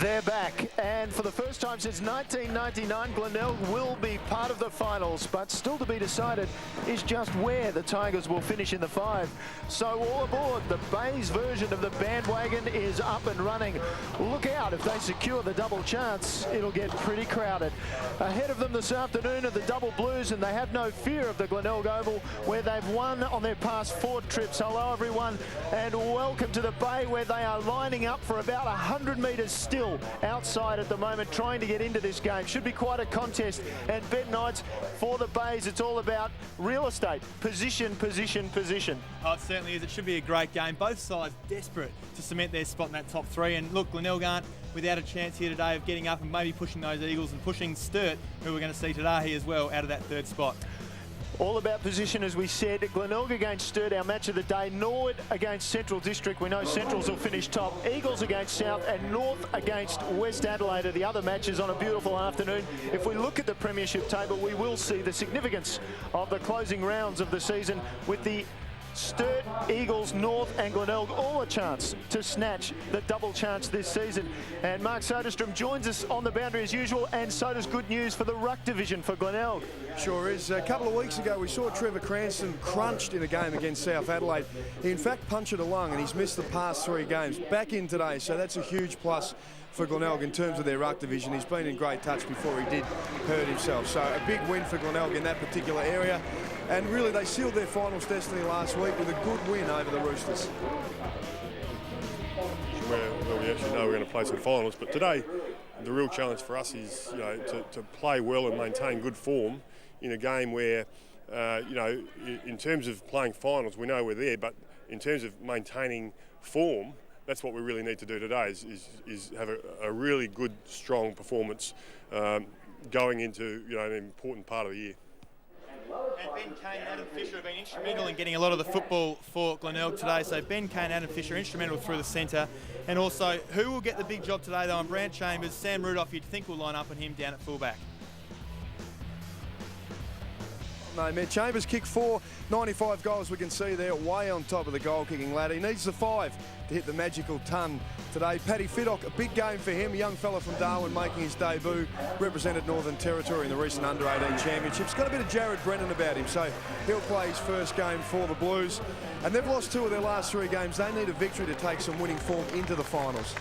They're back, and for the first time since 1999, Glenelg will be part of the finals, but still to be decided is just where the Tigers will finish in the 5. So all aboard, the Bays version of the bandwagon is up and running. Look out, if they secure the double chance, it'll get pretty crowded. Ahead of them this afternoon are the Double Blues, and they have no fear of the Glenelg Oval, where they've won on their past 4 trips. Hello everyone, and welcome to the Bay, where they are lining up for about 100 metres still outside at the moment, trying to get into this game. Should be quite a contest. And Ben Knights, for the Bays, it's all about real estate. Position, position, position. Oh, it certainly is. It should be a great game. Both sides desperate to cement their spot in that top 3. And look, Glenelg aren't without a chance here today of getting up and maybe pushing those Eagles and pushing Sturt, who we're going to see today as well, out of that 3rd spot. All about position, as we said. Glenelg against Sturt, our match of the day. Norwood against Central District. We know Centrals will finish top. Eagles against South, and North against West Adelaide are the other matches on a beautiful afternoon. If we look at the premiership table, we will see the significance of the closing rounds of the season, with the Sturt, Eagles, North and Glenelg all a chance to snatch the double chance this season. And Mark Soderstrom joins us on the boundary as usual, and so does good news for the ruck division for Glenelg. Sure is. A couple of weeks ago we saw Trevor Cranston crunched in a game against South Adelaide. He in fact punctured a lung and he's missed the past 3 games. Back in today, so that's a huge plus for Glenelg in terms of their ruck division. He's been in great touch before he did hurt himself. So a big win for Glenelg in that particular area. And really they sealed their finals destiny last week with a good win over the Roosters. Well, we actually know we're going to play some finals, but today the real challenge for us is, to play well and maintain good form in a game where, in terms of playing finals, we know we're there, but in terms of maintaining form, that's what we really need to do today, is have a really good, strong performance going into an important part of the year. And Ben Kane and Adam Fisher have been instrumental in getting a lot of the football for Glenelg today. So Ben Kane and Adam Fisher instrumental through the centre. And also, who will get the big job today though on Brant Chambers? Sam Rudolph, you'd think will line up on him down at fullback. No, man, Chambers kicked 4, 95 goals we can see there, way on top of the goal-kicking ladder. He needs the 5 to hit the magical ton today. Paddy Fiddock, a big game for him, a young fella from Darwin making his debut, represented Northern Territory in the recent Under-18 Championships. Got a bit of Jared Brennan about him, so he'll play his first game for the Blues. And they've lost 2 of their last 3 games. They need a victory to take some winning form into the finals.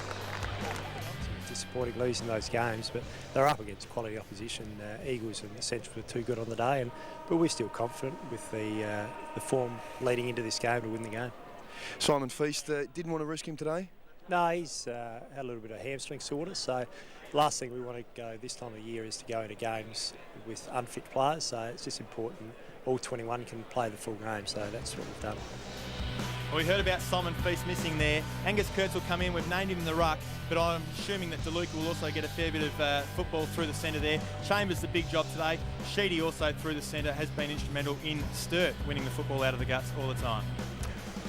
Disappointing losing those games, but they're up against quality opposition. Eagles and Central were too good on the day, but we're still confident with the form leading into this game to win the game. Simon Feast didn't want to risk him today? No, he's had a little bit of hamstring soreness, so the last thing we want to go this time of year is to go into games with unfit players, so it's just important all 21 can play the full game, so that's what we've done. Well, we heard about Simon Feast missing there. Angus Kurtz will come in. We've named him in the ruck, but I'm assuming that DeLuca will also get a fair bit of football through the centre there. Chambers the big job today. Sheedy also through the centre has been instrumental in Sturt winning the football out of the guts all the time.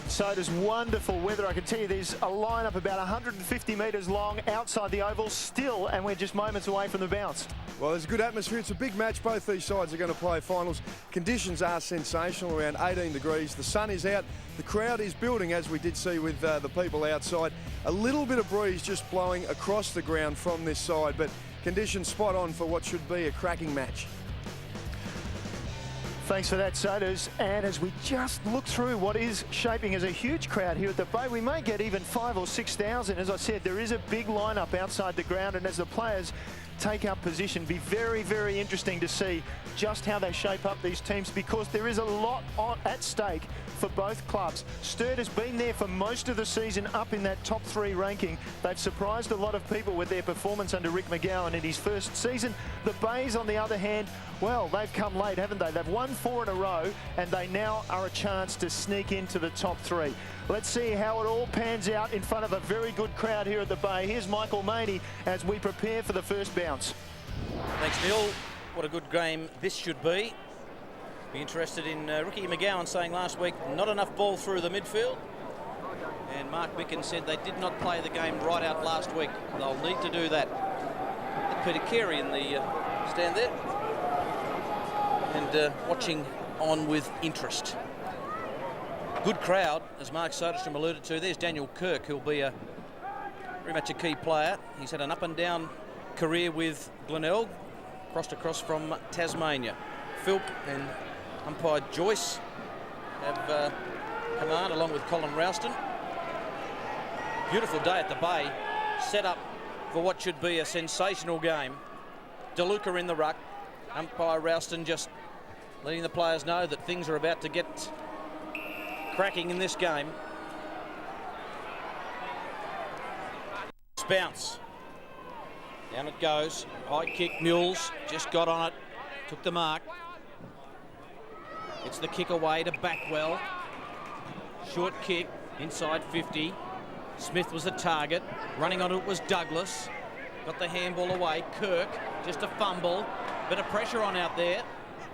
So it is wonderful weather. I can tell you there's a line-up about 150 metres long outside the oval still, and we're just moments away from the bounce. Well, there's a good atmosphere. It's a big match. Both these sides are going to play finals. Conditions are sensational, around 18 degrees. The sun is out. The crowd is building, as we did see with the people outside. A little bit of breeze just blowing across the ground from this side, but conditions spot on for what should be a cracking match. Thanks for that, Sodas. And as we just look through what is shaping as a huge crowd here at the Bay, we may get even 5,000 or 6,000. As I said, there is a big lineup outside the ground, and as the players take up position, be very, very interesting to see just how they shape up these teams, because there is a lot at stake for both clubs. Sturt has been there for most of the season, up in that top 3 ranking. They've surprised a lot of people with their performance under Rick McGowan in his first season. The Bays, on the other hand, well, they've come late, haven't they? They've won 4 in a row, and they now are a chance to sneak into the top 3. Let's see how it all pans out in front of a very good crowd here at the Bay. Here's Michael Maney as we prepare for the first bounce. Thanks, Neil. What a good game this should be. Be interested in Ricky McGowan saying last week, not enough ball through the midfield. And Mark Bicken said they did not play the game right out last week. They'll need to do that. Peter Carey in the stand there. And watching on with interest. Good crowd, as Mark Soderstrom alluded to. There's Daniel Kirk, who'll be a very much a key player. He's had an up-and-down career with Glenelg, crossed across from Tasmania. Philp and umpire Joyce have command, along with Colin Rouston. Beautiful day at the Bay, set up for what should be a sensational game. DeLuca in the ruck. Umpire Rouston just letting the players know that things are about to get cracking in this game. Bounce. Down it goes. High kick, Mules just got on it, took the mark. It's the kick away to Backwell. Short kick, inside 50. Smith was the target. Running on it was Douglas. Got the handball away. Kirk, just a fumble. Bit of pressure on out there.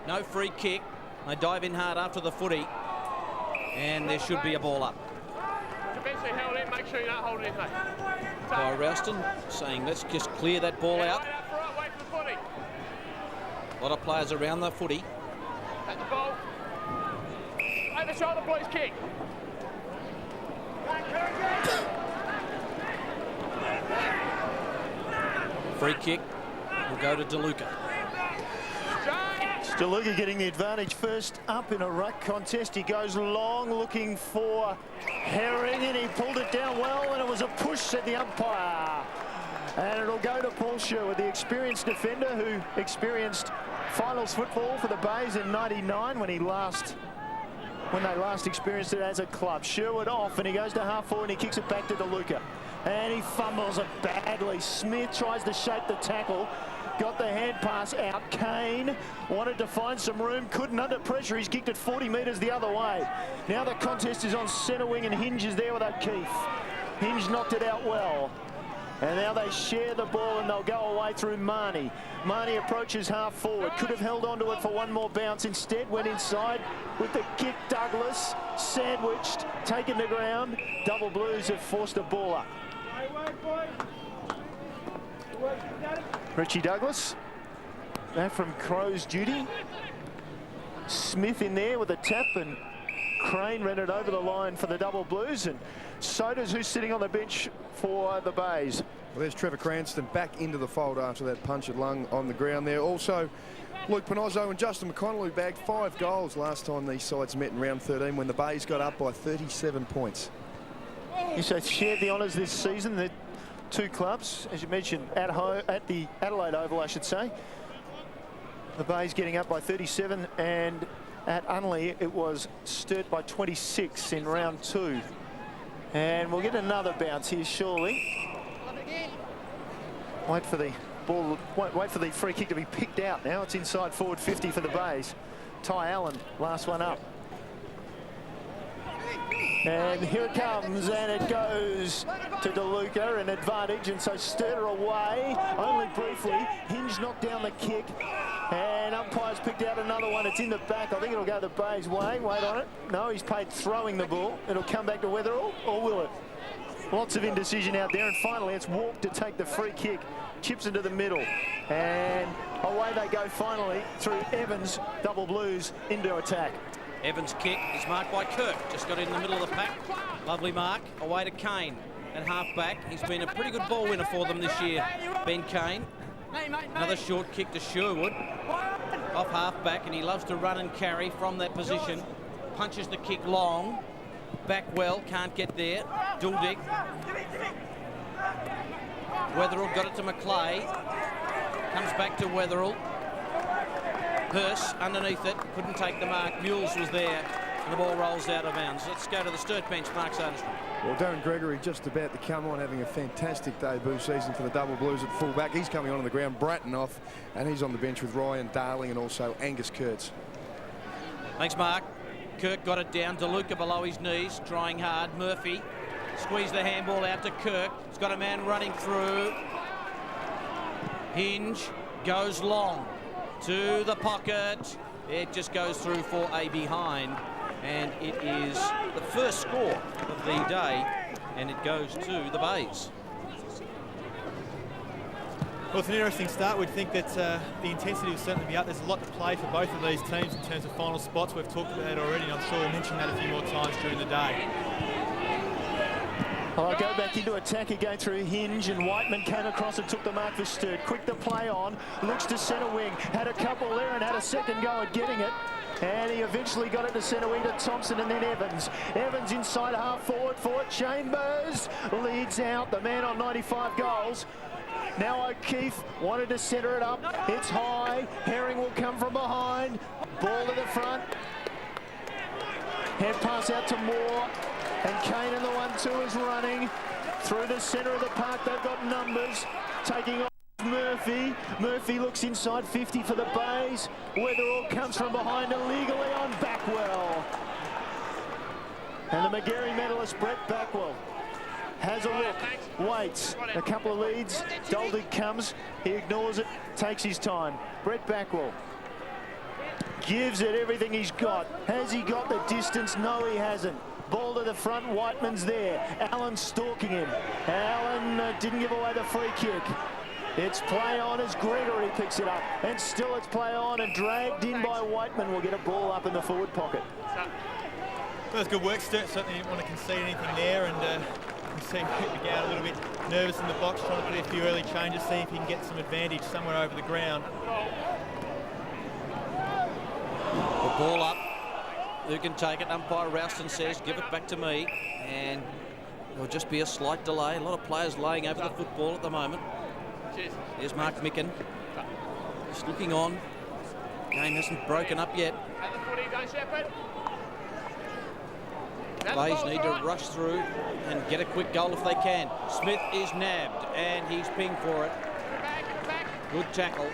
No free kick. They dive in hard after the footy. And there should be a ball up. Eventually held in, make sure you don't hold it in there. By Ralston saying let's just clear that ball out. Wait for the footy. A lot of players around the footy. At the ball. Over the shoulder, boys, kick. Free kick will go to DeLuca. DeLuca getting the advantage first up in a ruck contest. He goes long looking for Herring and he pulled it down well, and it was a push, said the umpire. And it'll go to Paul Sherwood, the experienced defender who experienced finals football for the Bays in '99 when they last experienced it as a club. Sherwood off and he goes to half forward and he kicks it back to DeLuca. And he fumbles it badly. Smith tries to shape the tackle. Got the hand pass out. Kane wanted to find some room, couldn't under pressure. He's kicked it 40 metres the other way. Now the contest is on centre wing and Hinge is there with O'Keefe. Hinge knocked it out well. And now they share the ball and they'll go away through Marnie. Marnie approaches half forward. Could have held onto it for one more bounce. Instead went inside with the kick. Douglas sandwiched, taken to ground. Double Blues have forced a ball up. Richie Douglas, back from Crow's duty. Smith in there with a tap and Crane ran it over the line for the Double Blues, and Soda's who's sitting on the bench for the Bays. Well, there's Trevor Cranston back into the fold after that punch at lung on the ground there. Also, Luke Panozzo and Justin McConnell bagged 5 goals last time these sides met in round 13 when the Bays got up by 37 points. So shared the honours this season. The two clubs, as you mentioned, at the Adelaide Oval, I should say. The Bays getting up by 37, and at Unley it was Sturt by 26 in round 2. And we'll get another bounce here surely. Wait for the ball. Wait for the free kick to be picked out. Now it's inside forward 50 for the Bays. Ty Allen, last one up. And here it comes, and it goes to DeLuca, an advantage, and so Sturt away, only briefly. Hinge knocked down the kick, and umpires picked out another one. It's in the back. I think it'll go the Bays' way. Wait on it. No, he's paid throwing the ball. It'll come back to Wetherell, or will it? Lots of indecision out there, and finally it's Walk to take the free kick. Chips into the middle, and away they go finally through Evans. Double Blues into attack. Evans' kick is marked by Kirk. Just got in the middle of the pack. Lovely mark. Away to Kane at half-back. He's been a pretty good ball winner for them this year, Ben Kane. Another short kick to Sherwood. Off half-back, and he loves to run and carry from that position. Punches the kick long. Back well, can't get there. Duldick. Wetherell got it to Maclay. Comes back to Wetherell. Hurst underneath it, couldn't take the mark. Mules was there, and the ball rolls out of bounds. Let's go to the Sturt bench, Mark Soderstrom. Well, Darren Gregory just about to come on, having a fantastic debut season for the Double Blues at fullback. He's coming on the ground, Bratton off, and he's on the bench with Ryan Darling and also Angus Kurtz. Thanks, Mark. Kirk got it down. DeLuca below his knees, trying hard. Murphy squeezed the handball out to Kirk. He's got a man running through. Hinge goes long to the pocket. It just goes through for a behind, and it is the first score of the day, and it goes to the Bays. Well, it's an interesting start. We'd think that the intensity will certainly be up. There's a lot to play for both of these teams in terms of final spots. We've talked about it already, and I'm sure we'll mention that a few more times during the day. Oh, go back into attack again through Hinge, and Whiteman came across and took the mark for Sturt. Quick to play on, looks to centre wing, had a couple there and had a second go at getting it. And he eventually got it to centre wing to Thompson and then Evans. Evans inside half forward for it. Chambers leads out, the man on 95 goals. Now O'Keefe wanted to centre it up. It's high. Herring will come from behind. Ball to the front. Head pass out to Moore. And Kane in the 1-2 is running through the centre of the park. They've got numbers. Taking off Murphy. Murphy looks inside 50 for the Bays. Weatherall comes from behind illegally on Backwell. And the Magarey medalist, Brett Backwell, has a look, waits, a couple of leads. Doldig comes, he ignores it, takes his time. Brett Backwell gives it everything he's got. Has he got the distance? No, he hasn't. Ball to the front, Whiteman's there. Allen stalking him. Allen didn't give away the free kick. It's play on as Gregory picks it up. And still it's play on and dragged in by Whiteman. Will get a ball up in the forward pocket. Well, that's good work, Sturt. Certainly didn't want to concede anything there, and you see McGowan a little bit nervous in the box, trying to put a few early changes, see if he can get some advantage somewhere over the ground. The ball up. Who can take it? Umpire Rouston says, give it back to me. And there'll just be a slight delay. A lot of players laying over the football at the moment. There's Mark Micken. Just looking on. Game hasn't broken up yet. Bays need to rush through and get a quick goal if they can. Smith is nabbed and he's pinged for it. Good tackle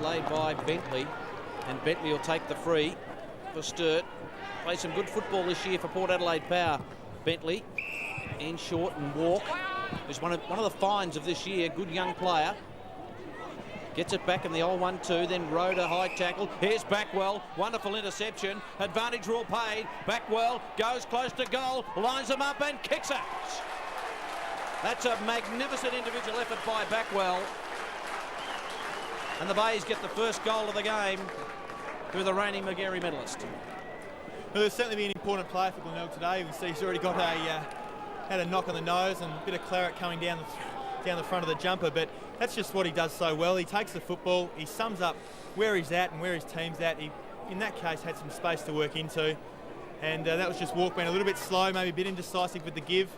laid by Bentley, and Bentley will take the free for Sturt. Played some good football this year for Port Adelaide Power. Bentley in short and walk is one of the finds of this year. Good young player. Gets it back in the old 1-2, then Rhoda high tackle. Here's Backwell, wonderful interception. Advantage rule paid. Backwell goes close to goal, lines them up and kicks it. That's a magnificent individual effort by Backwell. And the Bays get the first goal of the game through the reigning Magarey medalist. Well, there'll certainly be an important player for Glenelg today. We can see he's already got had a knock on the nose and a bit of claret coming down the front of the jumper, but that's just what he does so well. He takes the football, he sums up where he's at and where his team's at. He, in that case, had some space to work into, and that was just Walkman a little bit slow, maybe a bit indecisive with the give,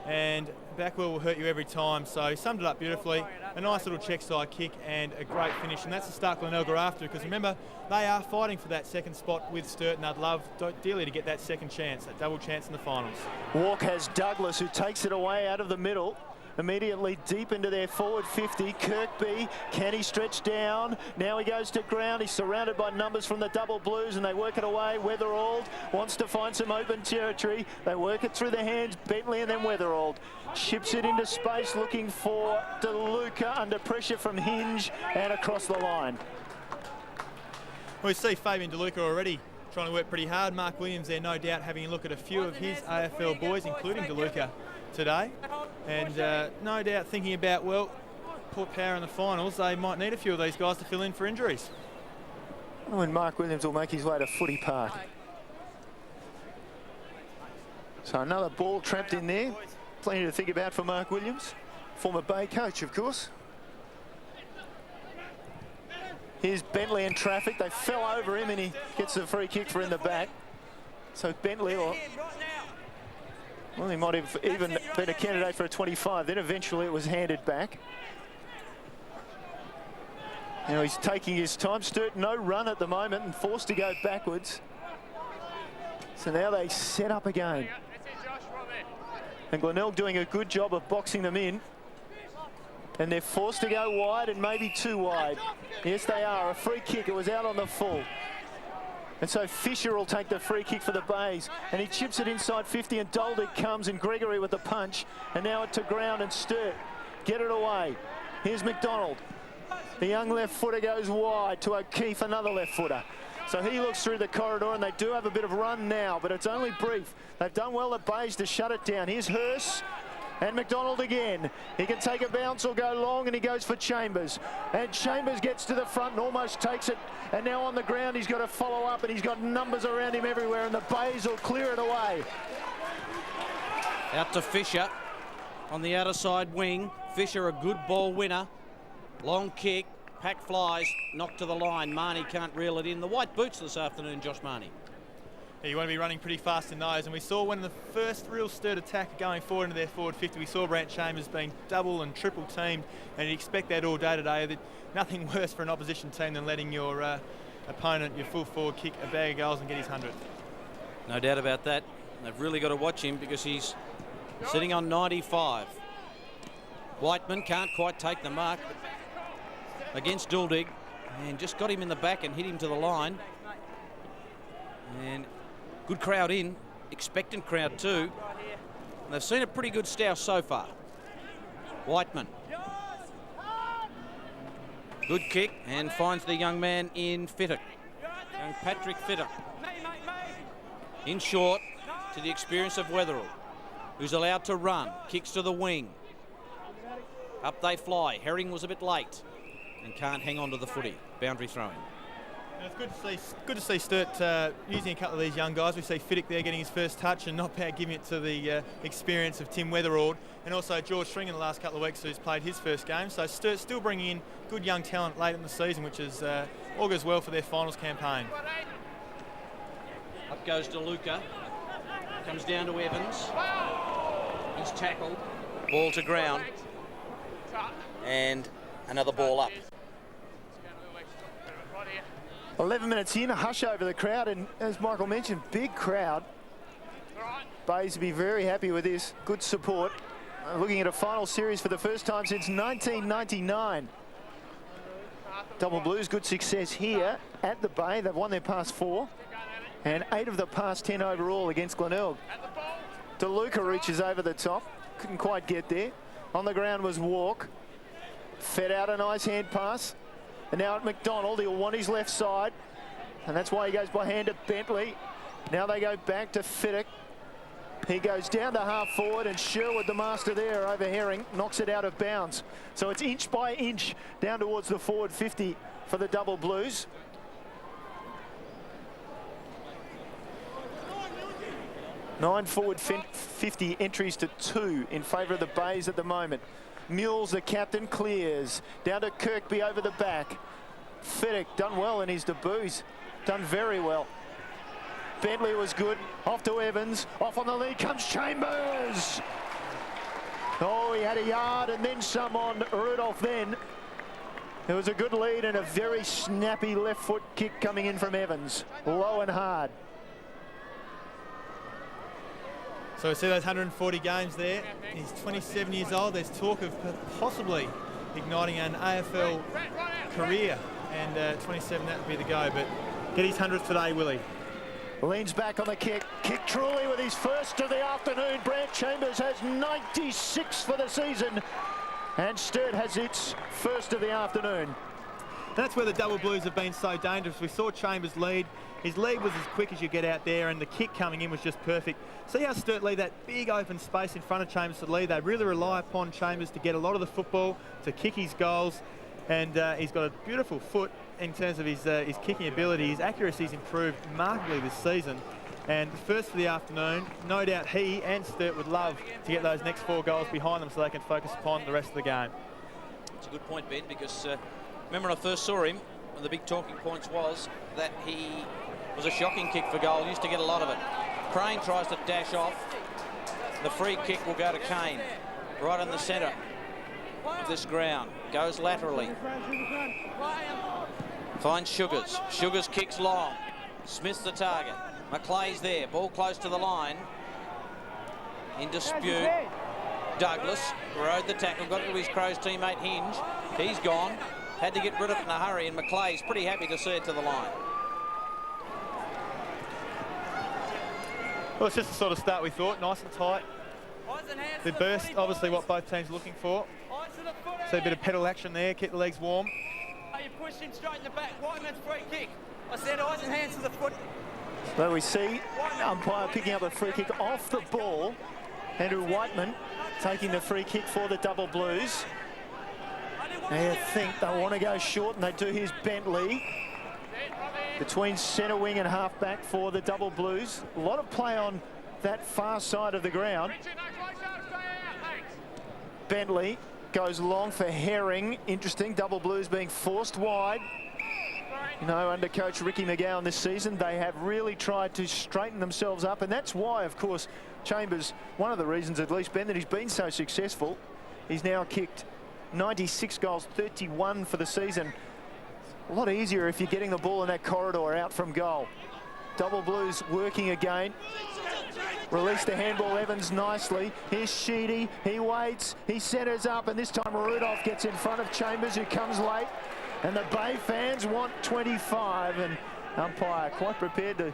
and Backwell will hurt you every time. So he summed it up beautifully. A nice little check side kick and a great finish, and that's the start Glenelg are after, because remember, they are fighting for that second spot with Sturt, and I'd love dearly to get that second chance, that double chance in the finals. Walk has Douglas, who takes it away out of the middle. Immediately deep into their forward 50. Kirkby, can he stretch down? Now he goes to ground. He's surrounded by numbers from the double blues, and they work it away. Weatherald wants to find some open territory. They work it through the hands. Bentley and then Weatherald chips it into space, looking for DeLuca under pressure from Hinge and across the line. Well, we see Fabian DeLuca already trying to work pretty hard. Mark Williams there, no doubt, having a look at a few of his AFL boys, including DeLuca today. And no doubt thinking about, well, Port Power in the finals, they might need a few of these guys to fill in for injuries. And Mark Williams will make his way to Footy Park. So another ball trapped in there. Plenty to think about for Mark Williams, former Bay coach, of course. Here's Bentley in traffic. They fell over him and he gets the free kick for in the back. So Bentley, well, he might have even been a candidate for a 25. Then eventually it was handed back. Now he's taking his time. Sturt no run at the moment and forced to go backwards. So now they set up again. And Glenelg doing a good job of boxing them in. And they're forced to go wide and maybe too wide. Yes, they are. A free kick. It was out on the full. And so Fisher will take the free kick for the Bays, and he chips it inside 50, and Doldig comes, and Gregory with the punch, and now it to ground, and Sturt get it away. Here's McDonald. The young left footer goes wide to O'Keefe, another left footer. So he looks through the corridor, and they do have a bit of run now, but it's only brief. They've done well at Bays to shut it down. Here's Hurst. And McDonald again. He can take a bounce or go long, and he goes for Chambers. And Chambers gets to the front and almost takes it. And now on the ground, he's got to follow up, and he's got numbers around him everywhere, and the Bays will clear it away. Out to Fisher on the outer side wing. Fisher, a good ball winner. Long kick, pack flies, knocked to the line. Marnie can't reel it in. The white boots this afternoon, Josh Marnie. Yeah, you want to be running pretty fast in those, and we saw when the first real Sturt attack going forward into their forward 50, we saw Brant Chambers being double and triple teamed, and you'd expect that all day today. That nothing worse for an opposition team than letting your opponent, your full forward, kick a bag of goals and get his 100th. No doubt about that. They've really got to watch him because he's sitting on 95. Whiteman can't quite take the mark against Duldig, and just got him in the back and hit him to the line. And good crowd in, expectant crowd too. And they've seen a pretty good Stouse so far. Whiteman. Good kick and finds the young man in Fittock. Young Patrick Fittock. In short to the experience of Wetherell, who's allowed to run. Kicks to the wing. Up they fly. Herring was a bit late and can't hang on to the footy. Boundary throwing. It's good to see Sturt using a couple of these young guys. We see Fittock there getting his first touch, and not bad giving it to the experience of Tim Weatherald, and also George String in the last couple of weeks who's played his first game. So Sturt still bringing in good young talent late in the season, which is augurs well for their finals campaign. Up goes DeLuca. Comes down to Evans. He's tackled. Ball to ground. And another ball up. 11 minutes in, a hush over the crowd, and as Michael mentioned, big crowd. Bays will be very happy with this. Good support. Looking at a final series for the first time since 1999. Double Blues, good success here at the Bay. They've won their past 4, and 8 of the past 10 overall against Glenelg. DeLuca reaches over the top, couldn't quite get there. On the ground was Walk. Fed out a nice hand pass. And now at McDonald, he'll want his left side. And that's why he goes by hand to Bentley. Now they go back to Fittock. He goes down to half forward, and Sherwood, the master there over Herring, knocks it out of bounds. So it's inch by inch down towards the forward 50 for the Double Blues. Nine forward 50 entries to 2 in favour of the Bays at the moment. Mules, the captain, clears. Down to Kirkby over the back. Fittock done well in his debuts. Done very well. Bentley was good. Off to Evans. Off on the lead comes Chambers. Oh, he had a yard and then some on Rudolph then. It was a good lead and a very snappy left foot kick coming in from Evans. Low and hard. So we see those 140 games there. He's 27 years old. There's talk of possibly igniting an AFL career, and 27, that would be the go. But get his 100th today, will he? Leans back on the kick. Kick truly with his first of the afternoon. Brant Chambers has 96 for the season, and Sturt has its first of the afternoon. That's where the Double Blues have been so dangerous. We saw Chambers lead. His lead was as quick as you get out there, and the kick coming in was just perfect. See how Sturt leave that big open space in front of Chambers to lead. They really rely upon Chambers to get a lot of the football, to kick his goals, and he's got a beautiful foot in terms of his kicking ability. His accuracy's improved markedly this season, and first for the afternoon. No doubt he and Sturt would love to get those next 4 goals behind them so they can focus upon the rest of the game. It's a good point, Ben, because remember when I first saw him, one of the big talking points was that he was a shocking kick for goal. He used to get a lot of it. Crane tries to dash off. The free kick will go to Kane, right in the centre of this ground. Goes laterally. Finds Sugars. Sugars kicks long. Smith's the target. McClay's there. Ball close to the line. In dispute. Douglas rode the tackle. Got it to his Crows teammate Hinge. He's gone. Had to get rid of it in a hurry, and McClay's pretty happy to see it to the line. Well, it's just the sort of start we thought, nice and tight. The burst, obviously what both teams are looking for. So a bit of pedal action there, keep the legs warm. Oh, you pushed him straight in the back. Whiteman's free kick. I said eyes and hands to the foot. So we see umpire picking up a free kick off the ball. Andrew Whiteman taking the free kick for the Double Blues. They think they want to go short, and they do. Here's Bentley between centre wing and half back for the Double Blues. A lot of play on that far side of the ground. Bentley goes long for Herring. Interesting. Double Blues being forced wide. You know, under coach Ricky McGowan this season, they have really tried to straighten themselves up, and that's why, of course, Chambers, one of the reasons at least, Ben, that he's been so successful. He's now kicked 96 goals, 31 for the season. A lot easier if you're getting the ball in that corridor out from goal. Double Blues working again. Release the handball, Evans nicely. Here's Sheedy, he waits, he centres up, and this time Rudolph gets in front of Chambers, who comes late. And the Bay fans want 25, and umpire quite prepared to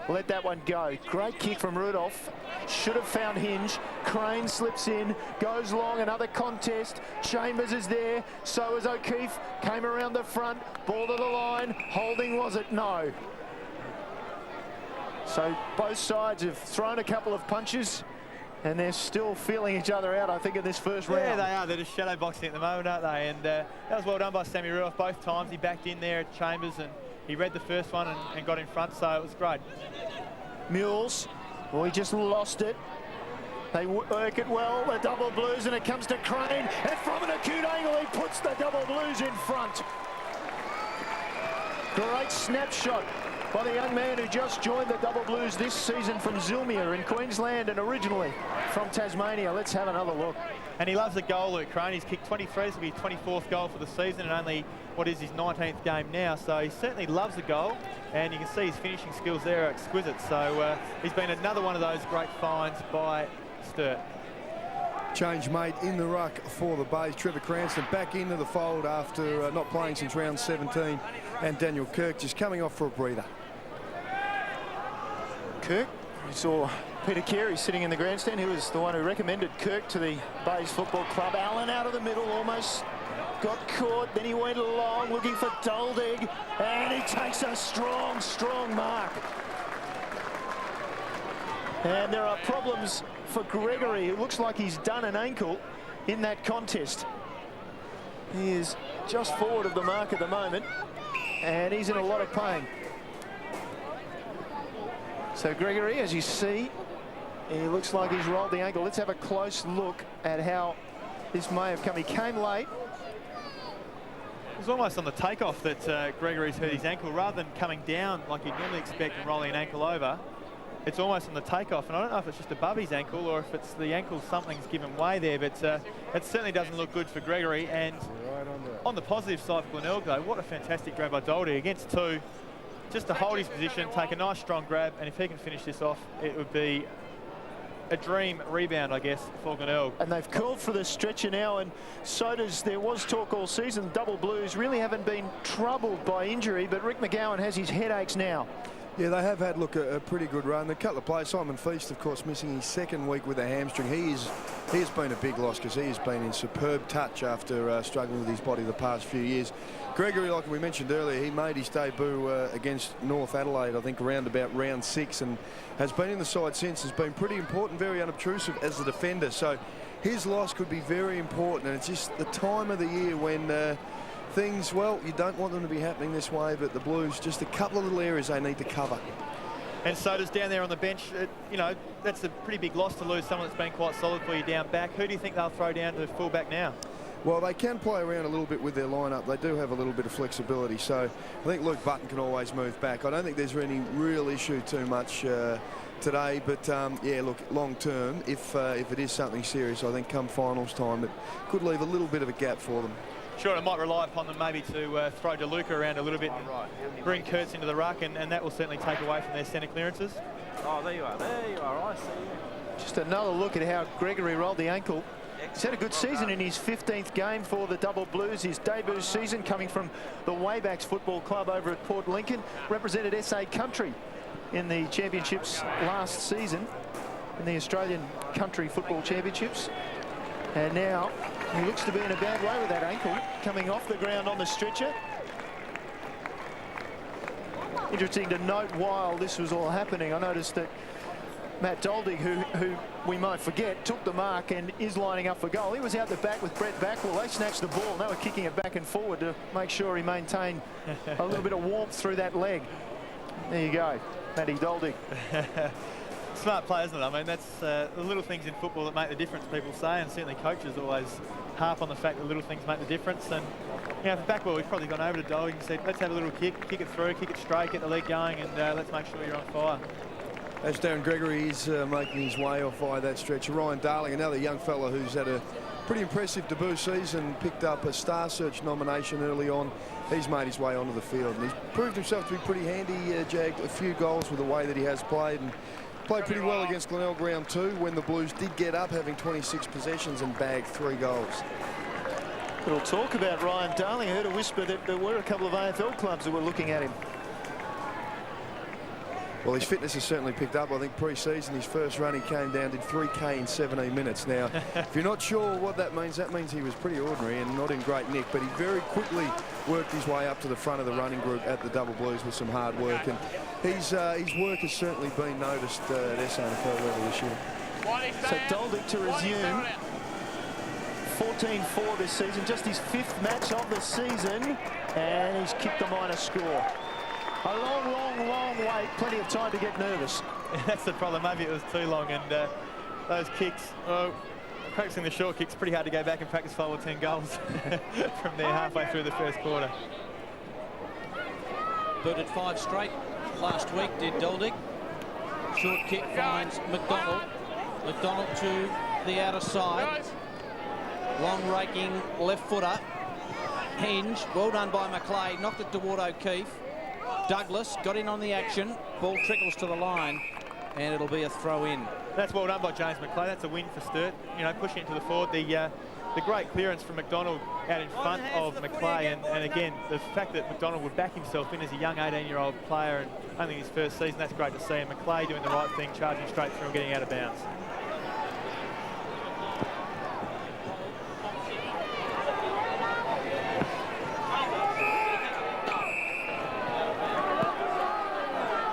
let that one go. Great kick from Rudolph. Should have found Hinge. Crane slips in, goes long, another contest. Chambers is there, so is O'Keefe. Came around the front, ball to the line. Holding, was it? No. So both sides have thrown a couple of punches, and they're still feeling each other out, I think, in this first round. Yeah, they are. They're just shadow boxing at the moment, aren't they? And that was well done by Sammy Rudolph both times. He backed in there at Chambers, and he read the first one and got in front, so it was great. Mules, well, he just lost it. They work it well, the Double Blues, and it comes to Crane, and from an acute angle, he puts the Double Blues in front. Great snapshot by the young man who just joined the Double Blues this season from Zilmere in Queensland and originally from Tasmania. Let's have another look. And he loves the goal, Luke Crane. He's kicked 23, this will be his 24th goal for the season, and only what is his 19th game now. So he certainly loves the goal, and you can see his finishing skills there are exquisite. So he's been another one of those great finds by Sturt. Change made in the ruck for the Bays. Trevor Cranston back into the fold after not playing since round 17, and Daniel Kirk just coming off for a breather. Kirk, we saw Peter Carey sitting in the grandstand. He was the one who recommended Kirk to the Bays Football Club. Allen out of the middle, almost got caught. Then he went along looking for Doldig, and he takes a strong, strong mark. And there are problems for Gregory. It looks like he's done an ankle in that contest. He is just forward of the mark at the moment, and he's in a lot of pain. So Gregory, as you see, he looks like he's rolled the ankle. Let's have a close look at how this may have come. He came late. It was almost on the takeoff that Gregory's hurt his ankle. Rather than coming down like you'd normally expect and rolling an ankle over, it's almost on the takeoff. And I don't know if it's just above his ankle or if it's the ankle, something's given way there, but it certainly doesn't look good for Gregory. And on the positive side for Glenelg, though, what a fantastic grab by Doldy against two. Just to hold his position, take a nice strong grab, and if he can finish this off, it would be a dream rebound, I guess, for Glenelg. And they've called for the stretcher now, and so there was talk all season. Double Blues really haven't been troubled by injury, but Rick McGowan has his headaches now. Yeah, they have had, look, a pretty good run. A couple of players, Simon Feast, of course, missing his second week with a hamstring. He has been a big loss because he has been in superb touch after struggling with his body the past few years. Gregory, like we mentioned earlier, he made his debut against North Adelaide, I think, around about round 6, and has been in the side since. Has been pretty important, very unobtrusive as a defender. So his loss could be very important, and it's just the time of the year when things, well, you don't want them to be happening this way, but the Blues, just a couple of little areas they need to cover. And so does down there on the bench. You know, that's a pretty big loss to lose someone that's been quite solid for you down back. Who do you think they'll throw down to fullback now? Well, they can play around a little bit with their lineup. They do have a little bit of flexibility. So I think Luke Button can always move back. I don't think there's any real issue too much today. But, yeah, look, long term, if it is something serious, I think come finals time, it could leave a little bit of a gap for them. Sure, it might rely upon them maybe to throw DeLuca around a little bit and bring Kurtz into the ruck, and that will certainly take away from their centre clearances. Oh, there you are, I see you. Just another look at how Gregory rolled the ankle. He's had a good season in his 15th game for the Double Blues. His debut season coming from the Waybacks Football Club over at Port Lincoln. Represented SA country in the championships last season, in the Australian Country Football Championships. And now he looks to be in a bad way with that ankle, coming off the ground on the stretcher. Interesting to note while this was all happening, I noticed that Matt Doldig, who we might forget, took the mark and is lining up for goal. He was out the back with Brett Backwell. They snatched the ball and they were kicking it back and forward to make sure he maintained a little bit of warmth through that leg. There you go, Matty Doldig. smart play, isn't it? I mean, that's the little things in football that make the difference, people say, and certainly coaches always harp on the fact that little things make the difference. And, you know, for back ball, we've probably gone over to Dolly and said, let's have a little kick it through, kick it straight, get the leg going, and let's make sure you're on fire. As Darren Gregory is making his way off by that stretch. Ryan Darling, another young fella who's had a pretty impressive debut season, picked up a Star Search nomination early on. He's made his way onto the field, and he's proved himself to be pretty handy, jagged a few goals with the way that he has played, and played pretty well against Glenelg round 2 when the Blues did get up, having 26 possessions and bagged 3 goals. Little talk about Ryan Darling. I heard a whisper that there were a couple of AFL clubs that were looking at him. Well, his fitness has certainly picked up. I think pre-season, his first run, he came down, did 3K in 17 minutes. Now, if you're not sure what that means he was pretty ordinary and not in great nick, but he very quickly worked his way up to the front of the running group at the Double Blues with some hard work. And his work has certainly been noticed at SANFL level this year. So Doldick to resume. 14-4 this season, just his 5th match of the season, and he's kicked the minor score. A long wait, plenty of time to get nervous. That's the problem, maybe it was too long, and those kicks, practicing the short kicks, pretty hard to go back and practice 5 or 10 goals from there halfway through the first quarter. Booted 5 straight last week, did Doldick. Short kick finds McDonald. McDonald to the outer side. Long raking left footer. Hinge, well done by McLeay, knocked it toward O'Keefe. Douglas got in on the action. Ball trickles to the line, and it'll be a throw in. That's well done by James McLeay. That's a win for Sturt. You know, pushing it to the forward. The great clearance from McDonald out in front of McLeay, and again, the fact that McDonald would back himself in as a young 18-year-old player and only his first season, that's great to see. And McLeay doing the right thing, charging straight through and getting out of bounds.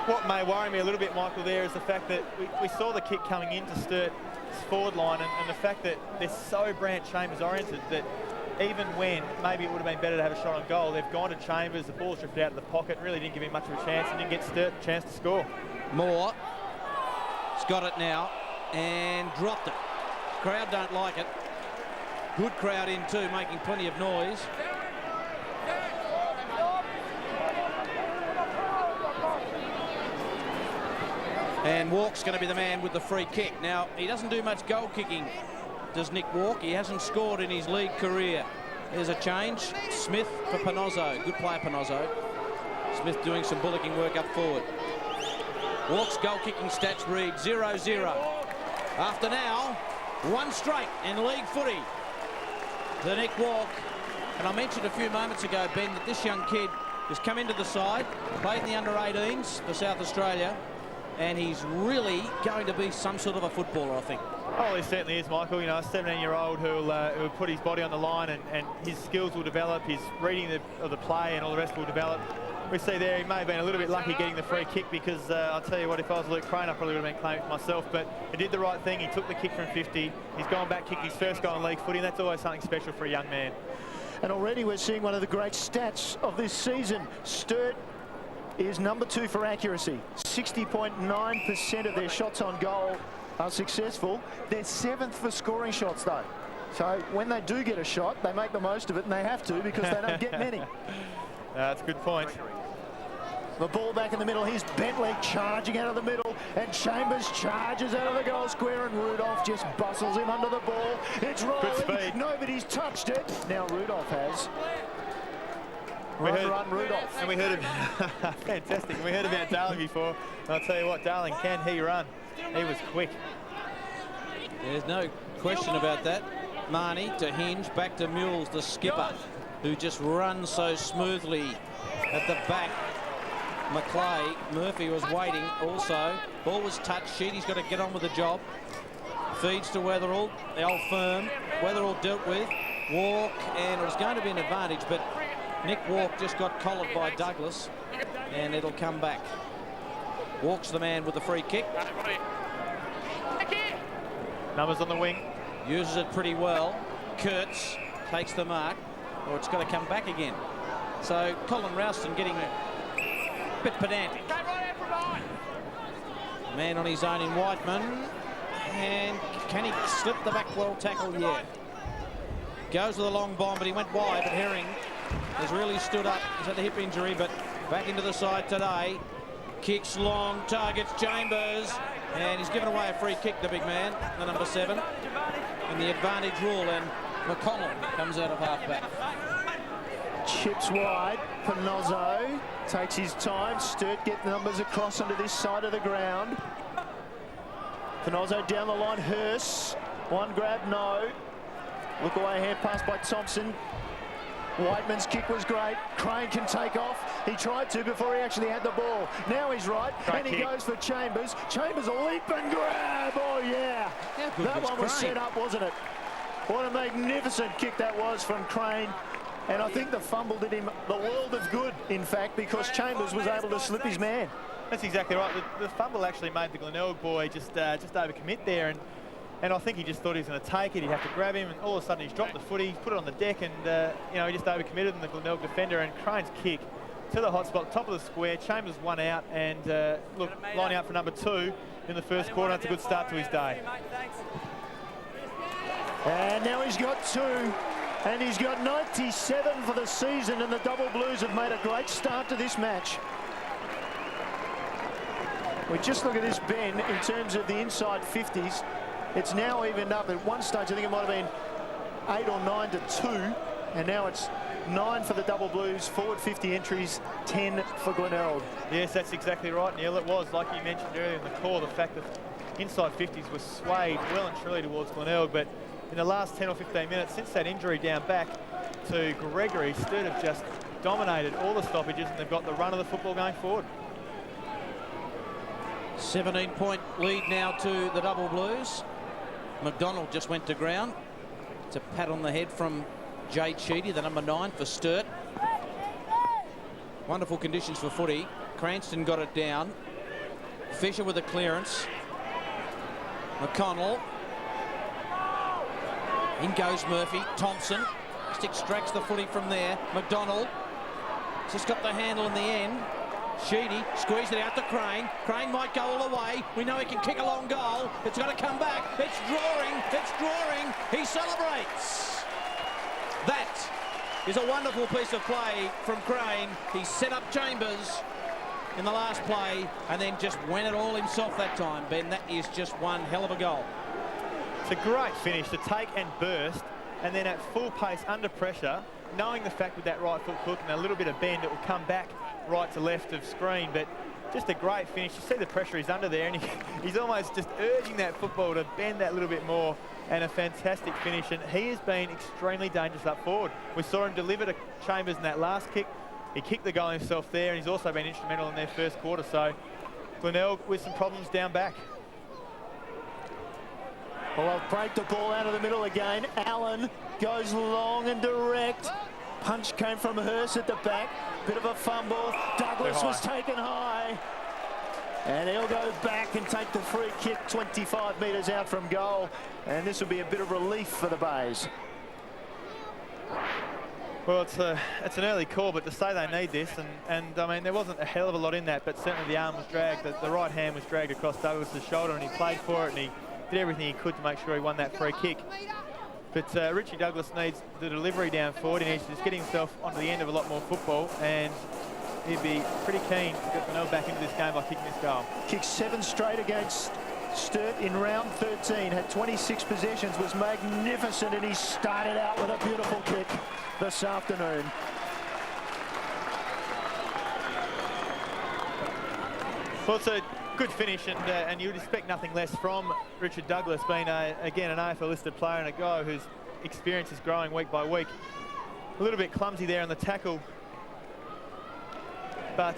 What may worry me a little bit, Michael, there is the fact that we saw the kick coming into Sturt's forward line, and the fact that they're so Brant Chambers oriented that even when maybe it would have been better to have a shot on goal, they've gone to Chambers, the ball's drifted out of the pocket, really didn't give him much of a chance, and didn't get Sturt a chance to score. Moore has got it now and dropped it. Crowd don't like it. Good crowd in too, making plenty of noise. And Walk's going to be the man with the free kick. Now, he doesn't do much goal kicking, does Nick Walk. He hasn't scored in his league career. There's a change. Smith for Panozzo. Good player, Panozzo. Smith doing some bullocking work up forward. Walk's goal kicking stats read 0-0. After now, 1 straight in league footy to Nick Walk. And I mentioned a few moments ago, Ben, that this young kid has come into the side, played in the under-18s for South Australia, and he's really going to be some sort of a footballer, I think. Oh, he certainly is, Michael. You know, a 17-year-old who'll put his body on the line, and his skills will develop, his reading of the play and all the rest will develop. We see there he may have been a little bit lucky getting the free kick, because I'll tell you what, if I was Luke Crane, I probably would have been claiming it myself, but he did the right thing. He took the kick from 50. He's gone back, kicked his first goal in league footy, and that's always something special for a young man. And already we're seeing one of the great stats of this season. Sturt is number 2 for accuracy. 60.9% of their shots on goal are successful. They're 7th for scoring shots, though. So when they do get a shot, they make the most of it, and they have to, because they don't get many. That's a good point. The ball back in the middle. Here's Bentley charging out of the middle, and Chambers charges out of the goal square, and Rudolph just bustles him under the ball. It's rolling. Nobody's touched it. Now Rudolph has. Run, Rudolph. And we heard of fantastic. And we heard about Darling before. And I'll tell you what, Darling, can he run? He was quick. There's no question about that. Marnie to Hinge, back to Mules, the skipper, who just runs so smoothly at the back. McLeay, Murphy was waiting also. Ball was touched. Sheedy's got to get on with the job. Feeds to Weatherall, the old firm. Weatherall dealt with. Walk, and it was going to be an advantage, but Nick Walk just got collared by Douglas, and it'll come back. Walk's the man with the free kick. Numbers on the wing. Uses it pretty well. Kurtz takes the mark, or it's got to come back again. So Colin Rouston getting a bit pedantic. Man on his own in Whiteman. And can he slip the back well tackle? Yeah. Goes with a long bomb, but he went wide. But Herring has really stood up. He's had a hip injury, but back into the side today. Kicks long, targets Chambers. And he's given away a free kick, the big man, the number 7. And the advantage rule, and McConnell comes out of half-back. Chips wide. Panozzo takes his time. Sturt get the numbers across onto this side of the ground. Panozzo down the line. Hurst. One grab, no. Look away, hand pass by Thompson. Whiteman's kick was great. Crane can take off. He tried to before he actually had the ball. Now he's right, and he goes for Chambers. Chambers a leap and grab. Oh, yeah. That one was set up, wasn't it? What a magnificent kick that was from Crane. And I think the fumble did him the world of good, in fact, because Chambers was able to slip his man. That's exactly right. The fumble actually made the Glenelg boy just overcommit there, and I think he just thought he was going to take it. He'd have to grab him, and all of a sudden he's dropped the footy, put it on the deck, and he just overcommitted in the Glenelg defender. And Crane's kick to the hot spot, top of the square. Chambers one out, and look, lining up for number 2 in the first quarter. That's a good start to his day. And now he's got 2, and he's got 97 for the season, and the Double Blues have made a great start to this match. We just look at this, Ben, in terms of the inside 50s. It's now evened up. At one stage, I think it might have been 8 or 9 to 2, and now it's 9 for the Double Blues, forward 50 entries, 10 for Glenelg. Yes, that's exactly right, Neil. It was, like you mentioned earlier in the call, the fact that inside 50s were swayed well and truly towards Glenelg, but in the last 10 or 15 minutes, since that injury down back to Gregory, Sturt have just dominated all the stoppages, and they've got the run of the football going forward. 17-point lead now to the Double Blues. McDonald just went to ground. It's a pat on the head from Jade Sheedy, the number 9 for Sturt. Wonderful conditions for footy. Cranston got it down. Fisher with a clearance. McConnell. In goes Murphy. Thompson just extracts the footy from there. McDonald just got the handle in the end. Sheedy squeezed it out to Crane. Crane might go all the way. We know he can kick a long goal. It's got to come back. It's drawing. It's drawing. He celebrates. That is a wonderful piece of play from Crane. He set up Chambers in the last play and then just went it all himself that time. Ben, that is just one hell of a goal. It's a great finish to take and burst, and then at full pace under pressure, knowing the fact with that right foot hook and a little bit of bend, it will come back right to left of screen. But just a great finish. You see the pressure he's under there, and he's almost just urging that football to bend that little bit more, and a fantastic finish. And he has been extremely dangerous up forward. We saw him deliver to Chambers in that last kick. He kicked the goal himself there, and he's also been instrumental in their first quarter. So Glenelg with some problems down back. Well, they'll break the ball out of the middle again. Allen goes long and direct. Punch came from Hurst at the back. Bit of a fumble. Douglas was taken high. And he'll go back and take the free kick 25 metres out from goal. And this will be a bit of relief for the Bays. Well, it's an early call, but to say they need this, and I mean, there wasn't a hell of a lot in that, but certainly the arm was dragged, the right hand was dragged across Douglas's shoulder, and he played for it, and he did everything he could to make sure he won that free kick. But Richie Douglas needs the delivery down forward. He needs to just get himself onto the end of a lot more football, and he'd be pretty keen to get Glenelg back into this game by kicking this goal. Kicked 7 straight against Sturt in round 13, had 26 possessions, was magnificent, and he started out with a beautiful kick this afternoon. Well, it's a good finish, and you'd expect nothing less from Richard Douglas, being again an AFL listed player and a guy whose experience is growing week by week. A little bit clumsy there on the tackle, but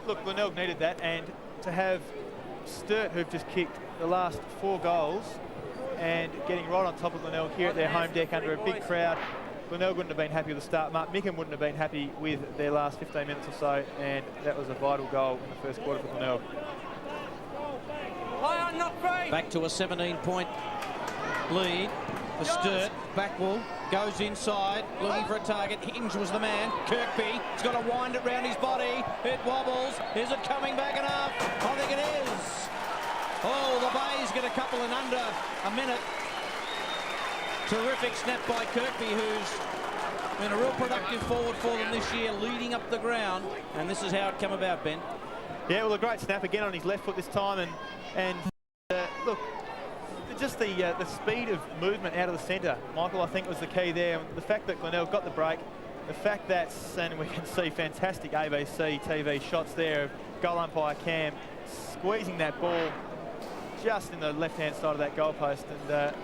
look, Glenelg needed that, and to have Sturt, who've just kicked the last 4 goals, and getting right on top of Glenelg here at their home deck under a big crowd. Glenelg wouldn't have been happy with the start. Mark Mickham wouldn't have been happy with their last 15 minutes or so, and that was a vital goal in the first quarter for Glenelg. Back to a 17-point lead for Sturt. Backwell goes inside, looking for a target. Hinge was the man. Kirkby, he's got to wind it round his body. It wobbles. Is it coming back enough? I think it is. Oh, the Bays get a couple in under a minute. Terrific snap by Kirkby, who's been a real productive forward for them this year, leading up the ground. And this is how it come about, Ben. Yeah, well, a great snap again on his left foot this time. And look, just the speed of movement out of the centre, Michael, I think was the key there. The fact that Glenelg got the break, the fact that, and we can see fantastic ABC TV shots there of goal umpire Cam squeezing that ball just in the left-hand side of that goalpost, and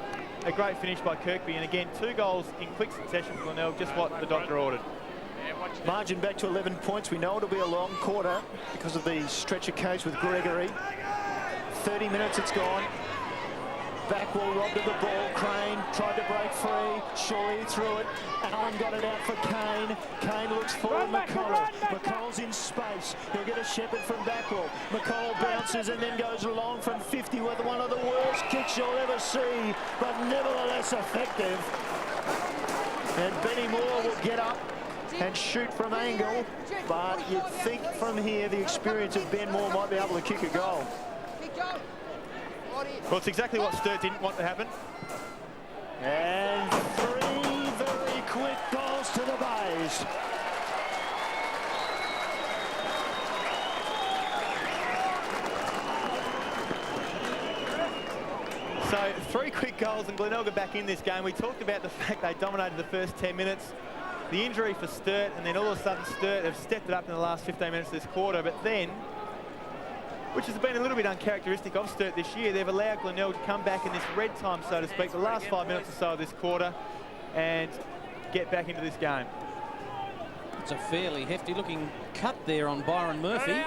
a great finish by Kirkby. And again, 2 goals in quick succession for Glenelg, just what the doctor ordered. Margin back to 11 points. We know it'll be a long quarter because of the stretcher case with Gregory. 30 minutes it's gone. Backwall robbed of the ball. Crane tried to break free. Shawley threw it. Allen got it out for Kane. Kane looks forward. McConnell. McConnell's in space. He'll get a shepherd from Backwall. McConnell bounces and then goes long from 50 with one of the worst kicks you'll ever see, but nevertheless effective. And Benny Moore will get up and shoot from angle, but you'd think from here the experience of Ben Moore might be able to kick a goal. Well, it's exactly what Sturt didn't want to happen. And 3 very quick goals to the Bays. So 3 quick goals and Glenelg are back in this game. We talked about the fact they dominated the first 10 minutes. The injury for Sturt, and then all of a sudden Sturt have stepped it up in the last 15 minutes of this quarter, but then, which has been a little bit uncharacteristic of Sturt this year, they've allowed Glenelg to come back in this red time, so to speak, the last 5 minutes or so of this quarter and get back into this game. It's a fairly hefty looking cut there on Byron Murphy.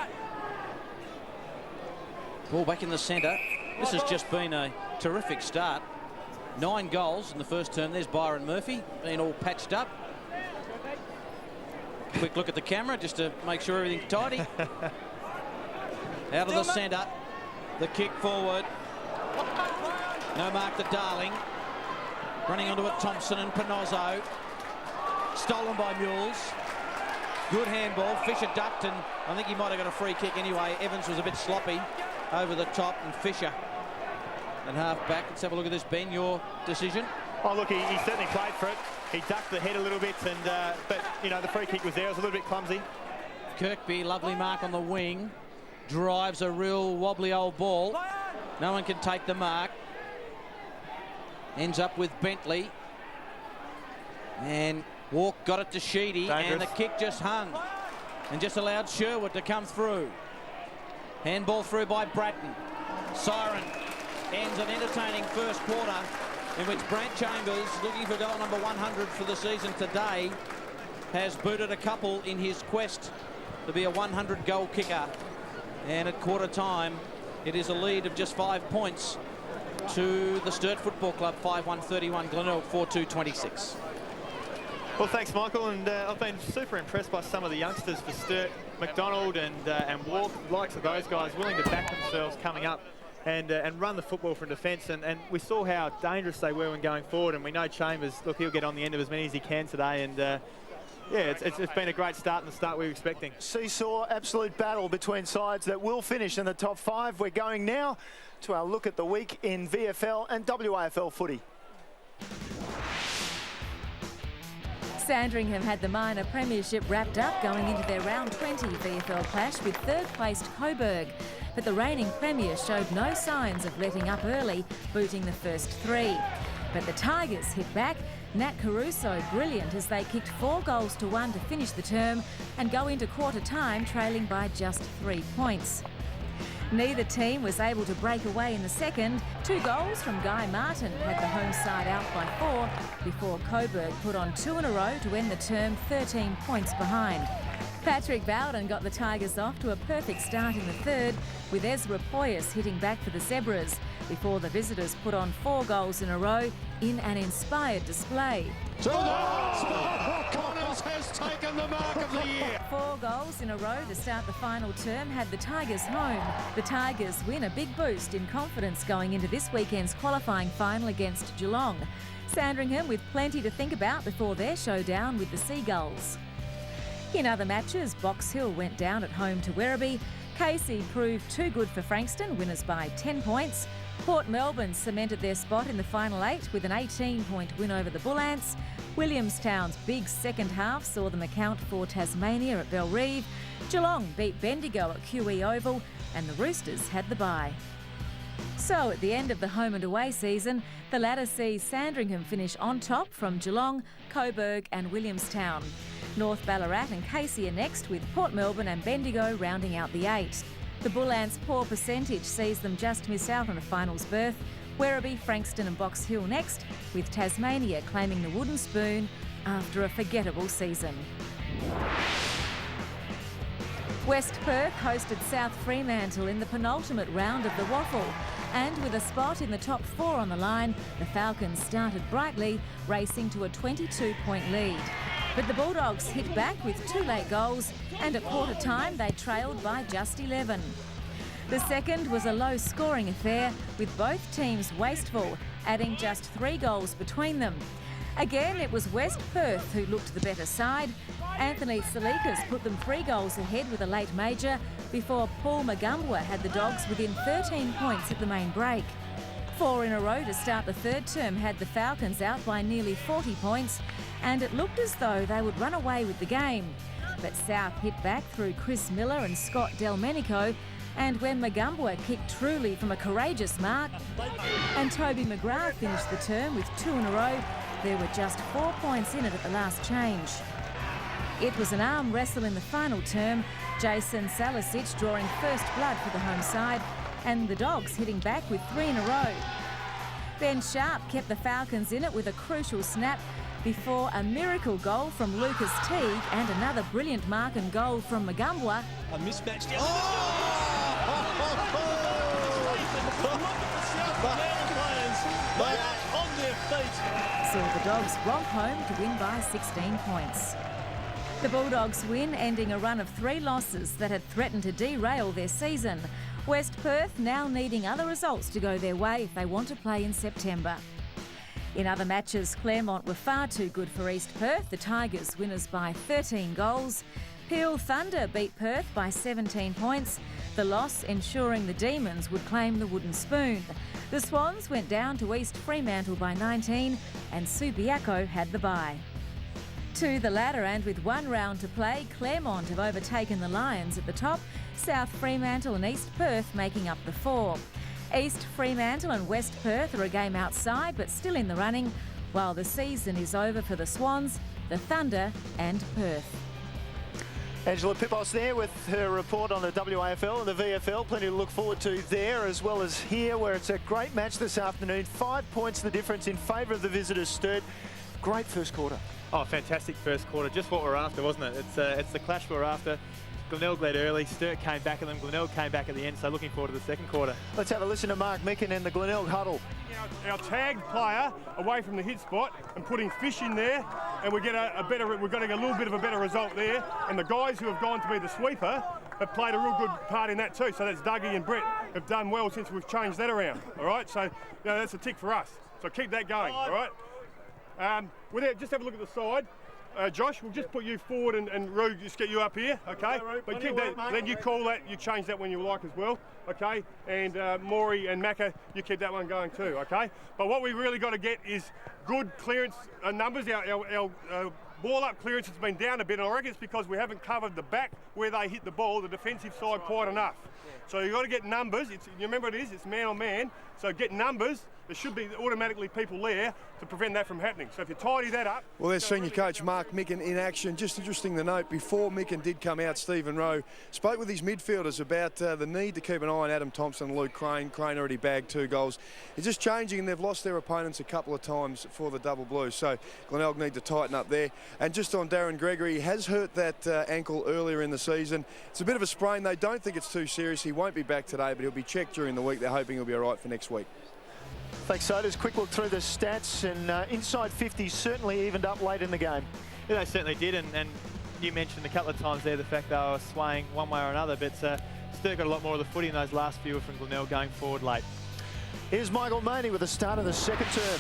Ball back in the centre. This has just been a terrific start. 9 goals in the first term. There's Byron Murphy, being all patched up. Quick look at the camera just to make sure everything's tidy. Out of the centre, the kick forward. No mark to Darling. Running onto it, Thompson and Panozzo. Stolen by Mules. Good handball. Fisher ducked, and I think he might have got a free kick anyway. Evans was a bit sloppy over the top, and Fisher at half back. Let's have a look at this, Ben. Your decision? Oh, look, he certainly played for it. He ducked the head a little bit, and but you know the free kick was there. It was a little bit clumsy. Kirkby, lovely mark on the wing. Drives a real wobbly old ball. No one can take the mark. Ends up with Bentley. And Walk got it to Sheedy. Dangerous. And the kick just hung. And just allowed Sherwood to come through. Handball through by Bratton. Siren ends an entertaining first quarter in which Brant Chambers, looking for goal number 100 for the season today, has booted a couple in his quest to be a 100 goal kicker. And at quarter time, it is a lead of just 5 points to the Sturt Football Club. 5-1-31, Glenelg 4-2-26. Well, thanks, Michael, and I've been super impressed by some of the youngsters for Sturt. McDonald and Walk, likes of those guys, willing to back themselves coming up and run the football from defence. And we saw how dangerous they were when going forward, and we know Chambers, look, he'll get on the end of as many as he can today. And yeah, it's been a great start, and the start we were expecting. Seesaw, absolute battle between sides that will finish in the top 5. We're going now to our look at the week in VFL and WAFL footy. Sandringham had the minor premiership wrapped up going into their round 20 VFL clash with third-placed Coburg. But the reigning premier showed no signs of letting up early, booting the first 3. But the Tigers hit back. Nat Caruso brilliant as they kicked 4 goals to 1 to finish the term and go into quarter time trailing by just 3 points. Neither team was able to break away in the second. 2 goals from Guy Martin had the home side out by 4 before Coburg put on 2 in a row to end the term 13 points behind. Patrick Bowden got the Tigers off to a perfect start in the third, with Ezra Poyas hitting back for the Zebras before the visitors put on 4 goals in a row in an inspired display. Connors has taken the mark of the year. 4 goals in a row to start the final term had the Tigers home. The Tigers win a big boost in confidence going into this weekend's qualifying final against Geelong. Sandringham with plenty to think about before their showdown with the Seagulls. In other matches, Box Hill went down at home to Werribee. Casey proved too good for Frankston, winners by 10 points. Port Melbourne cemented their spot in the final 8 with an 18-point win over the Bull Ants. Williamstown's big second half saw them account for Tasmania at Bellerive. Geelong beat Bendigo at QE Oval, and the Roosters had the bye. So at the end of the home and away season, the ladder sees Sandringham finish on top from Geelong, Coburg and Williamstown. North Ballarat and Casey are next, with Port Melbourne and Bendigo rounding out the 8. The Bull Ants' poor percentage sees them just miss out on a finals berth. Werribee, Frankston and Box Hill next, with Tasmania claiming the wooden spoon after a forgettable season. West Perth hosted South Fremantle in the penultimate round of the Waffle, and with a spot in the top 4 on the line, the Falcons started brightly, racing to a 22-point lead. But the Bulldogs hit back with 2 late goals, and at quarter time they trailed by just 11. The second was a low-scoring affair, with both teams wasteful, adding just 3 goals between them. Again, it was West Perth who looked the better side. Anthony Salikas put them 3 goals ahead with a late major before Paul Magambwa had the Dogs within 13 points at the main break. 4 in a row to start the third term had the Falcons out by nearly 40 points, and it looked as though they would run away with the game. But South hit back through Chris Miller and Scott Delmenico, and when Magambwa kicked truly from a courageous mark and Toby McGrath finished the term with 2 in a row, there were just 4 points in it at the last change. It was an arm wrestle in the final term, Jason Salisic drawing first blood for the home side, and the Dogs hitting back with 3 in a row. Ben Sharp kept the Falcons in it with a crucial snap before a miracle goal from Lucas Teague and another brilliant mark and goal from Magambwa. A mismatched... on their feet. Saw the Dogs romp home to win by 16 points. The Bulldogs win, ending a run of 3 losses that had threatened to derail their season. West Perth now needing other results to go their way if they want to play in September. In other matches, Claremont were far too good for East Perth. The Tigers winners by 13 goals. Peel Thunder beat Perth by 17 points. The loss ensuring the Demons would claim the wooden spoon. The Swans went down to East Fremantle by 19, and Subiaco had the bye. To the ladder, and with 1 round to play, Claremont have overtaken the Lions at the top, South Fremantle and East Perth making up the 4. East Fremantle and West Perth are a game outside but still in the running, while the season is over for the Swans, the Thunder and Perth. Angela Pipos there with her report on the WAFL and the VFL. Plenty to look forward to there as well as here, where it's a great match this afternoon. 5 points the difference in favour of the visitors, Sturt. Great first quarter. Oh, fantastic first quarter. Just what we're after, wasn't it? It's the clash we're after. Glenelg led early, Sturt came back at them, Glenelg came back at the end, so looking forward to the second quarter. Let's have a listen to Mark Micken in the Glenelg huddle. Our tagged player away from the hit spot and putting fish in there, and we're getting a little bit of a better result there. And the guys who have gone to be the sweeper have played a real good part in that too. So that's Dougie and Brett have done well since we've changed that around. All right, so that's a tick for us. So keep that going. All right. Just have a look at the side. Josh, we'll just put you forward and Roo, just get you up here, okay? But keep that, then you call that, you change that when you like as well, okay? And Maury and Macca, you keep that one going too, okay? But what we really got to get is good clearance numbers. Our ball up clearance has been down a bit, and I reckon it's because we haven't covered the back where they hit the ball, the defensive side, quite enough. So you've got to get numbers. You remember it's man on man, so get numbers. There should be automatically people there to prevent that from happening. So if you tidy that up... Well, there's senior coach Mark Micken in action. Just interesting to note, before Micken did come out, Stephen Rowe spoke with his midfielders about the need to keep an eye on Adam Thompson and Luke Crane. Crane already bagged 2 goals. It's just changing, and they've lost their opponents a couple of times for the double blues. So Glenelg need to tighten up there. And just on Darren Gregory, he has hurt that ankle earlier in the season. It's a bit of a sprain. They don't think it's too serious. He won't be back today, but he'll be checked during the week. They're hoping he'll be all right for next week. Thanks, Sodas. Quick look through the stats, and inside 50 certainly evened up late in the game. Yeah, they certainly did, and you mentioned a couple of times there the fact they were swaying one way or another, but Sturt got a lot more of the footy in those last few from Glenelg going forward late. Here's Michael Maney with the start of the second term.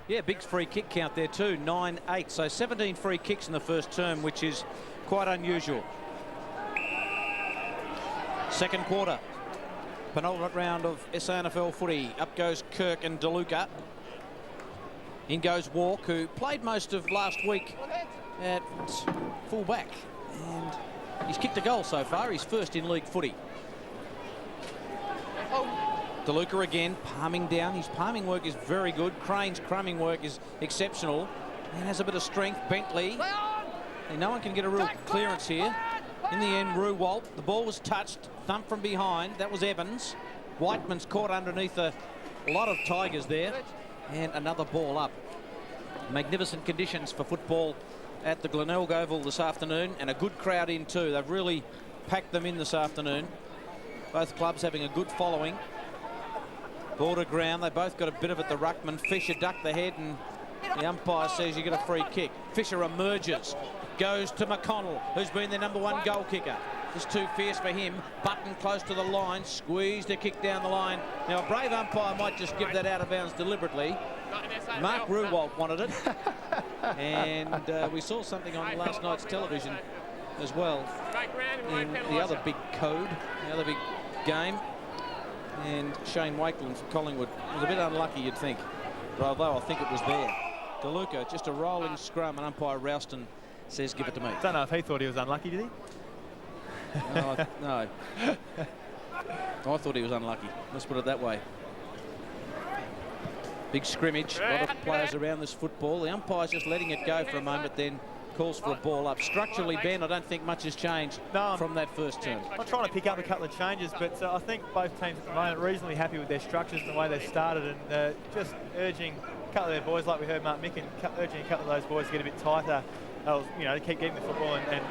Yeah, big free kick count there too, 9-8. So 17 free kicks in the first term, which is quite unusual. Second quarter. Penultimate round of SANFL footy. Up goes Kirk and DeLuca. In goes Walk, who played most of last week at full back. And he's kicked a goal so far. He's first in league footy. DeLuca again, palming down. His palming work is very good. Crane's crumbing work is exceptional. And has a bit of strength. Bentley. And no one can get a real clearance here. In the end, Ruwalt. The ball was touched. Thump from behind. That was Evans. Whiteman's caught underneath a lot of Tigers there. And another ball up. Magnificent conditions for football at the Glenelg Oval this afternoon, and a good crowd in too. They've really packed them in this afternoon. Both clubs having a good following. Border ground, they both got a bit of it. The ruckman, Fisher ducked the head, and the umpire says you get a free kick. Fisher emerges, goes to McConnell, who's been their #1 goal kicker. It's too fierce for him. Button close to the line, squeezed a kick down the line. Now a brave umpire might just give that out of bounds deliberately. Mark Ruwalt wanted it. And we saw something on last night's television as well in the other big code, the other big game. And Shane Wakeland for Collingwood was a bit unlucky, you'd think, although I think it was there. DeLuca, just a rolling scrum, and umpire Ralston says give it to me. Don't know if he thought he was unlucky, did he? No. I thought he was unlucky. Let's put it that way. Big scrimmage, a lot of players around this football. The umpire's just letting it go for a moment, then calls for a ball up. Structurally, Ben, I don't think much has changed from that first turn. I'm trying to pick up a couple of changes, but I think both teams at the moment are reasonably happy with their structures and the way they've started, and just urging a couple of their boys, like we heard Mark Micken, urging a couple of those boys to get a bit tighter, to keep getting the football, and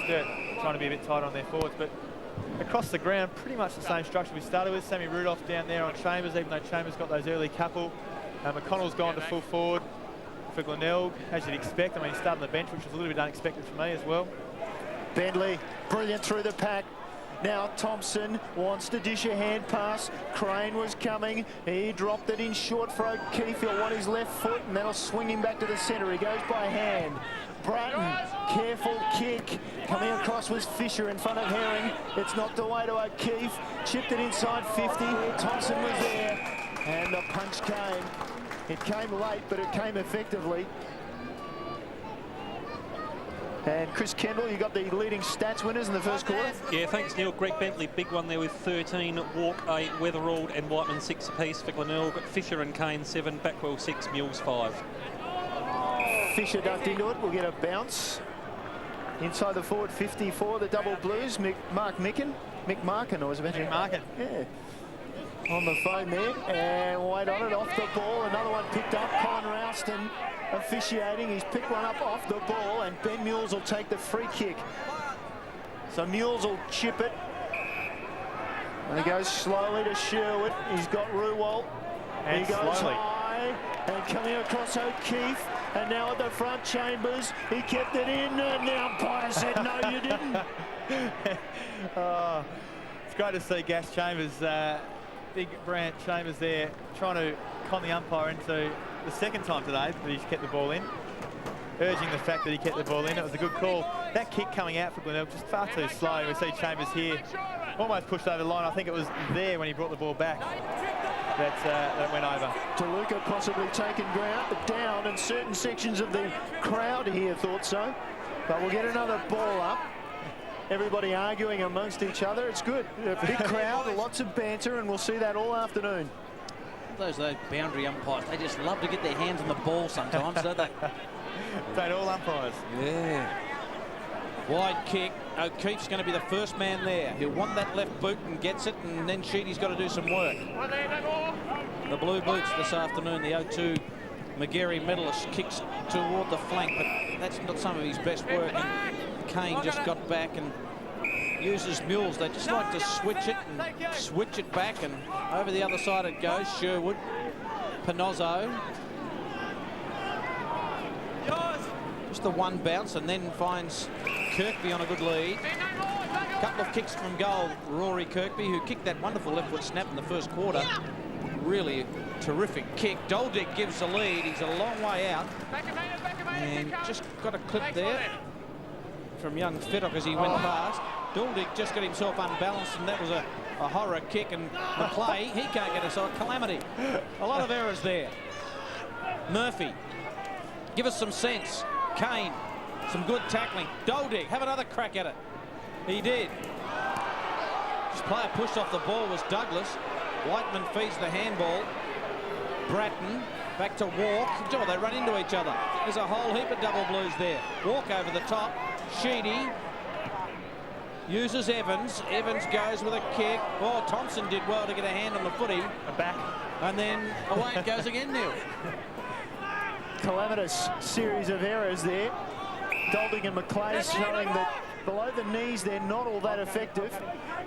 Sturt trying to be a bit tighter on their forwards. But across the ground, pretty much the same structure we started with. Sammy Rudolph down there on Chambers, even though Chambers got those early couple. McConnell's gone to full forward for Glenelg, as you'd expect. I mean, he started on the bench, which was a little bit unexpected for me as well. Bentley, brilliant through the pack. Now Thompson wants to dish a hand pass. Crane was coming. He dropped it in short for O'Keefe. He'll want his left foot, and that'll swing him back to the centre. He goes by hand. Bratton, careful kick. Coming across was Fisher in front of Herring. It's knocked away to O'Keefe. Chipped it inside 50. Thompson was there. And the punch came. It came late, but it came effectively. And Chris Kendall, you got the leading stats winners in the first quarter. Yeah, thanks, Neil. Greg Bentley, big one there with 13. Walk 8, Weatherald and Whiteman 6 apiece for Glenelg. Fisher and Kane 7, Backwell 6, Mules 5. Fisher ducked into it. We'll get a bounce. Inside the forward 54, the double blues. Mark Micken. Mick Markin, I was about to Markin. Yeah. On the phone there, and wait on it, off the ball. Another one picked up. Colin Ralston officiating. He's picked one up off the ball, and Ben Mules will take the free kick. So Mules will chip it. And he goes slowly to Sherwood. He's got Ruwalt. And he goes slowly. high, and coming across O'Keefe. And now at the front, Chambers. He kept it in, and the umpire said, no, you didn't. It's great to see Gas Chambers, big Brant Chambers there, trying to con the umpire into the second time today that he's kept the ball in, urging the fact that he kept the ball in. It was a good call. That kick coming out for Glenelg just far too slow. We see Chambers here almost pushed over the line. I think it was there when he brought the ball back that went over. DeLuca possibly taken down, and certain sections of the crowd here thought so. But we'll get another ball up. Everybody arguing amongst each other. It's good. A big crowd, lots of banter, and we'll see that all afternoon. Those boundary umpires, they just love to get their hands on the ball sometimes, don't they? Don't all umpires. Yeah. Wide kick. O'Keefe's going to be the first man there. He'll want that left boot and gets it, and then Sheedy's got to do some work. The blue boots this afternoon, the 0-2 McGarry medalist, kicks toward the flank, but that's not some of his best work. And Kane just got back and uses Mules. They just like to switch it and switch it back, and over the other side it goes. Sherwood, Panozzo. Just the one bounce, and then finds Kirkby on a good lead. Couple of kicks from goal, Rory Kirkby, who kicked that wonderful left foot snap in the first quarter. Really terrific kick. Doldig gives the lead. He's a long way out. And just got a clip there. from young Feddock as he went past. Daldick just got himself unbalanced, and that was a horror kick. And McClay, he can't get aside. Calamity. A lot of errors there. Murphy, give us some sense. Kane, some good tackling. Daldick, have another crack at it. He did. This player pushed off the ball was Douglas. Whiteman feeds the handball. Bratton back to Walk. Oh, they run into each other. There's a whole heap of double blues there. Walk over the top. Sheedy uses Evans. Evans goes with a kick. Oh, Thompson did well to get a hand on the footy. A back. And then away it goes again, Neil. Calamitous series of errors there. Daldick and McClay showing that below the knees they're not all that effective.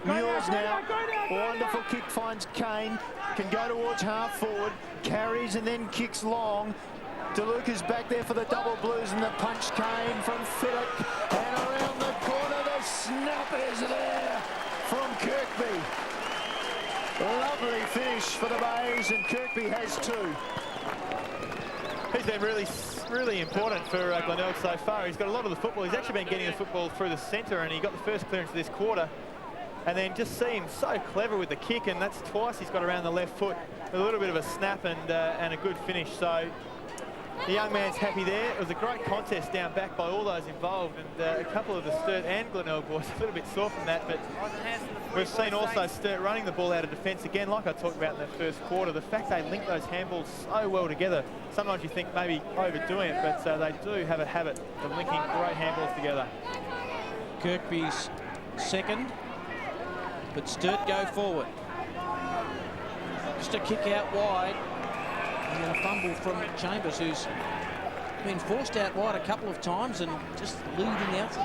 Mules now, wonderful kick finds Kane, can go towards half forward, carries and then kicks long. DeLuca's back there for the double blues, and the punch came from Fiddick, and around the corner the snap is there from Kirkby. Lovely finish for the Bays, and Kirkby has two. He's been really important for Glenelg so far. He's got a lot of the football. He's actually been getting the football through the centre, and he got the first clearance of this quarter. And then just see him so clever with the kick, and that's twice he's got around the left foot. A little bit of a snap and a good finish. So the young man's happy there. It was a great contest down back by all those involved, and a couple of the Sturt and Glenelg boys a little bit sore from that. But we've seen also Sturt running the ball out of defence again, like I talked about in that first quarter. The fact they link those handballs so well together. Sometimes you think maybe overdoing it, but they do have a habit of linking great handballs together. Kirkby's second, but Sturt go forward. Just a kick out wide, and then a fumble from Chambers, who's been forced out wide a couple of times and just leading out.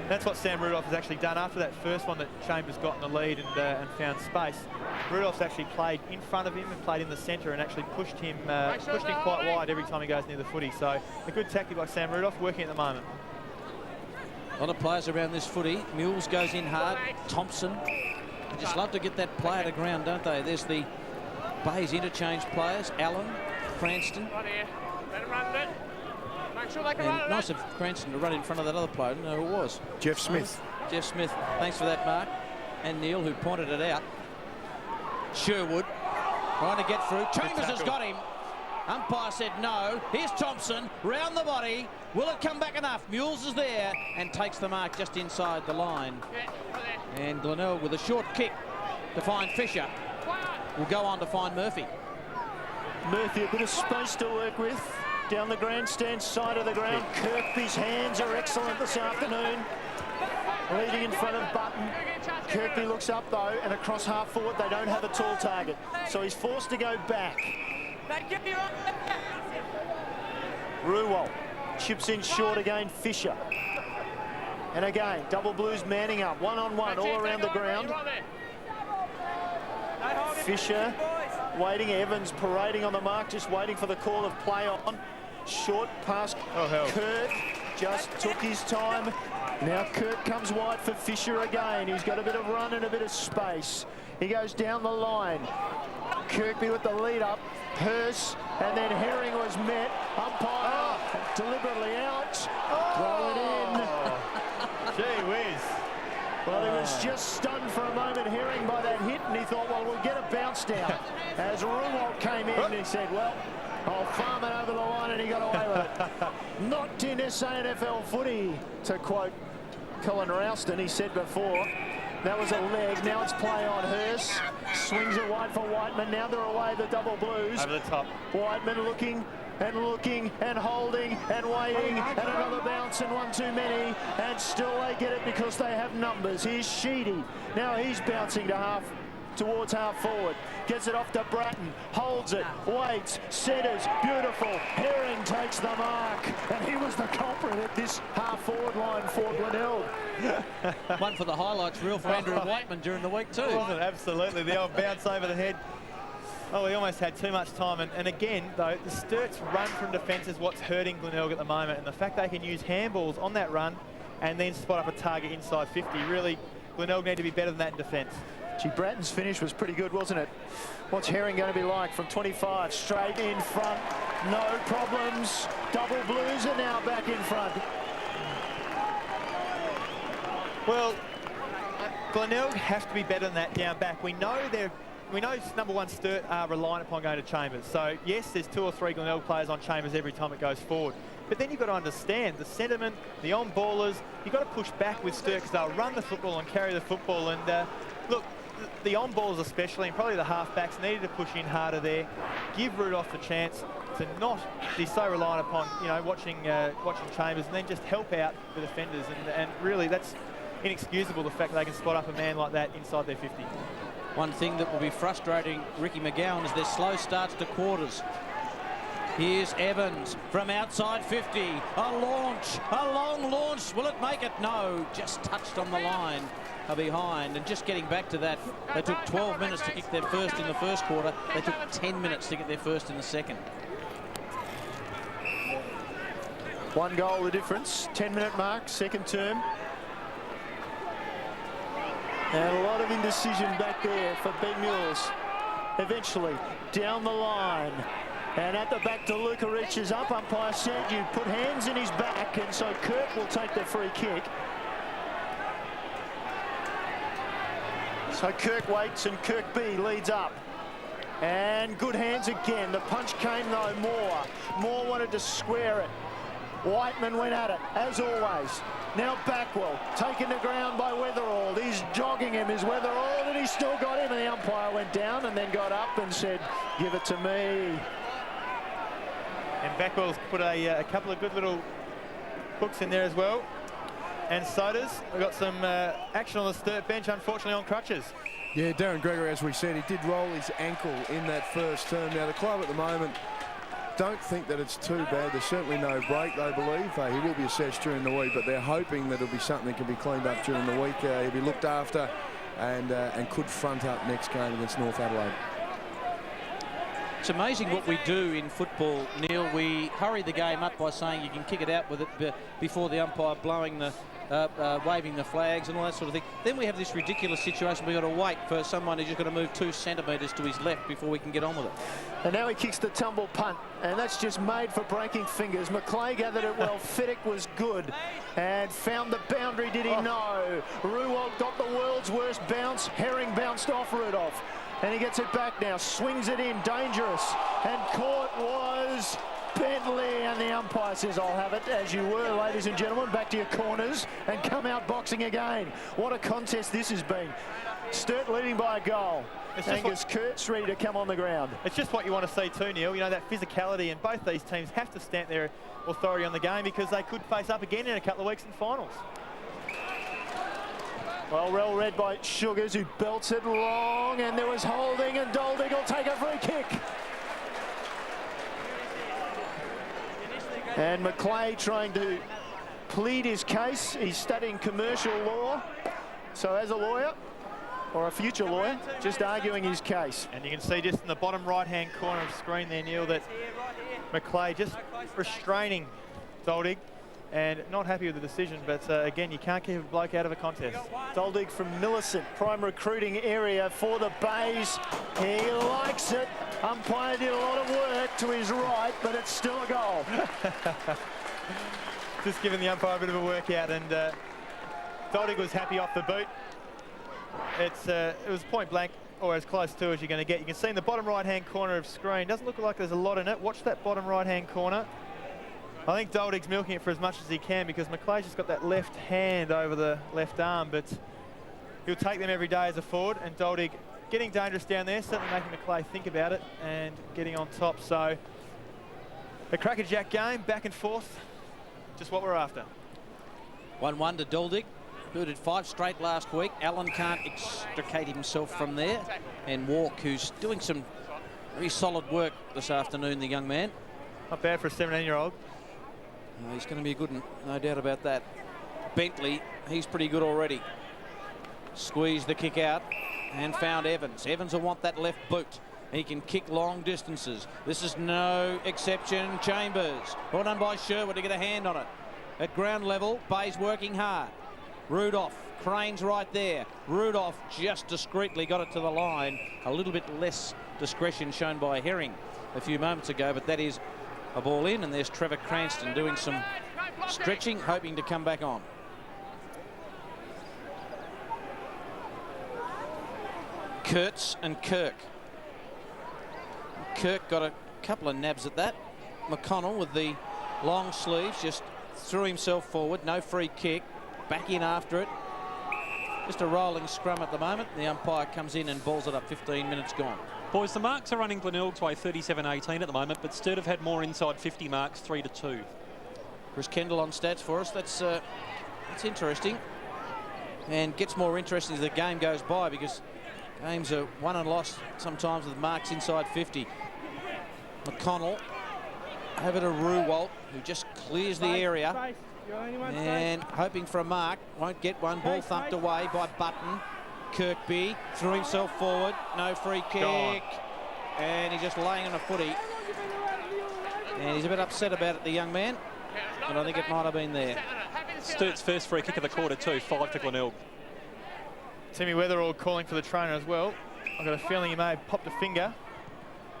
That's what Sam Rudolph has actually done after that first one that Chambers got in the lead and found space. Rudolph's actually played in front of him and played in the centre and actually pushed him quite wide every time he goes near the footy. So a good tactic by Sam Rudolph, working at the moment. A lot of players around this footy. Mules goes in hard. Thompson. They just love to get that player to ground, don't they? There's the Bays interchange players. Allen, Cranston. And nice of Cranston to run in front of that other player. I don't know who it was. Jeff Smith. Jeff Smith. Thanks for that, Mark. And Neil, who pointed it out. Sherwood trying to get through. Chambers has got him. Umpire said no. Here's Thompson, round the body. Will it come back enough? Mules is there and takes the mark just inside the line. And Glenelg with a short kick to find Fisher. Will go on to find Murphy. Murphy, a bit of space to work with. Down the grandstand side of the ground. Kirkby's hands are excellent this afternoon. Leading in front of Button. Kirkby looks up though, and across half forward they don't have a tall target. So he's forced to go back. Ruwal chips in short again, Fisher. And again, double blues manning up, one-on-one all around the ground. Fisher waiting, Evans parading on the mark, just waiting for the call of play on. Short pass, Kurt just took his time. Now Kurt comes wide for Fisher again. He's got a bit of run and a bit of space. He goes down the line. Kirkby with the lead up. Hurst, and then Herring was met. Umpire deliberately out. Throw it in. Gee whiz. Well, he was just stunned for a moment, Herring, by that hit, and he thought, well, we'll get a bounce down. As Ruwalt came in, he said, well, I'll farm it over the line, and he got away with it. Not in SANFL footy, to quote Colin Ralston, he said before. That was a leg, now it's play on Hurst. Swings it wide for Whiteman, now they're away, the double blues. Over the top. Whiteman looking and holding and waiting, and another bounce and one too many, and still they get it because they have numbers. Here's Sheedy. Now he's bouncing to half, towards half forward. Gets it off to Bratton, holds it, waits, centres, beautiful. Herring takes the mark, and he was the culprit at this half forward line for Glenelg. One for the highlights reel for Andrew Whiteman during the week too. Wasn't it? Absolutely, the old bounce over the head. Oh, he almost had too much time. And again, though, the Sturt's run from defence is what's hurting Glenelg at the moment. And the fact they can use handballs on that run and then spot up a target inside 50, really, Glenelg need to be better than that in defence. Gee, Bratton's finish was pretty good, wasn't it? What's Herring going to be like from 25? Straight in front, no problems. Double blues are now back in front. Well, Glenelg have to be better than that down back. We know number one Sturt are reliant upon going to Chambers. So yes, there's 2 or 3 Glenelg players on Chambers every time it goes forward. But then you've got to understand the sentiment, the on-ballers. You've got to push back with Sturt because they'll run the football and carry the football. And look, the on-ballers especially, and probably the half-backs, needed to push in harder there. Give Rudolph the chance to not be so reliant upon, watching Chambers, and then just help out the defenders. And really, that's inexcusable, the fact that they can spot up a man like that inside their 50. One thing that will be frustrating Ricky McGowan is their slow starts to quarters. Here's Evans from outside 50. A long launch. Will it make it? No, just touched on the line behind. And just getting back to that, they took 12 minutes to kick their first in the first quarter. They took 10 minutes to get their first in the second. 1 goal the difference, 10-minute mark, second term. And a lot of indecision back there for Ben Mills. Eventually, down the line. And at the back, DeLuca reaches up. Umpire said you put hands in his back, and so Kirk will take the free kick. So Kirk waits, and Kirk B leads up. And good hands again. The punch came, though, Moore. Moore wanted to square it. Whiteman went at it, as always. Now Backwell, taken to ground by Weatherald. He's jogging him, is Weatherald, and he still got him. And the umpire went down and then got up and said, give it to me. And Backwell's put a couple of good little hooks in there as well. And Sodas, we've got some action on the Sturt bench, unfortunately on crutches. Yeah, Darren Gregory, as we said, he did roll his ankle in that first term. Now, the club at the moment don't think that it's too bad. There's certainly no break, they believe. He will be assessed during the week, but they're hoping that it'll be something that can be cleaned up during the week. He'll be looked after and could front up next game against North Adelaide. It's amazing what we do in football, Neil. We hurry the game up by saying you can kick it out with it before the umpire blowing the waving the flags and all that sort of thing. Then we have this ridiculous situation. We've got to wait for someone who's just got to move 2 centimetres to his left before we can get on with it. And now he kicks the tumble punt, and that's just made for breaking fingers. McClay gathered it well. Fiddick was good and found the boundary. Did he? No. Ruwald got the world's worst bounce. Herring bounced off Rudolph. And he gets it back now, swings it in, dangerous. And caught was Bentley, and the umpire says, I'll have it as you were, ladies and gentlemen. Back to your corners and come out boxing again. What a contest this has been. Sturt leading by a goal. Angus Kurtz ready to come on the ground. It's just what you want to see too, Neil. That physicality, and both these teams have to stamp their authority on the game because they could face up again in a couple of weeks in finals. Well read by Sugars, who belts it long, and there was holding, and Doldig will take a free kick. And McClay trying to plead his case. He's studying commercial law. So as a lawyer, or a future lawyer, just arguing his case. And you can see just in the bottom right-hand corner of the screen there, Neil, that McClay just restraining Doldig. And not happy with the decision, but again, you can't keep a bloke out of a contest. Doldig from Millicent, prime recruiting area for the Bays. He likes it. Umpire did a lot of work to his right, but it's still a goal. Just giving the umpire a bit of a workout, and Doldig was happy off the boot. It was point blank, or as close to as you're going to get. You can see in the bottom right-hand corner of screen, doesn't look like there's a lot in it. Watch that bottom right-hand corner. I think Doldig's milking it for as much as he can because McClay's just got that left hand over the left arm, but he'll take them every day as a forward, and Doldig getting dangerous down there, certainly making McClay think about it and getting on top. So a crackerjack game, back and forth, just what we're after. 1-1 to Doldig, who did 5 straight last week. Allen can't extricate himself from there, and Walk, who's doing some very solid work this afternoon, the young man. Not bad for a 17-year-old. He's going to be a good one, no doubt about that. Bentley, he's pretty good already. Squeezed the kick out and found Evans. Evans will want that left boot. He can kick long distances. This is no exception. Chambers, well done by Sherwood to get a hand on it. At ground level, Bay's working hard. Rudolph, Crane's right there. Rudolph just discreetly got it to the line. A little bit less discretion shown by Herring a few moments ago, but that is a ball in, and there's Trevor Cranston doing some stretching, hoping to come back on. Kurtz and Kirk. Kirk got a couple of nabs at that. McConnell with the long sleeves just threw himself forward. No free kick. Back in after it. Just a rolling scrum at the moment. The umpire comes in and balls it up. 15 minutes gone. Boys, the marks are running Glenelg's way 37-18 at the moment, but Sturt have had more inside 50 marks, 3-2. Chris Kendall on stats for us. That's interesting, and gets more interesting as the game goes by, because games are won and lost sometimes with marks inside 50. McConnell over to Ruwalt, who just clears the area and hoping for a mark. Won't get one. Ball thumped away by Button. Kirkby threw himself forward. No free kick. And he's just laying on a footy. And he's a bit upset about it, the young man. But I think it might have been there. Sturt's first free kick of the quarter too, 5 to Glenelg. Timmy Weatherall calling for the trainer as well. I've got a feeling he may have popped a finger.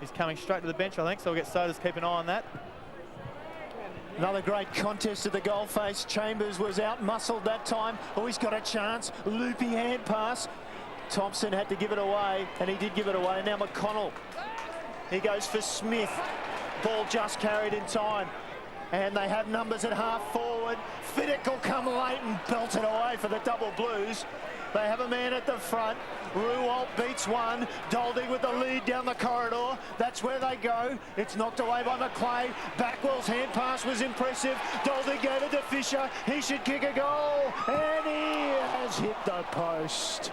He's coming straight to the bench, I think, so we'll get Sodas keep an eye on that. Another great contest at the goal face. Chambers was out-muscled that time. Oh, he's got a chance. Loopy hand pass. Thompson had to give it away, and he did give it away. Now McConnell. He goes for Smith. Ball just carried in time. And they have numbers at half forward. Fiddick will come late and belt it away for the double blues. They have a man at the front. Ruwalt beats one. Dolding with the lead down the corridor. That's where they go. It's knocked away by McClay. Backwell's hand pass was impressive. Dolding gave it to Fisher. He should kick a goal. And he has hit the post.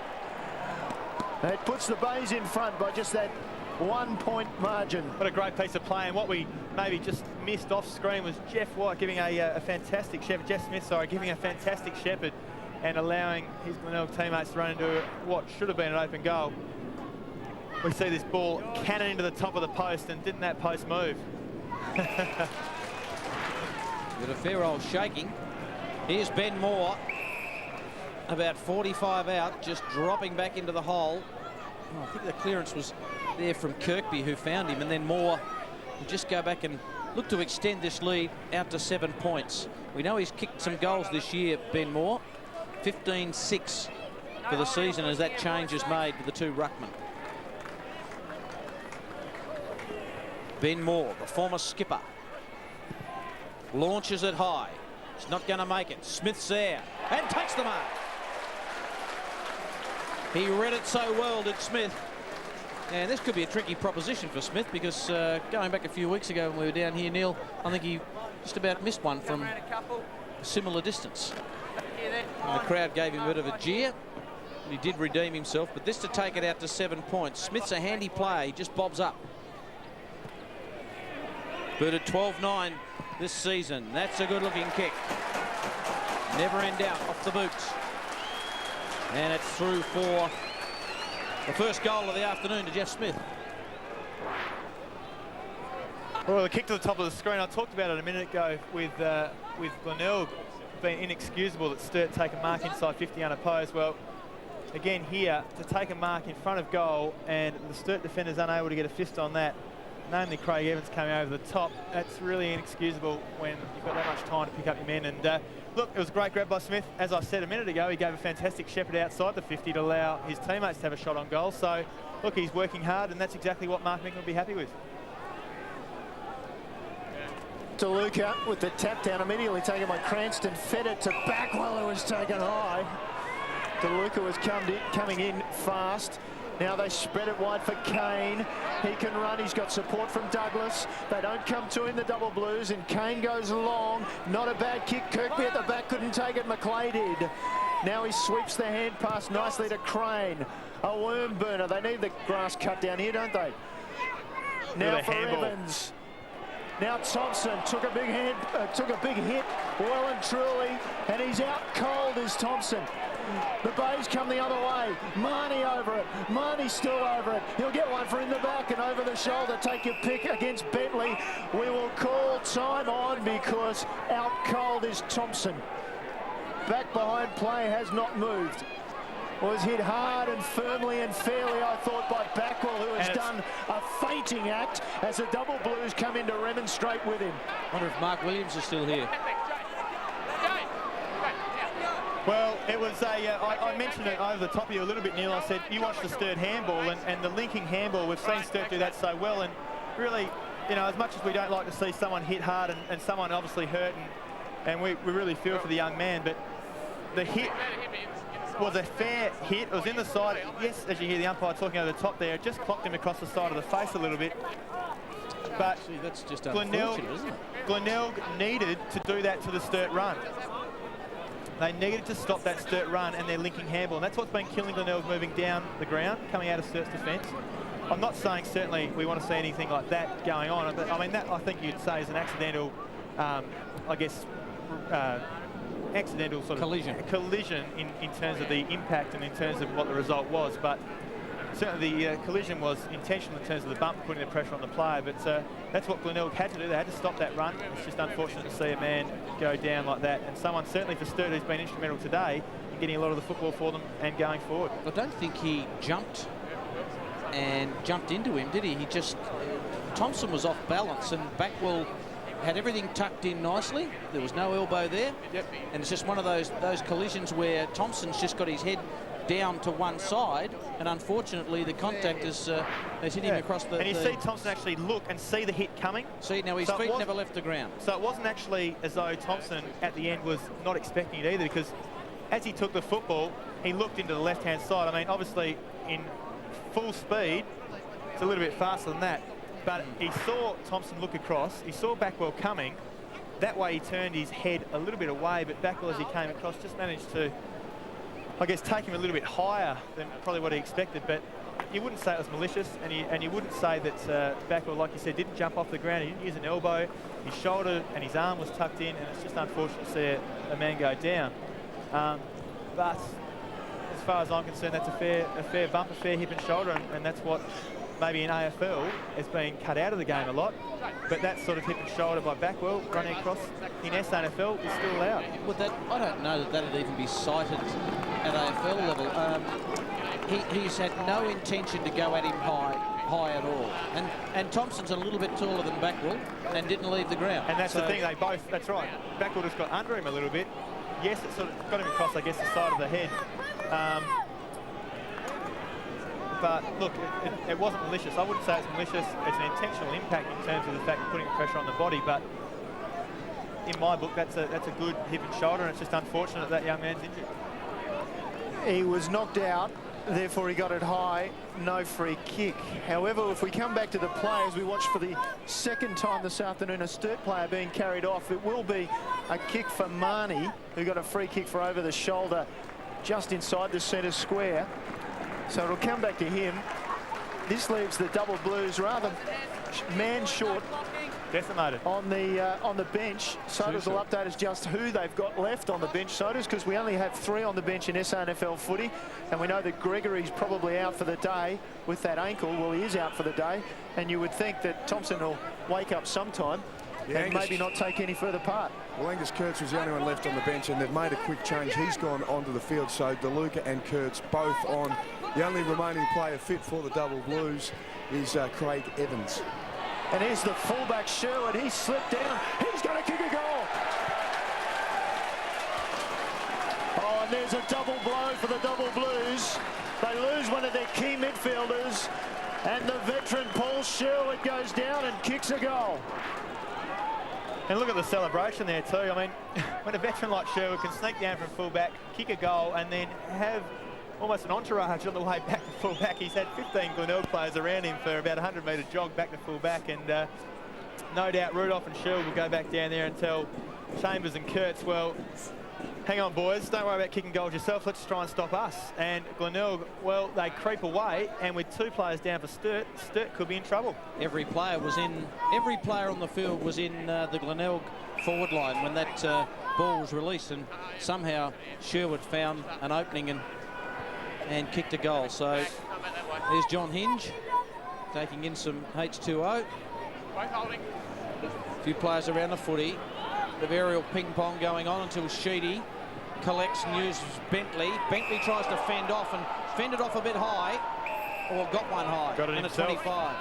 It puts the Bays in front by just that 1 point margin. What a great piece of play, and what we maybe just missed off screen was Jeff White giving a fantastic shepherd, Jeff Smith, sorry, giving a fantastic shepherd and allowing his Glenelg teammates to run into what should have been an open goal. We see this ball cannon into the top of the post, and didn't that post move? With a fair old shaking. Here's Ben Moore, about 45 out, just dropping back into the hole. Oh, I think the clearance was there from Kirkby, who found him, and then Moore will just go back and look to extend this lead out to 7 points. We know he's kicked some goals this year, Ben Moore. 15-6 for the season as that change is made with the two ruckmen. Ben Moore, the former skipper, launches it high. It's not going to make it. Smith's there and takes the mark. He read it so well, did Smith. And this could be a tricky proposition for Smith, because going back a few weeks ago when we were down here, Neil, I think he just about missed one from a similar distance. And the crowd gave him a bit of a jeer. He did redeem himself, but this to take it out to 7 points. Smith's a handy player. He just bobs up. But at 12-9 this season, that's a good-looking kick. Never in doubt, off the boots. And it's through for the first goal of the afternoon to Jeff Smith. Well, the kick to the top of the screen, I talked about it a minute ago with Glenelg being inexcusable that Sturt take a mark inside 50 unopposed. Well, again here, to take a mark in front of goal and the Sturt defender's unable to get a fist on that, namely Craig Evans coming over the top, that's really inexcusable when you've got that much time to pick up your men. And look, it was a great grab by Smith. As I said a minute ago, he gave a fantastic shepherd outside the 50 to allow his teammates to have a shot on goal. So, look, he's working hard, and that's exactly what Mark Mick will be happy with. DeLuca with the tap down, immediately taken by Cranston, fed it to Backwell, who was taken high. DeLuca was coming in fast. Now they spread it wide for Kane. He can run, he's got support from Douglas. They don't come to him, the double blues, and Kane goes long. Not a bad kick. Kirkby at the back couldn't take it, McClay did. Now he sweeps the hand pass nicely to Crane. A worm burner. They need the grass cut down here, don't they? Now for Evans. Now Thompson took a big hit, well and truly, and he's out cold as Thompson. The Bays come the other way. Marnie over it. Marnie's still over it. He'll get one for in the back and over the shoulder. Take your pick against Bentley. We will call time on because out cold is Thompson. Back behind play has not moved. Was hit hard and firmly and fairly, I thought, by Backwell, who has done a fainting act as the double blues come in to remonstrate with him. I wonder if Mark Williams is still here. Well, it was I mentioned it over the top of you a little bit, Neil. I said, you watched the Sturt handball and the linking handball. We've seen Sturt do that so well. And really, you know, as much as we don't like to see someone hit hard and someone obviously hurt, and we really feel for the young man, but the hit was a fair hit. It was in the side. Yes, as you hear the umpire talking over the top there, it just clocked him across the side of the face a little bit. But see, that's just unfortunate, isn't it? Glenelg needed to do that to the Sturt run. They needed to stop that Sturt run and their linking handball. And that's what's been killing Glenelg moving down the ground, coming out of Sturt's defence. I'm not saying certainly we want to see anything like that going on, but I mean, that I think you'd say is an accidental, I guess, accidental sort of collision in terms of the impact and in terms of what the result was. But certainly the collision was intentional in terms of the bump, putting the pressure on the player. But that's what Glenelg had to do. They had to stop that run. It's just unfortunate to see a man go down like that. And someone certainly for Sturt who's been instrumental today in getting a lot of the football for them and going forward. I don't think he jumped into him, did he? He just... Thompson was off balance and Backwell had everything tucked in nicely. There was no elbow there. Yep. And it's just one of those collisions where Thompson's just got his head down to one side, and unfortunately the contact has hit him across the... And you see Thompson actually look and see the hit coming. See, now his feet never left the ground. So it wasn't actually as though Thompson at the end was not expecting it either, because as he took the football, he looked into the left-hand side. I mean, obviously in full speed, it's a little bit faster than that. But he saw Thompson look across, he saw Backwell coming. That way he turned his head a little bit away, but Backwell, as he came across, just managed to, I guess, take him a little bit higher than probably what he expected. But you wouldn't say it was malicious, and you wouldn't say that Backwell, like you said, didn't jump off the ground. He didn't use an elbow. His shoulder and his arm was tucked in, and it's just unfortunate to see a man go down. But as far as I'm concerned, that's a fair bump, a fair hip and shoulder, and that's what maybe in AFL has been cut out of the game a lot. But that sort of hip and shoulder by Backwell running across in SANFL is still allowed. Well, I don't know that would even be cited at AFL level. He's had no intention to go at him high at all. And Thompson's a little bit taller than Backwell and didn't leave the ground. And that's the thing, they both, that's right. Backwell just got under him a little bit. Yes, it sort of got him across, I guess, the side of the head. But look, it wasn't malicious. I wouldn't say it's malicious. It's an intentional impact in terms of the fact of putting pressure on the body. But in my book, that's a good hip and shoulder, and it's just unfortunate that young man's injured. He was knocked out, therefore he got it high. No free kick. However, if we come back to the players, we watched for the second time this afternoon a Sturt player being carried off. It will be a kick for Marnie, who got a free kick for over the shoulder just inside the centre square. So it'll come back to him. This leaves the double blues rather man short, decimated on the bench. Sodas will update us just who they've got left on the bench. Sodas, because we only have 3 on the bench in SANFL footy, and we know that Gregory's probably out for the day with that ankle. Well, he is out for the day, and you would think that Thompson will wake up sometime and maybe not take any further part. Well, Angus Kurtz was the only one left on the bench, and they've made a quick change. He's gone onto the field, so DeLuca and Kurtz both on. The only remaining player fit for the double blues is Craig Evans. And here's the fullback Sherwood. He slipped down. He's going to kick a goal. Oh, and there's a double blow for the double blues. They lose one of their key midfielders, and the veteran Paul Sherwood goes down and kicks a goal. And look at the celebration there too. I mean, when a veteran like Sherwood can sneak down from fullback, kick a goal, and then have almost an entourage on the way back to fullback. He's had 15 Glenelg players around him for about a 100-metre jog back to fullback, and no doubt Rudolph and Sherwood will go back down there and tell Chambers and Kurtz, well, hang on, boys, don't worry about kicking goals yourself, let's try and stop us. And Glenelg, well, they creep away, and with 2 players down for Sturt, Sturt could be in trouble. Every player on the field was in the Glenelg forward line when that ball was released, and somehow Sherwood found an opening and kicked a goal. So there's John Hinge taking in some H2O. A few players around the footy. The aerial ping pong going on until Sheedy collects and uses Bentley. Bentley tries to fend off and fended off a bit high, or got one high. Got it and himself. A 25.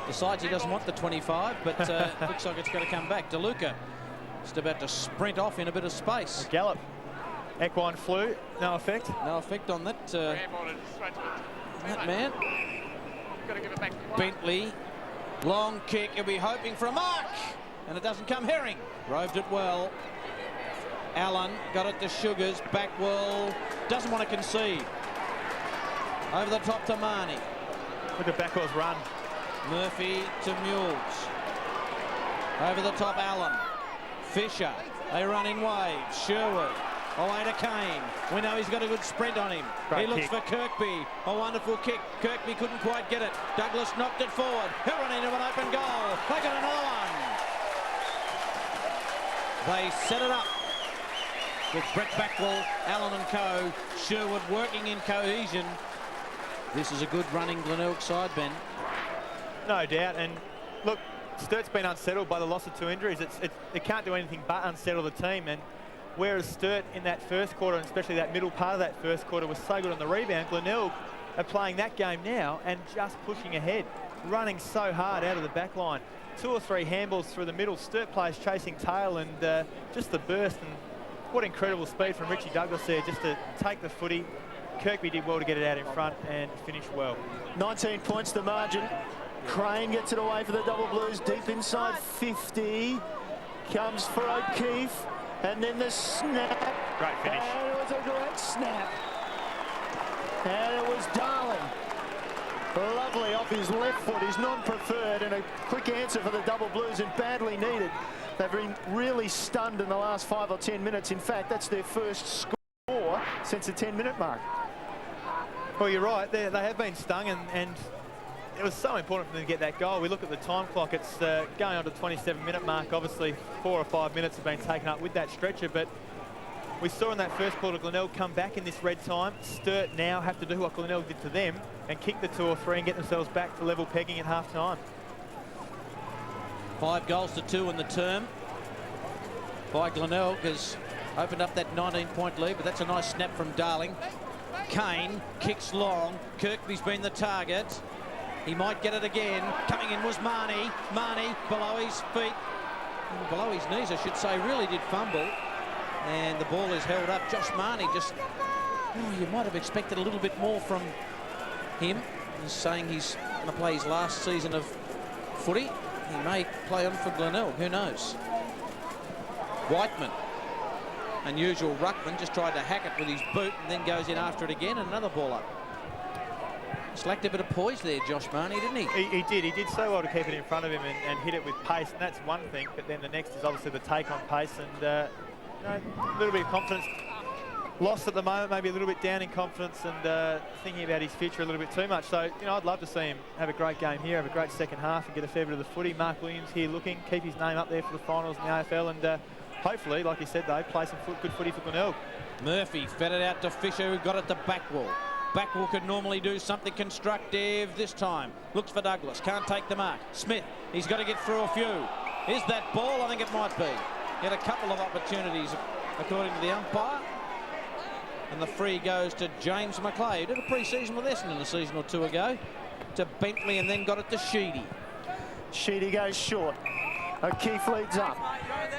Decides he doesn't want the 25, but looks like it's going to come back. DeLuca Just about to sprint off in a bit of space. Gallop. Equine flew, no effect. No effect on that, that man. Bentley, long kick. He'll be hoping for a mark, and it doesn't come. Herring roved it well. Allen got it to Sugars. Backwell doesn't want to concede. Over the top to Marnie. Look at Backwell's run. Murphy to Mules. Over the top, Allen. Fisher. They run in waves. Sherwood. Away to Kane. We know he's got a good sprint on him. Great he looks kick. for Kirkby. A wonderful kick. Kirkby couldn't quite get it. Douglas knocked it forward. He'll run into an open goal. They got another one. They set it up with Brett Backwell, Allen and co. Sherwood working in cohesion. This is a good running Glenelg side, Ben. No doubt. And look, Sturt's been unsettled by the loss of 2 injuries. It can't do anything but unsettle the team. And whereas Sturt in that first quarter, and especially that middle part of that first quarter, was so good on the rebound, Glenelg are playing that game now and just pushing ahead, running so hard out of the back line. 2 or 3 handballs through the middle. Sturt players chasing tail, and just the burst, and what incredible speed from Richie Douglas there just to take the footy. Kirkby did well to get it out in front and finish well. 19 points the margin. Crane gets it away for the Double Blues, deep inside 50. Comes for O'Keefe, and then the snap. Great finish. And it was a great snap. And it was Darling. Lovely off his left foot, his non-preferred, and a quick answer for the Double Blues, and badly needed. They've been really stunned in the last 5 or 10 minutes. In fact, that's their first score since the 10-minute mark. Well, you're right. They have been stung, and it was so important for them to get that goal. We look at the time clock. It's going on to the 27-minute mark. Obviously, 4 or 5 minutes have been taken up with that stretcher, but we saw in that first quarter Glenelg come back in this red time. Sturt now have to do what Glenelg did to them and kick the 2 or 3 and get themselves back to level pegging at half-time. 5 goals to 2 in the term by Glenelg has opened up that 19-point lead, but that's a nice snap from Darling. Kane kicks long. Kirkby's been the target. He might get it again. Coming in was Marnie. Marnie below his feet. Below his knees, I should say, really did fumble. And the ball is held up. Josh Marnie just... Oh, you might have expected a little bit more from him. He's saying he's going to play his last season of footy. He may play on for Glenelg, who knows? Whiteman, unusual ruckman, just tried to hack it with his boot and then goes in after it again, and another ball up. Just lacked a bit of poise there, Josh Marnie, didn't he? He did. He did so well to keep it in front of him and hit it with pace, and that's one thing, but then the next is obviously the take on pace, and a little bit of confidence. Lost at the moment, maybe a little bit down in confidence, and thinking about his future a little bit too much. So, I'd love to see him have a great game here, have a great second half, and get a fair bit of the footy. Mark Williams here looking, keep his name up there for the finals in the AFL, and hopefully, like you said, though, play some good footy for Glenelg. Murphy fed it out to Fisher, who got it to Backwell. Backwell could normally do something constructive this time. Looks for Douglas, can't take the mark. Smith, he's got to get through a few. Is that ball? I think it might be. He had a couple of opportunities, according to the umpire. And the free goes to James McClay, who did a pre-season with Essendon a season or 2 ago. To Bentley, and then got it to Sheedy. Sheedy goes short. O'Keefe leads up.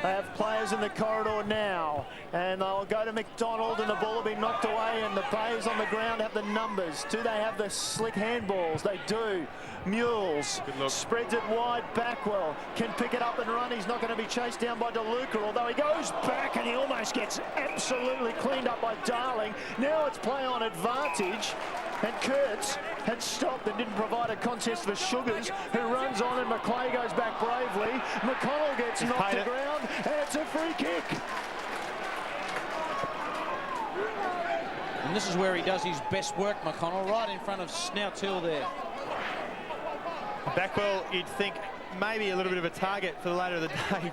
They have players in the corridor now, and they'll go to McDonald, and the ball will be knocked away, and the Bays on the ground have the numbers. Do they have the slick handballs? They do. Mules spreads it wide. Backwell can pick it up and run. He's not going to be chased down by DeLuca, although he goes back and he almost gets absolutely cleaned up by Darling. Now it's play on advantage, and Kurtz had stopped and didn't provide a contest for Sugars, who runs on, and McClay goes back bravely. McConnell gets knocked to ground, and it's a free kick. And this is where he does his best work, McConnell, right in front of Snouts Hill there. Backwell, you'd think maybe a little bit of a target for the later of the day.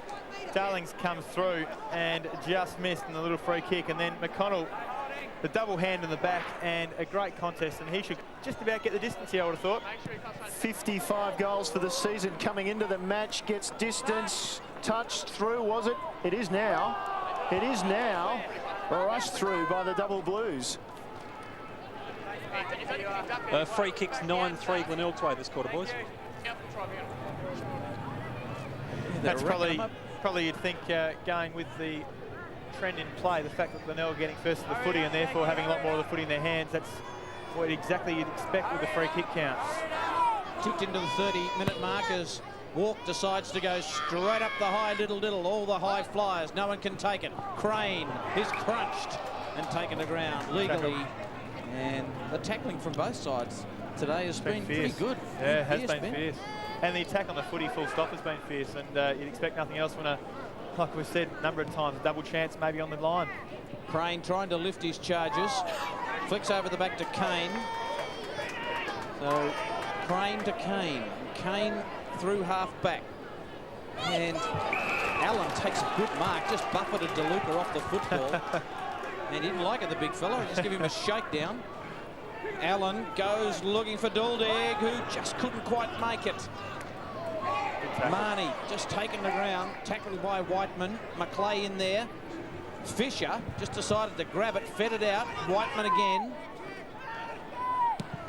Darling's come through and just missed in the little free kick, and then McConnell, the double hand in the back, and a great contest, and he should just about get the distance here, I would have thought. 55 goals for the season coming into the match. Gets distance, touched through, was it? It is now. It is now. Rushed through by the Double Blues. Free kicks 9-3 Glenelg's way this quarter, boys. That's probably probably you'd think going with the trend in play, the fact that Glenelg are getting first of the footy and therefore having a lot more of the footy in their hands, that's what exactly you'd expect with the free kick counts. Ticked into the 30-minute mark as Walk decides to go straight up the high diddle, all the high flyers. No one can take it. Crane is crunched and taken to ground legally. And the tackling from both sides today has been pretty good. Yeah, it has been fierce. And the attack on the footy full stop has been fierce, and you'd expect nothing else when like we've said a number of times, a double chance maybe on the line. Crane trying to lift his charges. Flicks over the back to Kane. So Crane to Kane. Kane through half back. And Allen takes a good mark, just buffeted DeLuca off the football. And he didn't like it, the big fella. Just give him a shakedown. Allen goes looking for Duldag, who just couldn't quite make it. Marnie just taken the ground, tackled by Whiteman. McClay in there. Fisher just decided to grab it, fed it out. Whiteman again.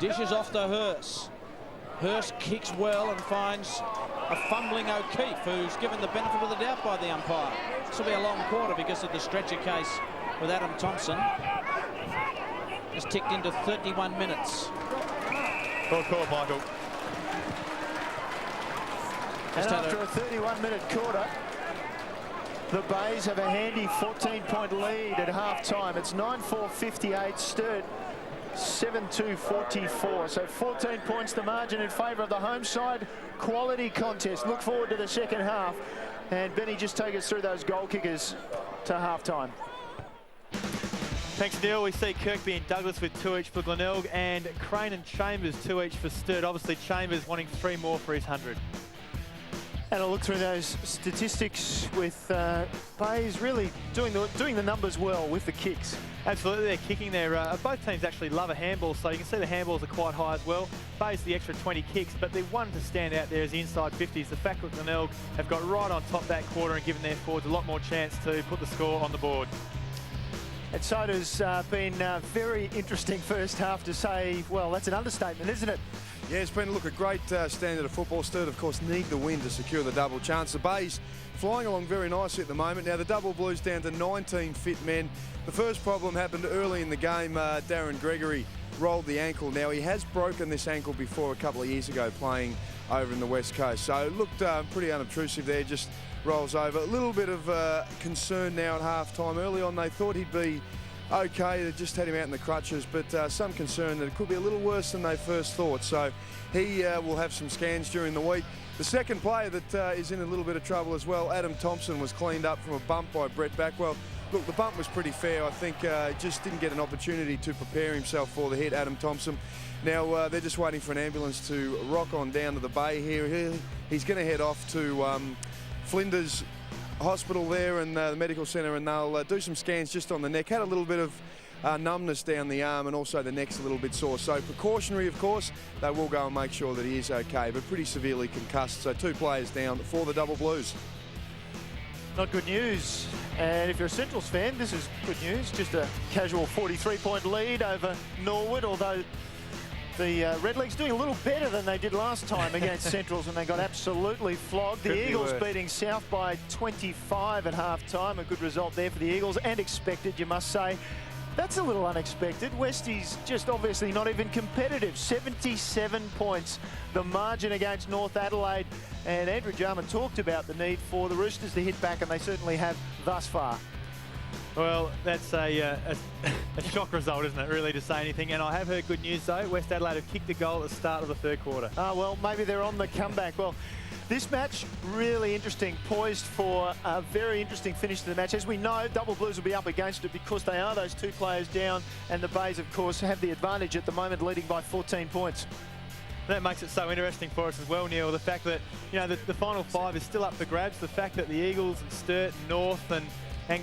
Dishes off to Hurst. Hurst kicks well and finds a fumbling O'Keefe, who's given the benefit of the doubt by the umpire. This will be a long quarter because of the stretcher case with Adam Thompson. Just ticked into 31 minutes. Well called, Michael. And after a 31-minute quarter, the Bays have a handy 14-point lead at half-time. It's 9-4-58, Sturt 7-2-44. So 14 points the margin in favour of the home side. Quality contest. Look forward to the second half. And Benny, just take us through those goal kickers to half-time. Thanks, Neil. We see Kirkby and Douglas with 2 each for Glenelg, and Crane and Chambers 2 each for Sturt. Obviously, Chambers wanting 3 more for his 100. And I'll look through those statistics with Bays really doing the numbers well with the kicks. Absolutely, they're kicking there. Both teams actually love a handball, so you can see the handballs are quite high as well. Bays the extra 20 kicks, but the one to stand out there is the inside 50s. The fact that Glenelg have got right on top that quarter and given their forwards a lot more chance to put the score on the board. And Soda's been a very interesting first half, to say, well, that's an understatement, isn't it? Yeah, it's been a great standard of football. Sturt, of course, need the win to secure the double chance. The Bays flying along very nicely at the moment. Now, the double Blues down to 19 fit men. The first problem happened early in the game. Darren Gregory rolled the ankle. Now, he has broken this ankle before a couple of years ago playing over in the West Coast. So it looked pretty unobtrusive there, just rolls over. A little bit of concern now at half-time. Early on, they thought he'd be okay. They just had him out in the crutches, but some concern that it could be a little worse than they first thought. So he will have some scans during the week. The second player that is in a little bit of trouble as well, Adam Thompson, was cleaned up from a bump by Brett Backwell. Look, the bump was pretty fair. I think just didn't get an opportunity to prepare himself for the hit, Adam Thompson. Now, they're just waiting for an ambulance to rock on down to the Bay here. He's going to head off to Flinders Hospital there and the medical centre, and they'll do some scans just on the neck. Had a little bit of numbness down the arm, and also the neck's a little bit sore. So precautionary, of course. They will go and make sure that he is okay, but pretty severely concussed. So 2 players down for the double Blues. Not good news. And if you're a Centrals fan, this is good news. Just a casual 43-point lead over Norwood, although the Redlegs doing a little better than they did last time against Centrals, and they got absolutely flogged. The Eagles beating South by 25 at half-time. A good result there for the Eagles, and expected, you must say. That's a little unexpected. Westie's just obviously not even competitive. 77 points, the margin against North Adelaide. And Andrew Jarman talked about the need for the Roosters to hit back, and they certainly have thus far. Well, that's a shock result, isn't it, really, to say anything. And I have heard good news, though. West Adelaide have kicked a goal at the start of the third quarter. Well, maybe they're on the comeback. Well, this match, really interesting, poised for a very interesting finish to the match. As we know, Double Blues will be up against it because they are those 2 players down, and the Bays, of course, have the advantage at the moment, leading by 14 points. That makes it so interesting for us as well, Neil. The fact that, you know, the final 5 is still up for grabs. The fact that the Eagles and Sturt, North and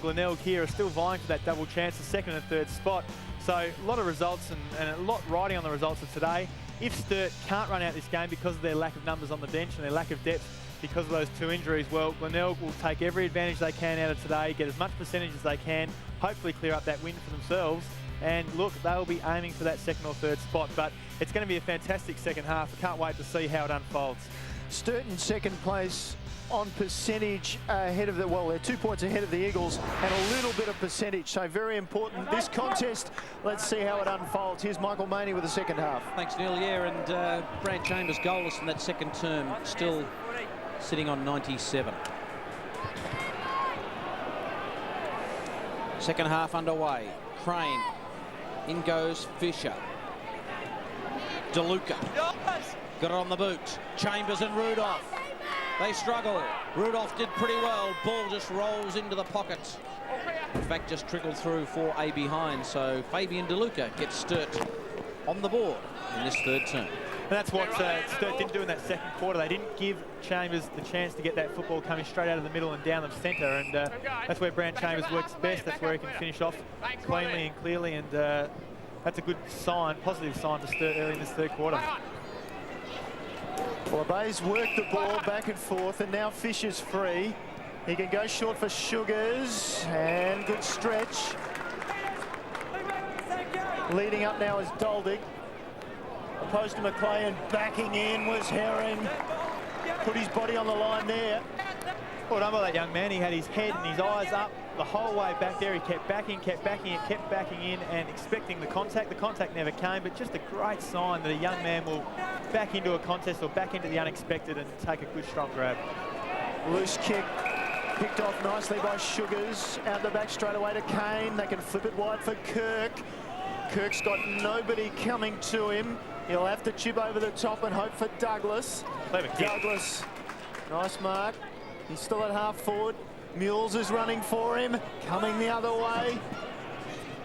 Glenelg here are still vying for that double chance, the 2nd and 3rd spot. So a lot of results and a lot riding on the results of today. If Sturt can't run out this game because of their lack of numbers on the bench and their lack of depth because of those 2 injuries, well, Glenelg will take every advantage they can out of today, get as much percentage as they can, hopefully clear up that win for themselves. And look, they'll be aiming for that 2nd or 3rd spot, but it's going to be a fantastic second half. I can't wait to see how it unfolds. Sturt in second place on percentage ahead of the, well, they're 2 points ahead of the Eagles and a little bit of percentage, so very important. This contest, let's see how it unfolds. Here's Michael Maney with the second half. Thanks, Neil. Yeah, and Brad Chambers goalless in that second term, still sitting on 97. Second half underway. Crane. In goes Fisher. DeLuca. Got it on the boot. Chambers and Rudolph. They struggle. Rudolph did pretty well. Ball just rolls into the pocket. In fact, just trickled through for a behind. So Fabian DeLuca gets Sturt on the board in this third term. And that's what Sturt didn't do in that second quarter. They didn't give Chambers the chance to get that football coming straight out of the middle and down the centre. And that's where Brad Chambers works best. That's where he can finish off cleanly and clearly. And that's a good sign, positive sign for Sturt early in this third quarter. Well, Bayes worked the ball back and forth, and now Fisher's free. He can go short for Sugars, and good stretch. Leading up now is Doldig. Opposed to McLeay, and backing in was Herring. Put his body on the line there. Well done by that young man. He had his head and his eyes up the whole way back there. He kept backing in and expecting the contact. The contact never came, but just a great sign that a young man will back into a contest or back into the unexpected and take a good strong grab. Loose kick picked off nicely by Sugars. Out the back straight away to Kane. They can flip it wide for Kirk. Kirk's got nobody coming to him. He'll have to chip over the top and hope for Douglas. Douglas, nice mark. He's still at half forward. Mules is running for him, coming the other way.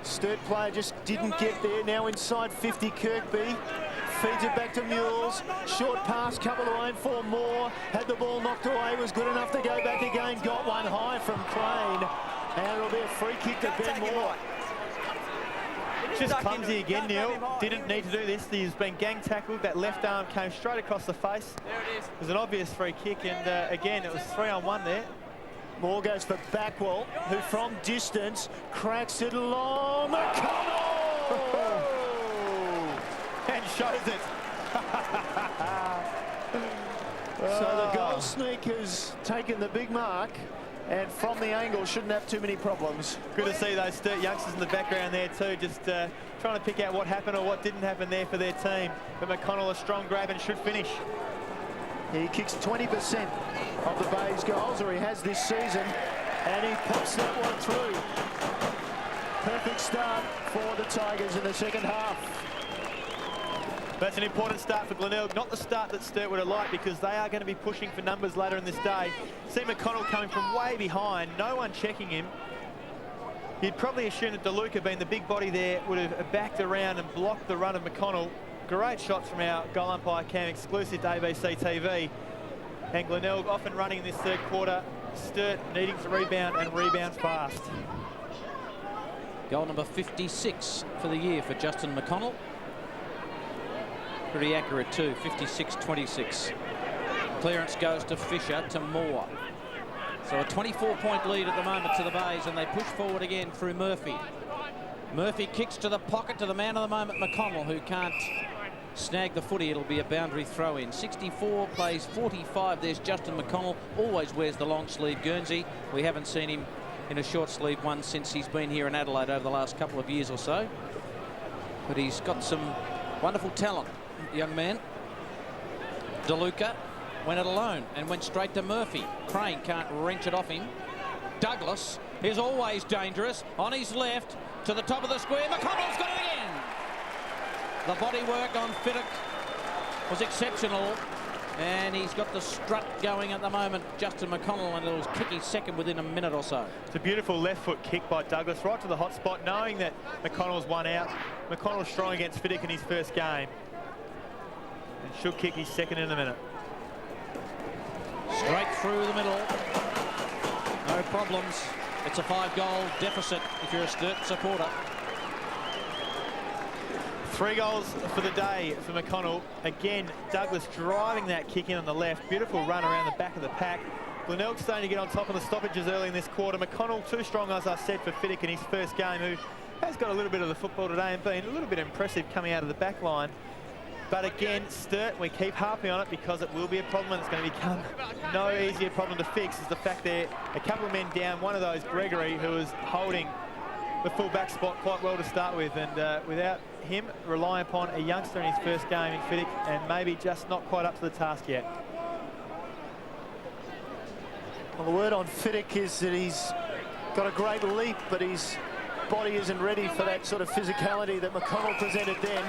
Sturt player just didn't get there. Now inside 50, Kirkby. Feeds it back to Mules. Short pass, couple away for more. Had the ball knocked away, was good enough to go back again. Got one high from Crane. And it'll be a free kick to Ben Moore. Just clumsy again, Neil. Didn't need to do this. He's been gang tackled. That left arm came straight across the face. There it is. It was an obvious free kick, and again, it was 3-on-1 there. Moore goes for Backwell, who from distance cracks it along. McConnell! And shows it. So the goal sneak has taken the big mark, and from the angle shouldn't have too many problems. Good to see those Sturt youngsters in the background there too, just trying to pick out what happened or what didn't happen there for their team. But McConnell, a strong grab and should finish. He kicks 20% of the Bayes goals, or he has this season, and he pops that one through. Perfect start for the Tigers in the second half. That's an important start for Glenelg, not the start that Sturt would have liked, because they are going to be pushing for numbers later in this day. See McConnell coming from way behind, no one checking him. You'd probably assume that DeLuca, being the big body there, would have backed around and blocked the run of McConnell. Great shots from our goal umpire Cam, exclusive to ABC TV. And Glenelg often running in this third quarter. Sturt needing to rebound and rebound fast. Goal number 56 for the year for Justin McConnell. Pretty accurate too, 56-26. Clearance goes to Fisher, to Moore. So a 24-point lead at the moment to the Bayes, and they push forward again through Murphy. Murphy kicks to the pocket to the man of the moment, McConnell, who can't snag the footy. It'll be a boundary throw in. 64 plays 45. There's Justin McConnell, always wears the long sleeve Guernsey. We haven't seen him in a short sleeve one since he's been here in Adelaide over the last couple of years or so. But he's got some wonderful talent, young man. DeLuca went it alone and went straight to Murphy. Crane can't wrench it off him. Douglas is always dangerous on his left to the top of the square. McConnell's got it again. The body work on Fiddick was exceptional, and he's got the strut going at the moment, Justin McConnell, and it'll kick his second within a minute or so. It's a beautiful left foot kick by Douglas right to the hot spot, knowing that McConnell's one out. McConnell's strong against Fiddick in his first game, and should kick his second in a minute. Straight through the middle. No problems. It's a 5-goal deficit if you're a Sturt supporter. 3 goals for the day for McConnell. Again, Douglas driving that kick in on the left. Beautiful run around the back of the pack. Glenelg's starting to get on top of the stoppages early in this quarter. McConnell too strong, as I said, for Fiddick in his first game, who has got a little bit of the football today and been a little bit impressive coming out of the back line. But again, Sturt, we keep harping on it because it will be a problem and it's going to become no easier problem to fix, is the fact they're a couple of men down. One of those, Gregory, who was holding the full-back spot quite well to start with, and without him, rely upon a youngster in his first game in Fiddick, and maybe just not quite up to the task yet. Well, the word on Fiddick is that he's got a great leap, but his body isn't ready for that sort of physicality that McConnell presented then.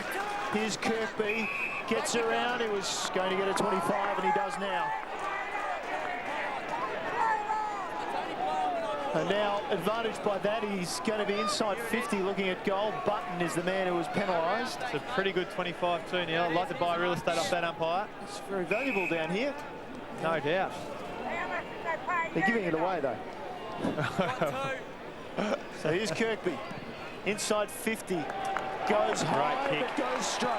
Here's Kirkby, gets around. He was going to get a 25, and he does now. And now, advantaged by that, he's going to be inside 50 looking at goal. Button is the man who was penalised. It's a pretty good 25 too, Neil. I'd like to buy real estate off that umpire. It's very valuable down here. No doubt. They're giving it away, though. So here's Kirkby, inside 50, goes high, but goes straight.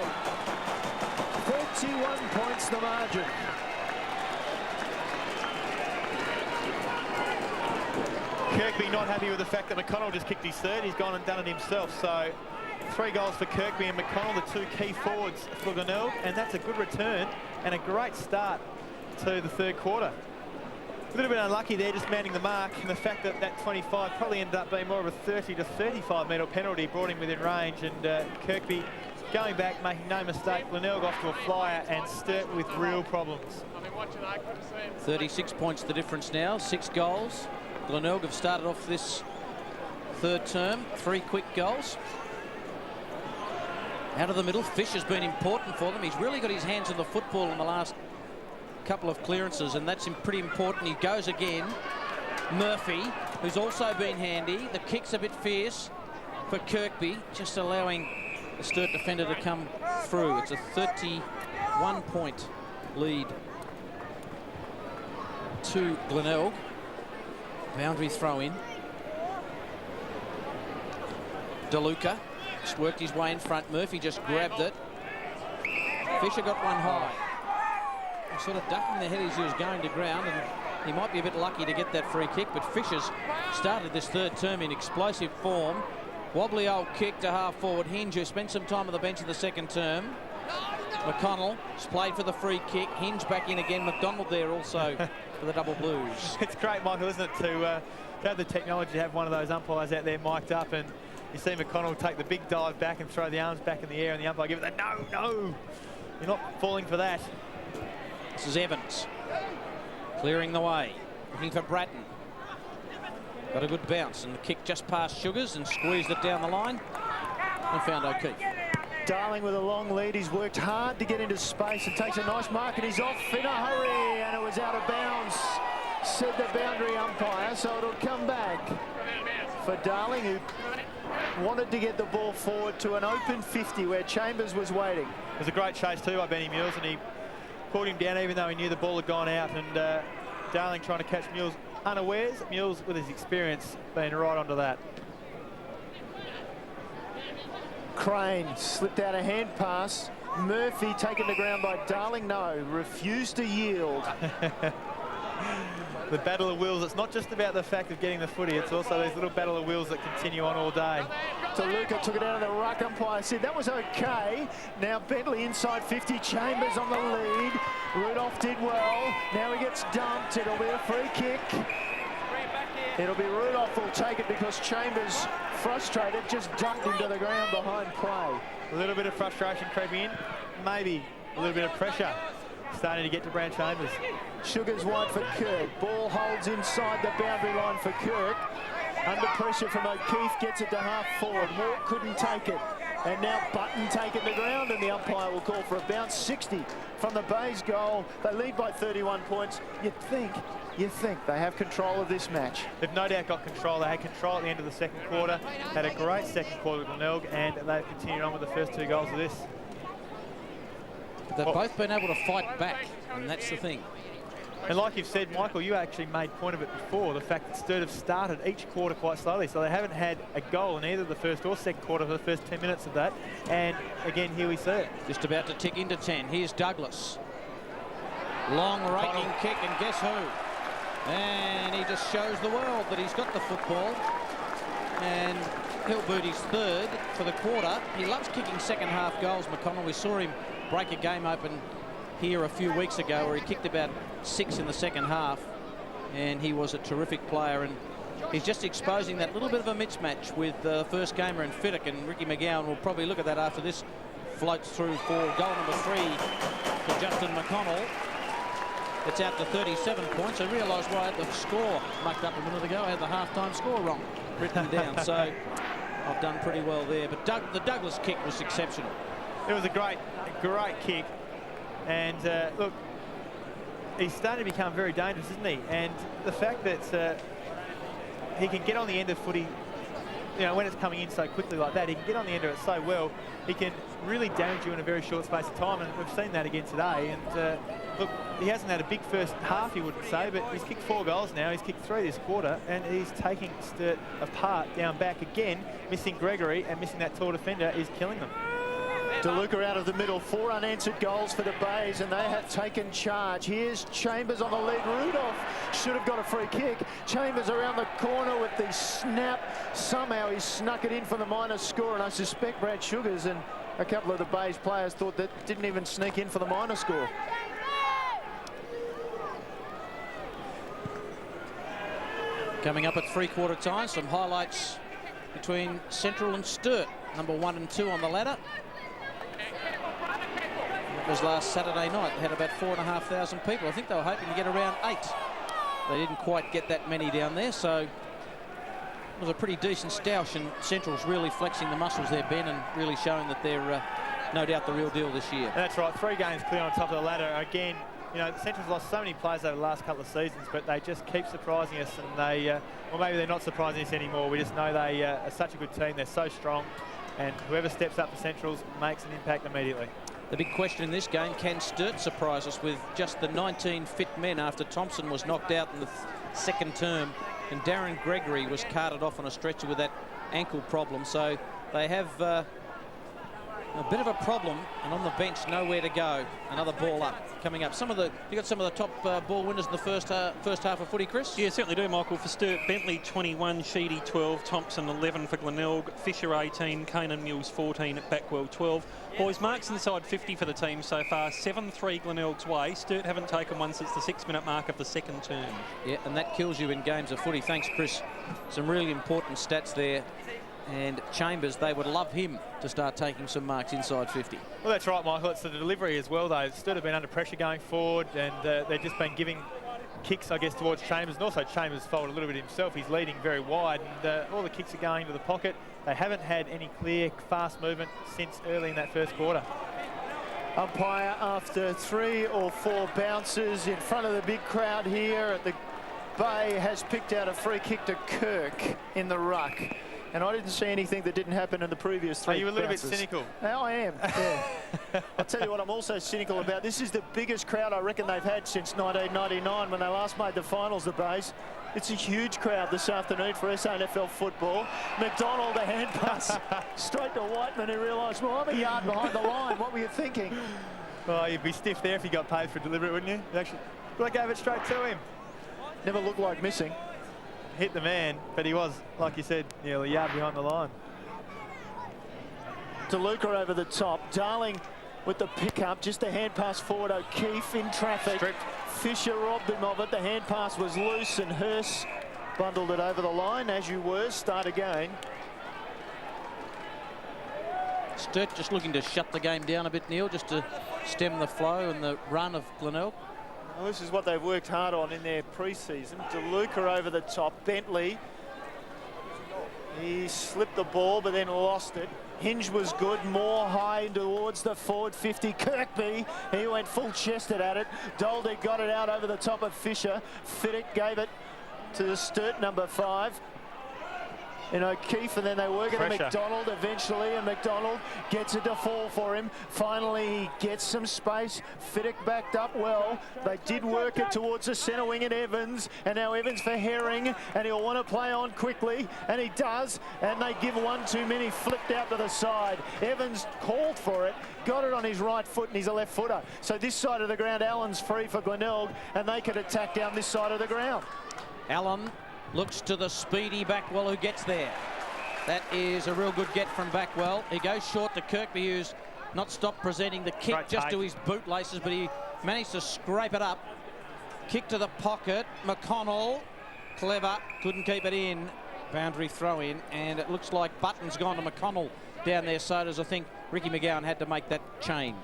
31 points the margin. Kirkby not happy with the fact that McConnell just kicked his third. He's gone and done it himself. So 3 goals for Kirkby and McConnell, the 2 key forwards for Glenelg, and that's a good return and a great start to the third quarter. A little bit unlucky there, just manning the mark, and the fact that that 25 probably ended up being more of a 30 to 35 metre penalty brought him within range, and Kirkby going back, making no mistake. Glenelg off to a flyer, and Sturt with real problems. 36 points the difference now, 6 goals. Glenelg have started off this third term, 3 quick goals. Out of the middle, Fish has been important for them. He's really got his hands on the football in the last couple of clearances, and that's pretty important. He goes again. Murphy, who's also been handy. The kick's a bit fierce for Kirkby, just allowing the Sturt defender to come through. It's a 31-point lead to Glenelg. Boundary throw in. DeLuca just worked his way in front. Murphy just grabbed it. Fisher got one high. Sort of ducking the head as he was going to ground, and he might be a bit lucky to get that free kick, but Fisher's started this third term in explosive form. Wobbly old kick to half forward. Hinge, who spent some time on the bench in the second term. McConnell has played for the free kick. Hinge back in again. McDonald there also for the double blues. It's great, Michael, isn't it, to have the technology to have one of those umpires out there mic'd up, and you see McConnell take the big dive back and throw the arms back in the air, and the umpire give it the no, you're not falling for that. This is Evans clearing the way, looking for Bratton. Got a good bounce, and the kick just past Sugars and squeezed it down the line and found O'Keefe. Darling with a long lead. He's worked hard to get into space and takes a nice mark, and he's off in a hurry, and it was out of bounds, said the boundary umpire, so it'll come back for Darling, who wanted to get the ball forward to an open 50 where Chambers was waiting. It was a great chase too by Benny Mills, and he pulled him down even though he knew the ball had gone out, and Darling trying to catch Mills unawares. Mills, with his experience, being right onto that. Crane slipped out a hand pass. Murphy taken to ground by Darling. No, refused to yield. The battle of wills. It's not just about the fact of getting the footy, it's also these little battle of wills that continue on all day. DeLuca took it out of the ruck. Umpire said that was okay. Now Bentley inside 50. Chambers on the lead. Rudolph did well. Now he gets dumped. It'll be a free kick. It'll be Rudolph will take it because Chambers, frustrated, just dumped him to the ground behind play. A little bit of frustration creeping in. Maybe a little bit of pressure starting to get to Brad Chambers. Sugars wide for Kirk. Ball holds inside the boundary line for Kirk. Under pressure from O'Keefe, gets it to half forward. Moore couldn't take it. And now Button taken to ground, and the umpire will call for a bounce. 60 from the Bays goal. They lead by 31 points. You'd think they have control of this match. They've no doubt got control. They had control at the end of the second quarter. Had a great second quarter with Glenelg, and they've continued on with the first 2 goals of this. They've both been able to fight back, and that's the thing. And like you've said, Michael, you actually made point of it before, the fact that Sturt have started each quarter quite slowly, so they haven't had a goal in either the first or second quarter for the first 10 minutes of that. And again, here we see it. Just about to tick into 10. Here's Douglas. Long raking kick, and guess who? And he just shows the world that he's got the football. And He'll boot his third for the quarter. He loves kicking second half goals, McConnell. We saw him break a game open here a few weeks ago where he kicked about 6 in the second half, and he was a terrific player, and he's just exposing that little bit of a mismatch with the first gamer in Fiddick, and Ricky McGowan will probably look at that after this floats through for goal number 3 for Justin McConnell. It's out to 37 points. I realised why I had the score mucked up a minute ago. I had the half-time score wrong written down, so I've done pretty well there. But the Douglas kick was exceptional. It was a great kick, and look, he's starting to become very dangerous, isn't he? And the fact that he can get on the end of footy, you know, when it's coming in so quickly like that, he can get on the end of it so well. He can really damage you in a very short space of time, and we've seen that again today. And look, he hasn't had a big first half, you wouldn't say, but he's kicked 4 goals now. He's kicked 3 this quarter, and he's taking Sturt apart down back again. Missing Gregory and missing that tall defender is killing them. DeLuca out of the middle, 4 unanswered goals for the Bays, and they have taken charge. Here's Chambers on the lead. Rudolph should have got a free kick. Chambers around the corner with the snap. Somehow he snuck it in for the minor score, and I suspect Brad Sugars and a couple of the Bays players thought that didn't even sneak in for the minor score. Coming up at 3/4 time, some highlights between Central and Sturt, number 1 and 2 on the ladder. It was last Saturday night. They had about 4,500 people. I think they were hoping to get around 8. They didn't quite get that many down there, so it was a pretty decent stoush, and Central's really flexing the muscles there, Ben, and really showing that they're no doubt the real deal this year. That's right, 3 games clear on top of the ladder. Again, you know, Central's lost so many players over the last couple of seasons, but they just keep surprising us, and they, well, maybe they're not surprising us anymore. We just know they are such a good team. They're so strong, and whoever steps up for Centrals makes an impact immediately. The big question in this game, can Sturt surprise us with just the 19 fit men after Thompson was knocked out in the second term, and Darren Gregory was carted off on a stretcher with that ankle problem. So they have a bit of a problem, and on the bench, nowhere to go. Another ball up coming up. You got some of the top ball winners in the first half of footy, Chris? Yeah, certainly do, Michael. For Sturt, Bentley 21, Sheedy 12, Thompson 11 for Glenelg, Fisher 18, Kane and Mills 14, Backwell 12. Boys, marks inside 50 for the team so far, 7-3 Glenelg's way. Sturt haven't taken one since the 6-minute mark of the second term. Yeah, and that kills you in games of footy. Thanks, Chris. Some really important stats there. And Chambers, they would love him to start taking some marks inside 50. Well, that's right, Michael. It's the delivery as well, though. Sturt have been under pressure going forward, and they've just been giving kicks, I guess, towards Chambers. And also Chambers fouled a little bit himself. He's leading very wide, and all the kicks are going into the pocket. They haven't had any clear, fast movement since early in that first quarter. Umpire, after 3 or 4 bounces in front of the big crowd here at the Bay, has picked out a free kick to Kirk in the ruck. And I didn't see anything that didn't happen in the previous 3 Are you a little bounces. bit cynical? I am, yeah. I'll tell you what I'm also cynical about. This is the biggest crowd I reckon they've had since 1999 when they last made the finals, the Bays. It's a huge crowd this afternoon for SANFL football. McDonald, a hand pass straight to Whiteman, who realised, well, I'm a yard behind the line. What were you thinking? Well, you'd be stiff there if you got paid for delivery, wouldn't you? Actually, but I gave it straight to him. Never looked like missing. Hit the man, but he was, like you said, nearly a yard behind the line. DeLuca over the top. Darling with the pickup, just a hand pass forward. O'Keefe in traffic. Stripped. Fisher robbed him of it. The hand pass was loose, and Hurst bundled it over the line. As you were, start again. Sturt just looking to shut the game down a bit, Neil, just to stem the flow and the run of Glenelg. Well, this is what they've worked hard on in their pre-season. DeLuca over the top. Bentley, he slipped the ball but then lost it. Hinge was good, more high towards the forward 50. Kirkby, he went full-chested at it. Doldig got it out over the top of Fisher. Fiddick gave it to the Sturt number 5. And O'Keefe, and then they work it to McDonald eventually, and McDonald gets it to fall for him. Finally, he gets some space. Fiddick backed up well. They did work it towards the centre wing at Evans, and now Evans for Herring, and he'll want to play on quickly, and he does, and they give one too many, flipped out to the side. Evans called for it, got it on his right foot, and he's a left footer. So this side of the ground, Allen's free for Glenelg, and they could attack down this side of the ground. Allen looks to the speedy Backwell, who gets there. That is a real good get from Backwell. He goes short to Kirkby, who's not stopped presenting the kick Great just take. to his bootlaces, but he managed to scrape it up. Kick to the pocket. McConnell, clever, couldn't keep it in. Boundary throw in, and it looks like Button's gone to McConnell down there. So does, I think, Ricky McGowan had to make that change.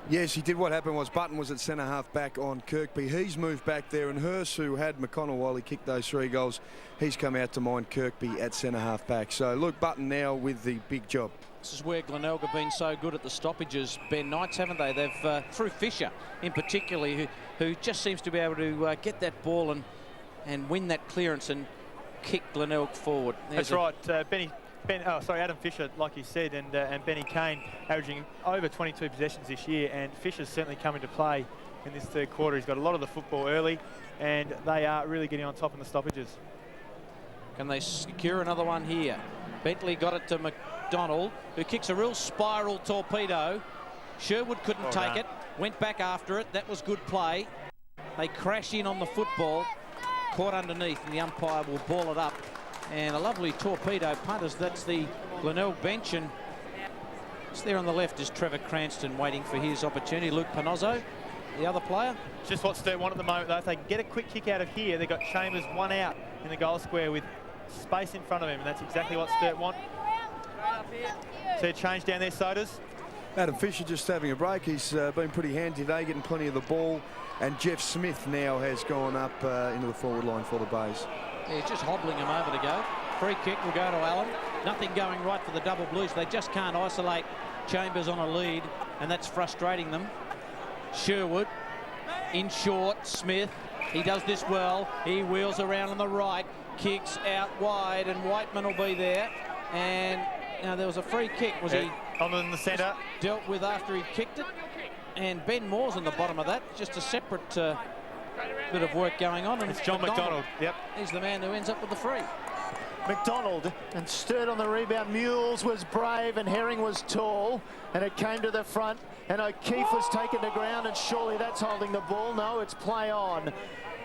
Yes, he did. What happened was Button was at centre-half back on Kirkby. He's moved back there, and Hurst, who had McConnell while he kicked those 3 goals, he's come out to mind Kirkby at centre-half back. So, look, Button now with the big job. This is where Glenelg have been so good at the stoppages, Ben Knights, haven't they? They've, through Fisher in particular, who just seems to be able to get that ball and win that clearance and kick Glenelg forward. That's right. Adam Fisher, like you said, and Benny Kane averaging over 22 possessions this year, and Fisher's certainly come into play in this third quarter. He's got a lot of the football early, and they are really getting on top in the stoppages. Can they secure another one here? Bentley got it to McDonald, who kicks a real spiral torpedo. Sherwood couldn't take it, went back after it. That was good play. They crash in on the football, caught underneath, and the umpire will ball it up. And a lovely torpedo punt, as that's the Glenelg bench, and it's there on the left is Trevor Cranston waiting for his opportunity. Luke Panozzo, the other player. Just what Sturt want at the moment, though. If they can get a quick kick out of here, they've got Chambers 1 out in the goal square with space in front of him, and that's exactly what Sturt want. So change down there, Sodas. Adam Fisher just having a break. He's been pretty handy today, getting plenty of the ball. And Jeff Smith now has gone up into the forward line for the Bays. Yeah, he's just hobbling him over to go. Free kick will go to Allen. Nothing going right for the Double Blues. They just can't isolate Chambers on a lead, and that's frustrating them. Sherwood in short. Smith, he does this well. He wheels around on the right, kicks out wide, and Whiteman will be there. And now there was a free kick. Was he on in the centre? Dealt with after he kicked it. And Ben Moore's on the bottom of that. Just a separate bit of work going on. And it's John McDonald. Yep. He's the man who ends up with the free. McDonald and Sturt on the rebound. Mules was brave and Herring was tall, and it came to the front, and O'Keefe was taken to ground, and surely that's holding the ball. No, it's play on.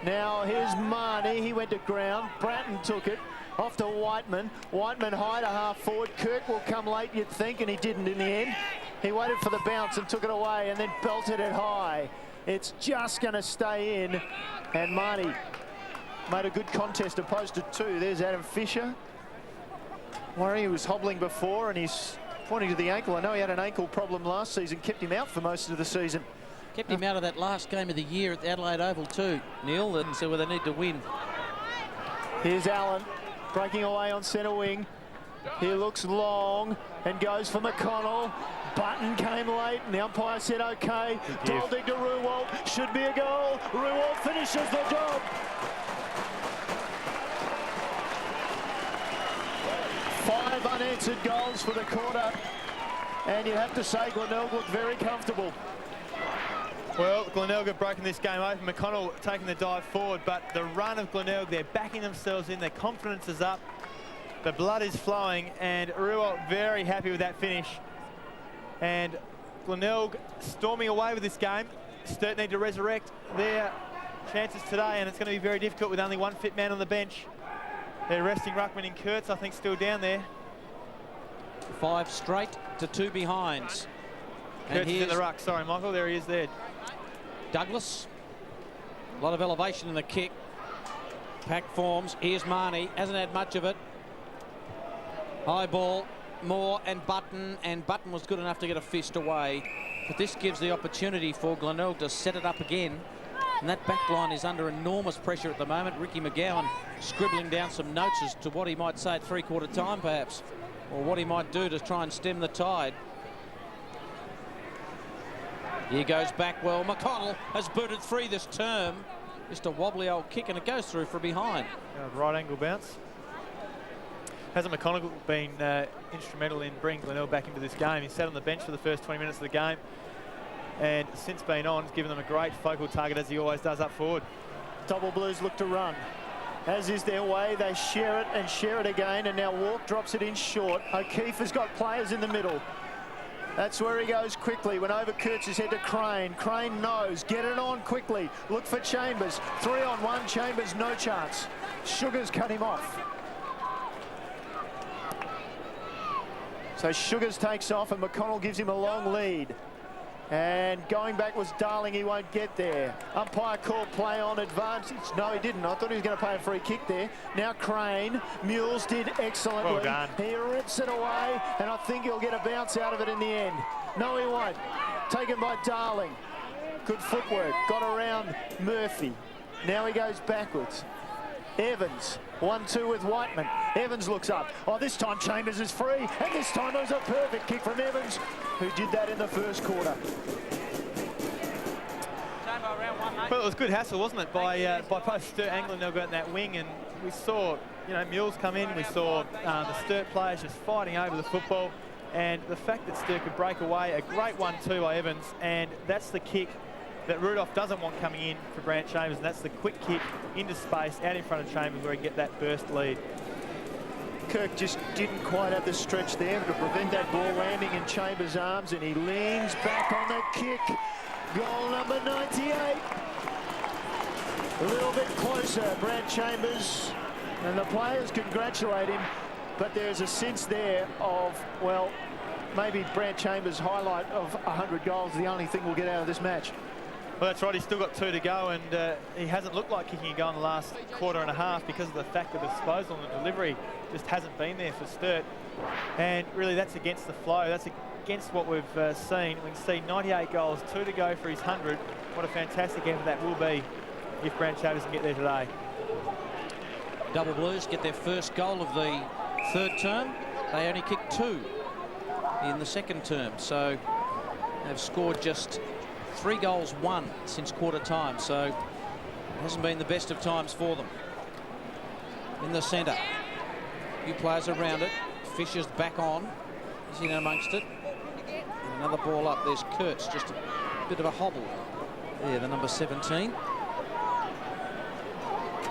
Now here's Marnie. He went to ground. Bratton took it off to Whiteman. Whiteman high to half forward. Kirk will come late, you'd think, and he didn't in the end. He waited for the bounce and took it away and then belted it high. It's just going to stay in, and Marnie made a good contest opposed to 2. There's Adam Fisher. Worry, he was hobbling before, and he's pointing to the ankle. I know he had an ankle problem last season, kept him out for most of the season. Kept him out of that last game of the year at the Adelaide Oval too, Neil, and so where they need to win. Here's Allen breaking away on centre wing. He looks long and goes for McConnell. Button came late and the umpire said okay. Doldig to Ruwalt. Should be a goal. Ruwalt finishes the job. 5 unanswered goals for the quarter. And you'd have to say Glenelg looked very comfortable. Well, Glenelg have broken this game open. McConnell taking the dive forward, but the run of Glenelg, they're backing themselves in. Their confidence is up. The blood is flowing, and Ruwalt very happy with that finish. And Glenelg storming away with this game. Sturt need to resurrect their chances today, and it's going to be very difficult with only 1 fit man on the bench. They're resting Ruckman and Kurtz, I think, still down there. 5 straight to 2 behinds. Kurtz is in the ruck. Sorry, Michael. There he is there. Douglas. A lot of elevation in the kick. Pack forms. Here's Marnie. Hasn't had much of it. High ball. Moore and Button was good enough to get a fist away. But this gives the opportunity for Glenelg to set it up again. And that back line is under enormous pressure at the moment. Ricky McGowan scribbling down some notes as to what he might say at 3/4 time, perhaps, or what he might do to try and stem the tide. Here goes Backwell. McConnell has booted 3 this term. Just a wobbly old kick, and it goes through for behind. Right angle bounce. Hasn't McConnell been instrumental in bringing Glenelg back into this game? He sat on the bench for the first 20 minutes of the game, and since being on, he's given them a great focal target, as he always does up forward. Double Blues look to run. As is their way, they share it and share it again, and now Walk drops it in short. O'Keefe has got players in the middle. That's where he goes quickly. Went over Kurtz's head to Crane. Crane knows. Get it on quickly. Look for Chambers. 3-on-1. Chambers, no chance. Sugars cut him off. So Sugars takes off and McConnell gives him a long lead. And going back was Darling, he won't get there. Umpire called play on advantage. No, he didn't. I thought he was going to play a free kick there. Now Crane. Mules did excellently. Well done. He rips it away, and I think he'll get a bounce out of it in the end. No, he won't. Taken by Darling. Good footwork. Got around Murphy. Now he goes backwards. Evans, 1-2 with Whiteman. Evans looks up. Oh, this time Chambers is free. And this time it was a perfect kick from Evans, who did that in the first quarter. Well, it was good hassle, wasn't it, by both Sturt and Glenelg in that wing, and we saw, you know, Mules come in. We saw the Sturt players just fighting over the football, and the fact that Sturt could break away, a great 1-2 by Evans, and that's the kick that Rudolph doesn't want coming in for Brant Chambers, and that's the quick kick into space out in front of Chambers where he can get that burst lead. Kirk just didn't quite have the stretch there to prevent that ball landing in Chambers' arms, and he leans back on the kick. Goal number 98. A little bit closer, Brant Chambers, and the players congratulate him, but there's a sense there of, well, maybe Brant Chambers' highlight of 100 goals, the only thing we'll get out of this match. Well, that's right. He's still got 2 to go, and he hasn't looked like kicking a goal in the last quarter and a half because of the fact that the disposal and the delivery just hasn't been there for Sturt. And really, that's against the flow. That's against what we've seen. We can see 98 goals, 2 to go for his 100. What a fantastic effort that will be if Brant Chambers can get there today. Double Blues get their first goal of the third term. They only kicked 2 in the second term, so they've scored just 3 goals, 1 since quarter time, so it hasn't been the best of times for them. In the centre, few players around it. Fisher's back on. He's in amongst it. And another ball up. There's Kurtz, just a bit of a hobble. There, the number 17.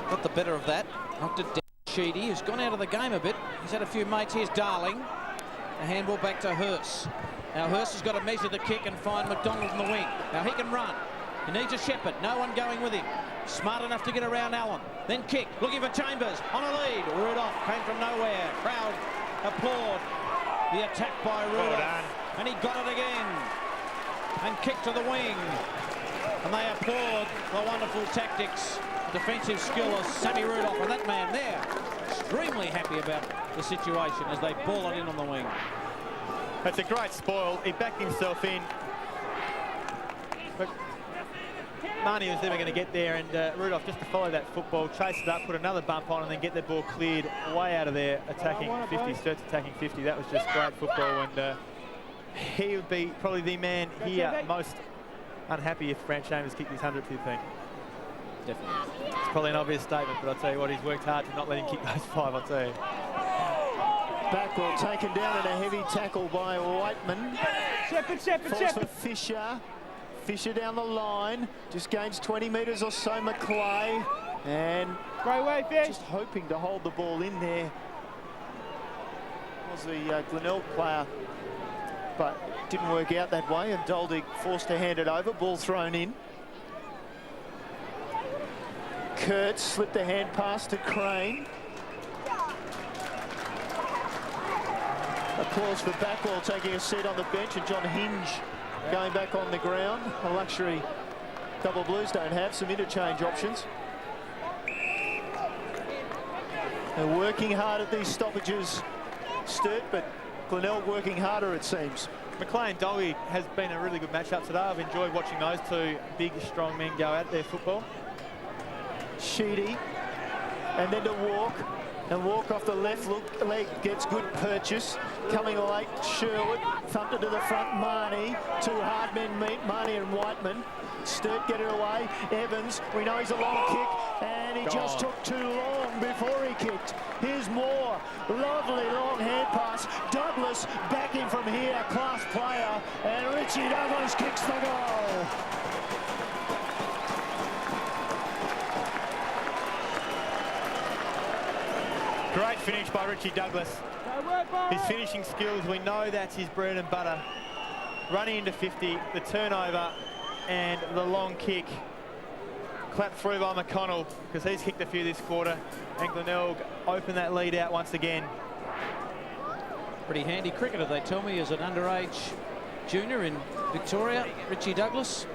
Got the better of that. Knocked it down. Sheedy, who's gone out of the game a bit. He's had a few mates. Here's Darling. A handball back to Hurst. Now Hurst has got to measure the kick and find McDonald in the wing. Now he can run. He needs a shepherd. No one going with him. Smart enough to get around Allen. Then kick. Looking for Chambers. On a lead. Rudolph came from nowhere. Crowd applaud the attack by Rudolph. Well done. And he got it again. And kicked to the wing. And they applaud the wonderful tactics, defensive skill of Sammy Rudolph. And that man there, extremely happy about the situation as they ball it in on the wing. That's a great spoil. He backed himself in. But Marnie was never going to get there, and Rudolph, just to follow that football, chase it up, put another bump on, and then get the ball cleared way out of there, attacking 50. Sturt's attacking 50. That was just great football, and he would be probably the man here most unhappy if Brant Chambers kicked his 100th, you think. Definitely. It's probably an obvious statement, but I'll tell you what, he's worked hard to not let him kick those 5, I'll tell you. Backwell taken down in a heavy tackle by Whiteman. Falls for Fisher. Fisher down the line. Just gains 20 metres or so, McClay. And just hoping to hold the ball in there was the Glenelg player. But it didn't work out that way, and Doldig forced to hand it over. Ball thrown in. Kurtz slipped the hand pass to Crane. Applause for Backwell taking a seat on the bench, and John Hinge going back on the ground. A luxury Double Blues don't have, some interchange options. They're working hard at these stoppages, Sturt, but Glenelg working harder, it seems. McLean Dolby has been a really good matchup today. I've enjoyed watching those two big, strong men go at their football. Sheedy, and then to Walk. And Walk off the left leg gets good purchase. Coming late, Sherwood. Thumped it to the front, Marnie. 2 hard men meet, Marnie and Whiteman. Sturt get it away. Evans, we know he's a long kick, and he just took too long before he kicked. Here's Moore. Lovely long hand pass. Douglas backing from here, class player. And Richie Douglas kicks the goal. Great finish by Richie Douglas. His finishing skills, we know that's his bread and butter. Running into 50, the turnover and the long kick. Clapped through by McConnell, because he's kicked a few this quarter. And Glenelg opened that lead out once again. Pretty handy cricketer, they tell me, as an underage junior in Victoria, Richie Douglas.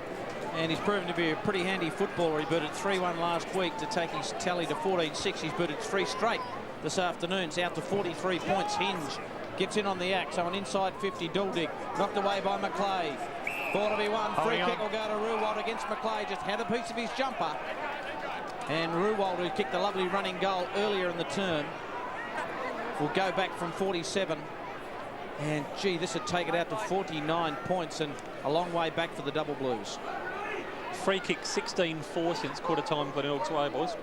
And he's proven to be a pretty handy footballer. He booted 3-1 last week to take his tally to 14-6. He's booted 3 straight this afternoon. It's out to 43 points. Hinge gets in on the act. So an inside 50 Duldig, knocked away by McLeay. Ball to be won. Free kick will go to Ruwald against McLeay. Just had a piece of his jumper. And Ruwald, who kicked a lovely running goal earlier in the term, will go back from 47. And gee, this would take it out to 49 points and a long way back for the Double Blues. Free kick 16-4 since quarter time Glenelg's way, boys.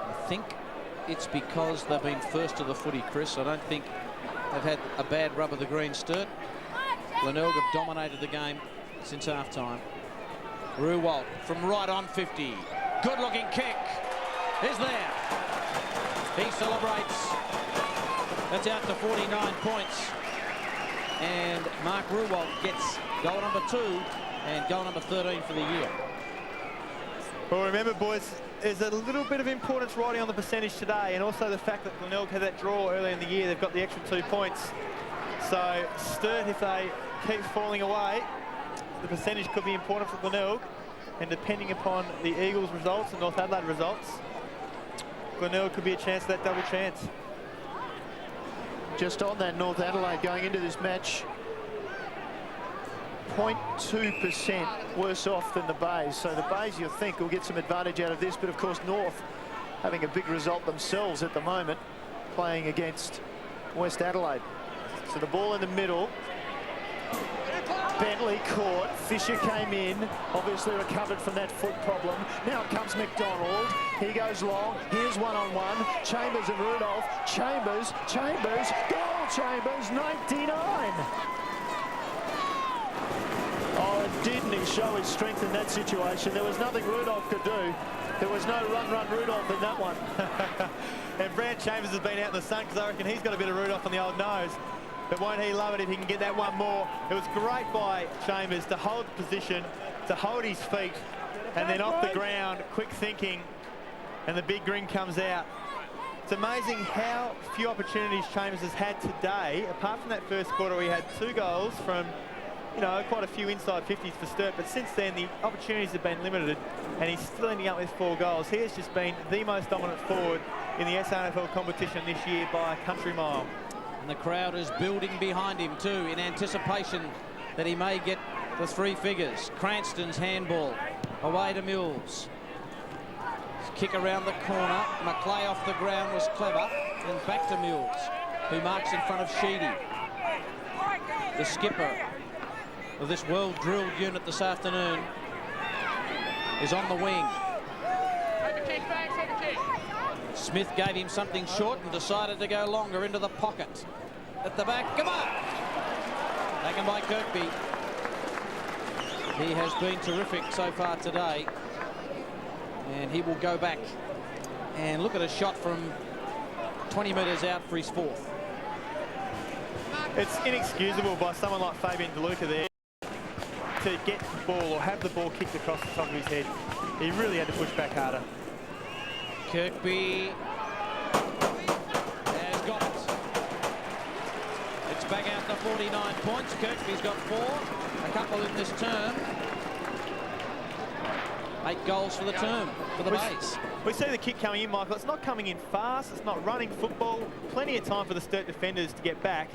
I think it's because they've been first to the footy, Chris. I don't think they've had a bad rub of the green. Sturt. Glenelg have dominated the game since half-time. Ruwald from right on 50. Good-looking kick is there. He celebrates. That's out to 49 points. And Mark Ruwald gets goal number 2 and goal number 13 for the year. Well, remember, boys, there's a little bit of importance riding on the percentage today, and also the fact that Glenelg had that draw earlier in the year. They've got the extra 2 points. So Sturt, if they keep falling away, the percentage could be important for Glenelg. And depending upon the Eagles' results and North Adelaide results, Glenelg could be a chance for that double chance. Just on that, North Adelaide going into this match 0.2% worse off than the Bays. So the Bays, you'll think, will get some advantage out of this. But of course, North having a big result themselves at the moment, playing against West Adelaide. So the ball in the middle. Bentley caught. Fisher came in, obviously recovered from that foot problem. Now comes McDonald. He goes long. Here's one-on-one. Chambers and Rudolph. Chambers. Goal, Chambers, 99. Oh, and didn't he show his strength in that situation? There was nothing Rudolph could do. There was no run Rudolph in that one. And Brad Chambers has been out in the sun because I reckon he's got a bit of Rudolph on the old nose. But won't he love it if he can get that one more? It was great by Chambers to hold the position, to hold his feet, and then off the ground, quick thinking, and the big grin comes out. It's amazing how few opportunities Chambers has had today. Apart from that first quarter, we had 2 goals from, you know, quite a few inside 50s for Sturt. But since then, the opportunities have been limited, and he's still ending up with 4 goals. He has just been the most dominant forward in the SANFL competition this year by a country mile. And the crowd is building behind him too, in anticipation that he may get the 3 figures. Cranston's handball away to Mills. Kick around the corner. McLeay off the ground was clever, and back to Mills, who marks in front of Sheedy. The skipper of this well-drilled unit this afternoon is on the wing. Smith gave him something short and decided to go longer into the pocket. At the back, come on! Taken by Kirkby. He has been terrific so far today. And he will go back and look at a shot from 20 metres out for his 4th. It's inexcusable by someone like Fabian DeLuca there to get the ball or have the ball kicked across the top of his head. He really had to push back harder. Kirkby has got it. It's back out to 49 points. Kirkby's got 4, a couple in this term. 8 goals for the term for the Bays. We see the kick coming in, Michael. It's not coming in fast. It's not running football. Plenty of time for the Sturt defenders to get back.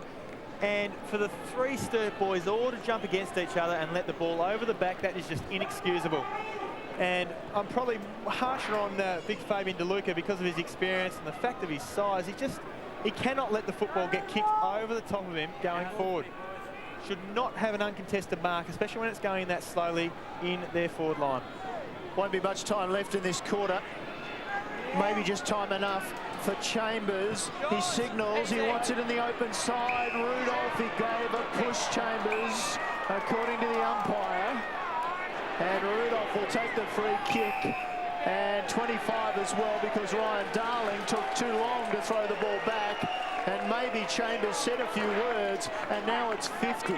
And for the 3 Sturt boys all to jump against each other and let the ball over the back, that is just inexcusable. And I'm probably harsher on big Fabian DeLuca because of his experience and the fact of his size. He cannot let the football get kicked over the top of him going forward. Should not have an uncontested mark, especially when it's going that slowly in their forward line. Won't be much time left in this quarter. Maybe just time enough for Chambers. He signals, he wants it in the open side. Rudolph, he gave a push, Chambers, according to the umpire. And Rudolph will take the free kick, and 25 as well, because Ryan Darling took too long to throw the ball back, and maybe Chambers said a few words, and now it's 50.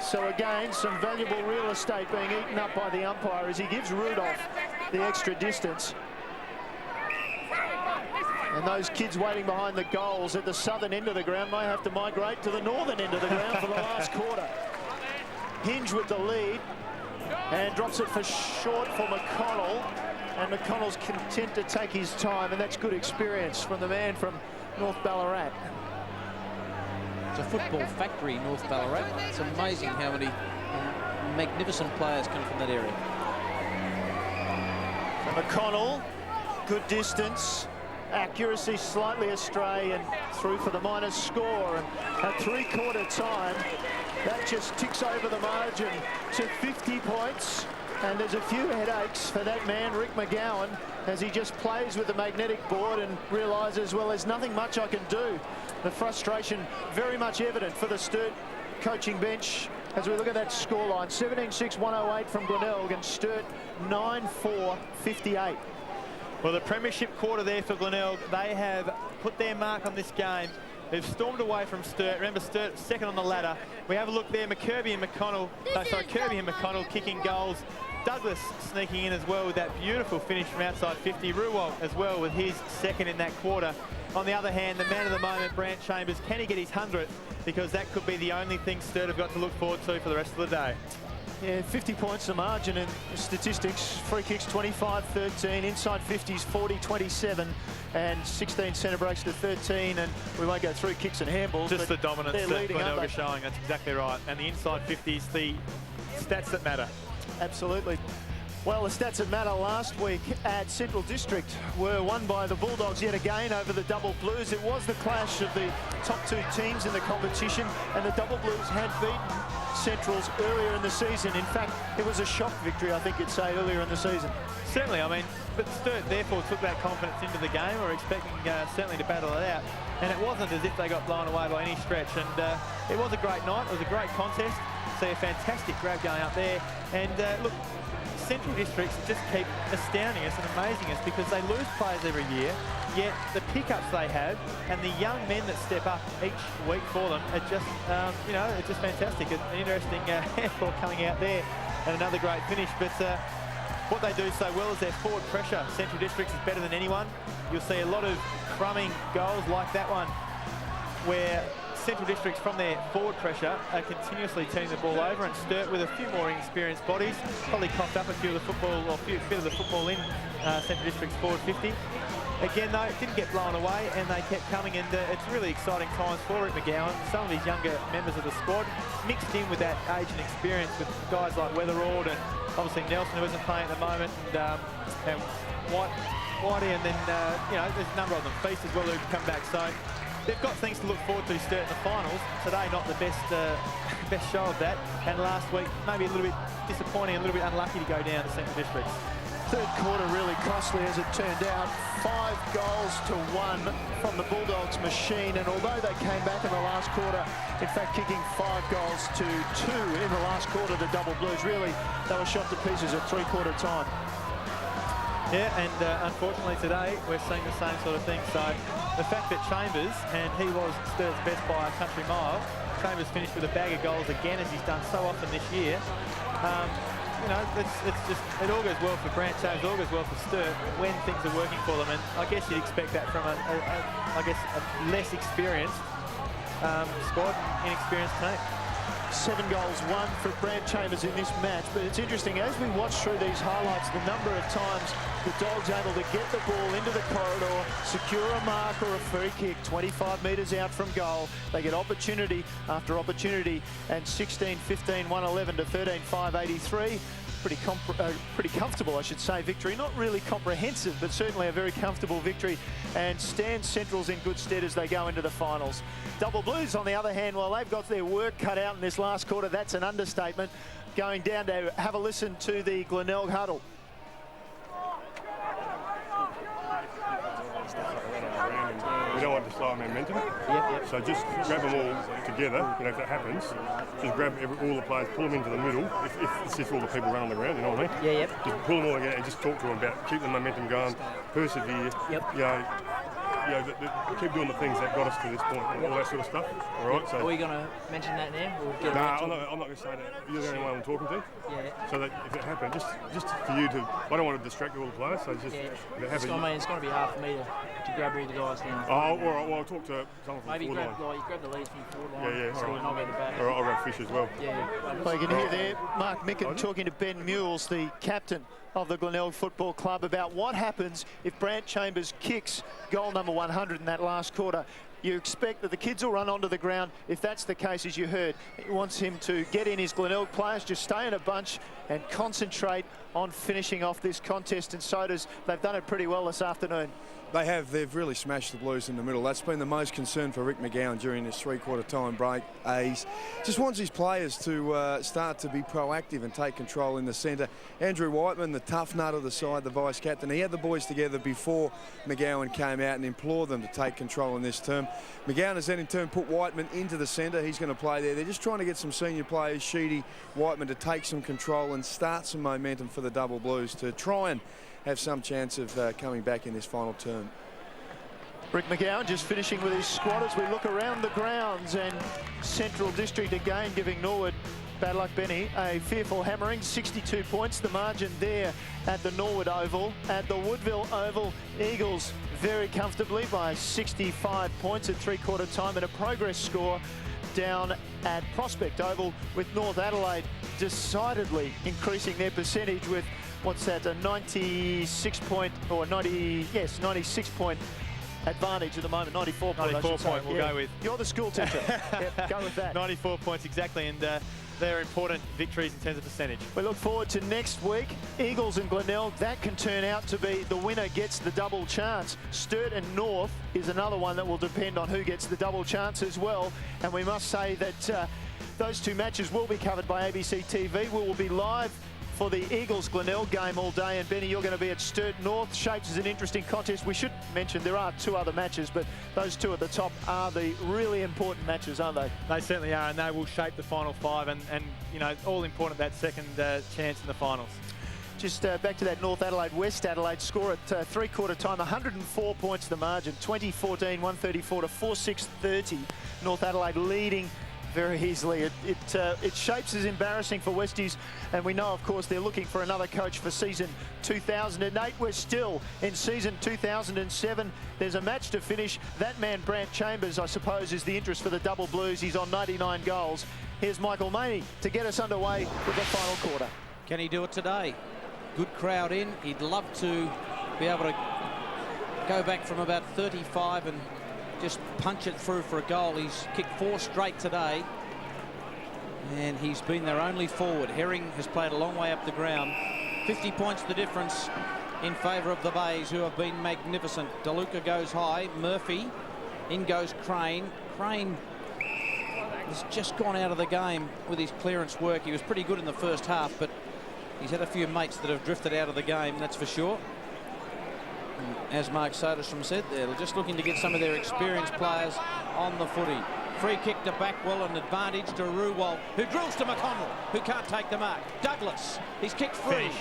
So again, some valuable real estate being eaten up by the umpire as he gives Rudolph the extra distance. And those kids waiting behind the goals at the southern end of the ground may have to migrate to the northern end of the ground for the last quarter. Hinge with the lead and drops it for short for McConnell. And McConnell's content to take his time, and that's good experience from the man from North Ballarat. It's a football factory, North Ballarat. It's amazing how many magnificent players come from that area. McConnell, good distance, accuracy slightly astray, and through for the Miners score. And at three-quarter time, that just ticks over the margin to 50 points. And there's a few headaches for that man, Rick McGowan, as he just plays with the magnetic board and realises, well, there's nothing much I can do. The frustration very much evident for the Sturt coaching bench as we look at that scoreline. 17-6, 108 from Glenelg, and Sturt 9-4, 58. Well, the premiership quarter there for Glenelg, they have put their mark on this game. They've stormed away from Sturt. Remember, Sturt second on the ladder. We have a look there, Kirby and McConnell kicking goals. Douglas sneaking in as well with that beautiful finish from outside 50. Ruwalt as well with his second in that quarter. On the other hand, the man of the moment, Brant Chambers, can he get his 100th? Because that could be the only thing Sturt have got to look forward to for the rest of the day. Yeah, 50 points the margin in statistics. Free kicks 25-13, inside 50s 40-27, and 16 centre breaks to 13. And we won't go through kicks and handballs. Just the dominance that Glenelg is showing. That's exactly right. And the inside 50s, the stats that matter. Absolutely. Well, the stats that matter last week at Central District were won by the Bulldogs yet again over the Double Blues. It was the clash of the top two teams in the competition, and the Double Blues had beaten Centrals earlier in the season. In fact, it was a shock victory, I think you'd say, earlier in the season. Certainly, I mean, but Sturt therefore took that confidence into the game. We're expecting certainly to battle it out, and it wasn't as if they got blown away by any stretch. And it was a great night. It was a great contest. See a fantastic grab going up there, and look, Central Districts just keep astounding us and amazing us because they lose players every year, yet the pickups they have and the young men that step up each week for them are just, you know, it's just fantastic. An interesting handball coming out there and another great finish. But what they do so well is their forward pressure. Central Districts is better than anyone. You'll see a lot of crumbing goals like that one where Central Districts from their forward pressure are continuously turning the ball over, and Sturt with a few more inexperienced bodies probably coughed up a few of the football, or a bit of the football in Central Districts forward 50. Again though, it didn't get blown away and they kept coming, and it's really exciting times for Rick McGowan. Some of these younger members of the squad mixed in with that age and experience with guys like Weatherald and obviously Nelson, who isn't playing at the moment, and Whitey, and then you know, there's a number of them, Feast as well, who come back. So they've got things to look forward to, Sturt, in the finals. Today, not the best best show of that. And last week, maybe a little bit disappointing, a little bit unlucky to go down to Central Districts. Third quarter really costly as it turned out. 5 goals to 1 from the Bulldogs machine. And although they came back in the last quarter, in fact, kicking 5 goals to 2 in the last quarter, the Double Blues, really, they were shot to pieces at three-quarter time. Yeah, and unfortunately today we're seeing the same sort of thing. So the fact that Chambers, and he was Sturt's best by a country mile, Chambers finished with a bag of goals again, as he's done so often this year. You know, it all goes well for Brant Chambers, it all goes well for Sturt when things are working for them. And I guess you'd expect that from a less experienced squad, inexperienced team. 7 goals, 1 for Brant Chambers in this match. But it's interesting, as we watch through these highlights, the number of times the Dogs able to get the ball into the corridor, secure a mark or a free kick 25 metres out from goal. They get opportunity after opportunity, and 16-15, 111 to 13-5, 83. Pretty comfortable, I should say, victory. Not really comprehensive, but certainly a very comfortable victory, and stands Centrals in good stead as they go into the finals. Double Blues, on the other hand, well, they've got their work cut out in this last quarter. That's an understatement. Going down to have a listen to the Glenelg huddle. We don't want to slow our momentum. Yep. So just grab them all together. You know, if that happens, just grab all the players, pull them into the middle. If it's just all the people run on the ground, you know what I mean? Yeah. Just pull them all together and just talk to them about keep the momentum going, persevere. Yep. You know, keep doing the things that got us to this point, and all that sort of stuff. All right. So. Are we going to mention that now? I'm not going to say that. You're the only one I'm talking to. Yeah. So that if it happened, just for you to, I don't want to distract all the players. So just if it happens. It's going to be hard for me to grab all the guys down. Oh, all right. Well, I'll talk to someone from maybe the forward line. you grab the leads from the forward line. Yeah. So All right. I'll go to the back. All right. I'll grab Fish as well. Yeah. Well, you can hear there Mark Micken talking to Ben Mules, the captain of the Glenelg Football Club, about what happens if Brant Chambers kicks goal number 100 in that last quarter. You expect that the kids will run onto the ground. If that's the case, as you heard, he wants him to get in his Glenelg players, just stay in a bunch and concentrate on finishing off this contest. And so they've done it pretty well this afternoon. They have. They've really smashed the Blues in the middle. That's been the most concern for Rick McGowan during this three-quarter time break. He just wants his players to start to be proactive and take control in the centre. Andrew Whiteman, the tough nut of the side, the vice-captain, he had the boys together before McGowan came out and implored them to take control in this term. McGowan has then in turn put Whiteman into the centre. He's going to play there. They're just trying to get some senior players, Sheedy, Whiteman, to take some control and start some momentum for the Double Blues to try and have some chance of coming back in this final term. Rick McGowan just finishing with his squad as we look around the grounds, and Central District again giving Norwood, bad luck Benny, a fearful hammering. 62 points the margin there at the Norwood Oval. At the Woodville Oval, Eagles very comfortably by 65 points at three-quarter time, and a progress score down at Prospect Oval, with North Adelaide decidedly increasing their percentage with, what's that, a 96 point advantage at the moment. 94 point, 94 point we'll go with. You're the school teacher. Yep, go with that. 94 points exactly, and they're important victories in terms of percentage. We look forward to next week. Eagles and Glenelg, that can turn out to be the winner gets the double chance. Sturt and North is another one that will depend on who gets the double chance as well. And we must say that those two matches will be covered by ABC TV. We will be live for the Eagles Glenelg game all day, and Benny, you're going to be at Sturt North. Shapes as an interesting contest. We should mention there are two other matches, but those two at the top are the really important matches, aren't they? They certainly are, and they will shape the final five, and you know, all important that second chance in the finals. Just back to that North Adelaide West Adelaide score at three-quarter time, 104 points the margin, 20-14, 134 to 4-6-30. North Adelaide leading very easily. It shapes as embarrassing for Westies, and we know, of course, they're looking for another coach for season 2008. We're still in season 2007. There's a match to finish. That man, Brant Chambers, I suppose, is the interest for the Double Blues. He's on 99 goals. Here's Michael Maney to get us underway with the final quarter. Can he do it today? Good crowd in. He'd love to be able to go back from about 35 and just punch it through for a goal. He's kicked 4 straight today, and he's been their only forward. Herring has played a long way up the ground. 50 points the difference in favour of the Bays, who have been magnificent. DeLuca goes high. Murphy. In goes Crane. Crane has just gone out of the game with his clearance work. He was pretty good in the first half, but he's had a few mates that have drifted out of the game, that's for sure. As Mark Soderstrom said, they're just looking to get some of their experienced players on the footy. Free kick to Backwell, and advantage to Ruwald, who drills to McConnell, who can't take the mark. Douglas, he's kicked free. Finish.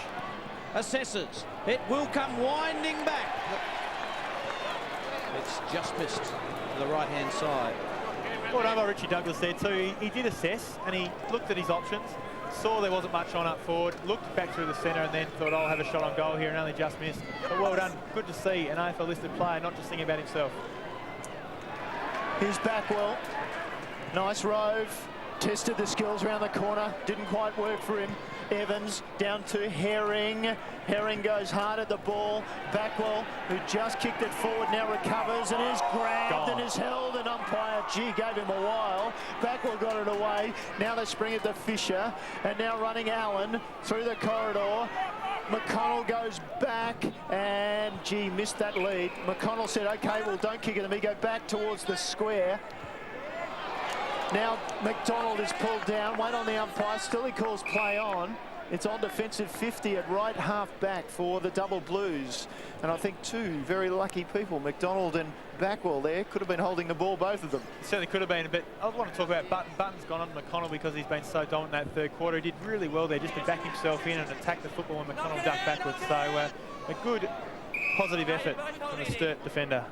Assesses. It will come winding back. It's just missed to the right-hand side. Well done by Richie Douglas there too. He did assess, and he looked at his options, saw there wasn't much on up forward, looked back through the centre, and then thought, I'll have a shot on goal here, and only just missed. But well done. Good to see an AFL listed player not just thinking about himself. Here's Backwell. Nice rove. Tested the skills around the corner. Didn't quite work for him. Evans down to Herring. Herring goes hard at the ball. Backwell, who just kicked it forward, now recovers and is grabbed and is held, and umpire G gave him a while. Backwell got it away. Now they spring it to Fisher, and now running Allen through the corridor. McConnell goes back, and G missed that lead. McConnell said, okay, well, don't kick it to me, go back towards the square. Now McDonald is pulled down, wait on the umpire, still he calls play on. It's on defensive 50 at right half back for the Double Blues. And I think two very lucky people, McDonald and Backwell there, could have been holding the ball, both of them. It certainly could have been, but I want to talk about Button. Button's gone on to McConnell because he's been so dominant in that third quarter. He did really well there just to back himself in and attack the football when McConnell ducked backwards. So a good positive effort from the Sturt defender.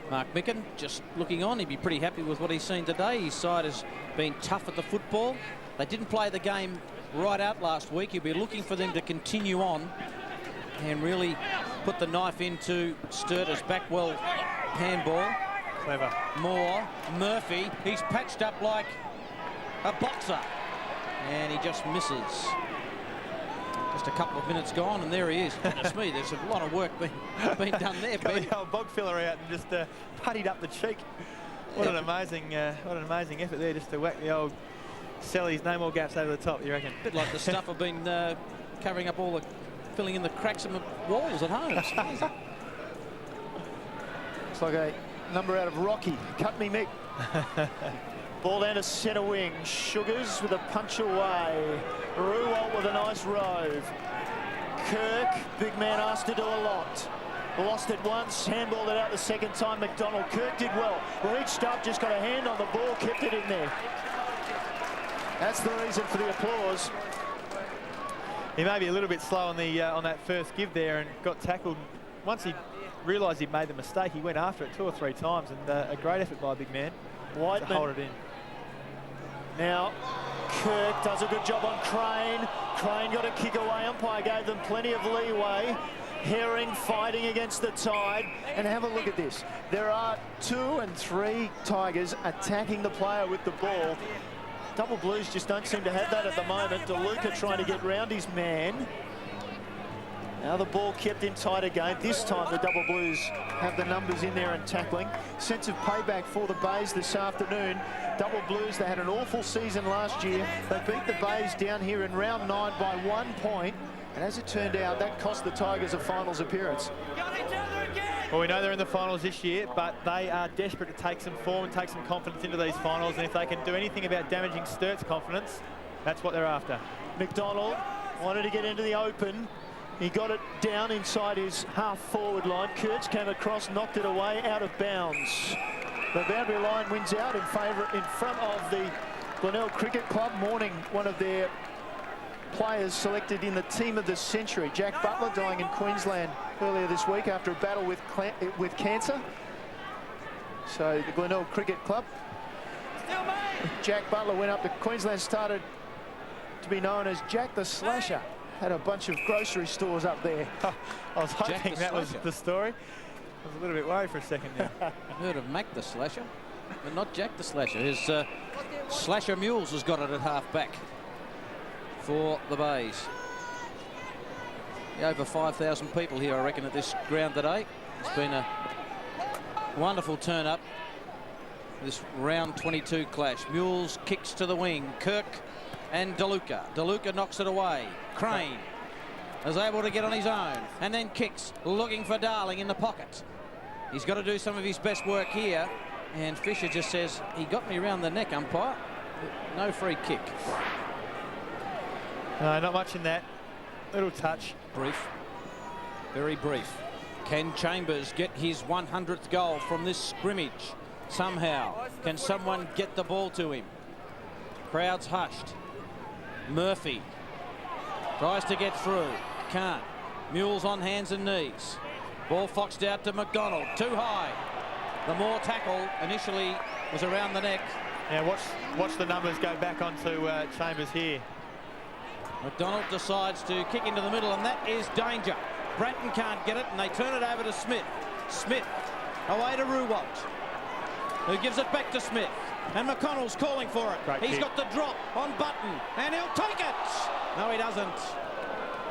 Mark Micken just looking on. He'd be pretty happy with what he's seen today. His side has been tough at the football. They didn't play the game right out last week. He'll be looking for them to continue on and really put the knife into Sturt's Backwell handball. Clever. Moore, Murphy, he's patched up like a boxer. And he just misses. Just a couple of minutes gone, and there he is. Goodness me, there's a lot of work being done there. Got the old bog filler out and just puttied up the cheek. What an amazing effort there, just to whack the old Sellies, no more gaps over the top, you reckon? A bit like the stuff I've been covering up all the, filling in the cracks in the walls at home. It's amazing. It's like a number out of Rocky. Cut me, Mick. Ball down to centre wing. Sugars with a punch away. Ruwalt with a nice rove. Kirk, big man, asked to do a lot. Lost it once, handballed it out the second time. McDonald. Kirk did well. Reached up, just got a hand on the ball, kept it in there. That's the reason for the applause. He may be a little bit slow on the on that first give there and got tackled. Once he realised he'd made the mistake, he went after it 2 or 3 times, and a great effort by a big man to hold it in. Now, Kirk does a good job on Crane. Crane got a kick away. Umpire gave them plenty of leeway. Herring fighting against the tide. And have a look at this. There are 2 and 3 Tigers attacking the player with the ball. Double Blues just don't seem to have that at the moment. DeLuca trying to get round his man. Now the ball kept in tight again. This time the Double Blues have the numbers in there and tackling. Sense of payback for the Bays this afternoon. Double Blues, they had an awful season last year. They beat the Bays down here in round 9 by 1 point. And as it turned out, that cost the Tigers a finals appearance. Well, we know they're in the finals this year, but they are desperate to take some form and take some confidence into these finals. And if they can do anything about damaging Sturt's confidence, that's what they're after. McDonald wanted to get into the open. He got it down inside his half-forward line. Kurtz came across, knocked it away, out of bounds. The boundary line wins out in front of the Glenelg Cricket Club, mourning one of their players selected in the team of the century. Jack Butler dying in Queensland earlier this week after a battle with cancer. So the Glenelg Cricket Club. Jack Butler went up to Queensland, started to be known as Jack the Slasher. Had a bunch of grocery stores up there. I was hoping that was the story. I was a little bit worried for a second there. Heard of Mac the Slasher, but not Jack the Slasher. His Slasher Mules has got it at half-back for the Bays. Over 5,000 people here, I reckon, at this ground today. It's been a wonderful turn-up. This round 22 clash. Mules kicks to the wing. Kirk and DeLuca. DeLuca knocks it away. Crane is able to get on his own and then kicks, looking for Darling in the pocket. He's got to do some of his best work here, and Fisher just says, he got me around the neck, umpire. No free kick. No, not much in that. Little touch. Brief. Very brief. Can Chambers get his 100th goal from this scrimmage? Somehow. Can someone get the ball to him? Crowd's hushed. Murphy tries to get through. Can't. Mules on hands and knees. Ball foxed out to McDonald. Too high. The Moore tackle initially was around the neck. Now watch the numbers go back onto Chambers here. McDonald decides to kick into the middle, and that is danger. Bratton can't get it, and they turn it over to Smith. Smith away to Ruwalt, who gives it back to Smith. And McConnell's calling for it. Great He's kick. got the drop on Button, and he'll take it. No, he doesn't.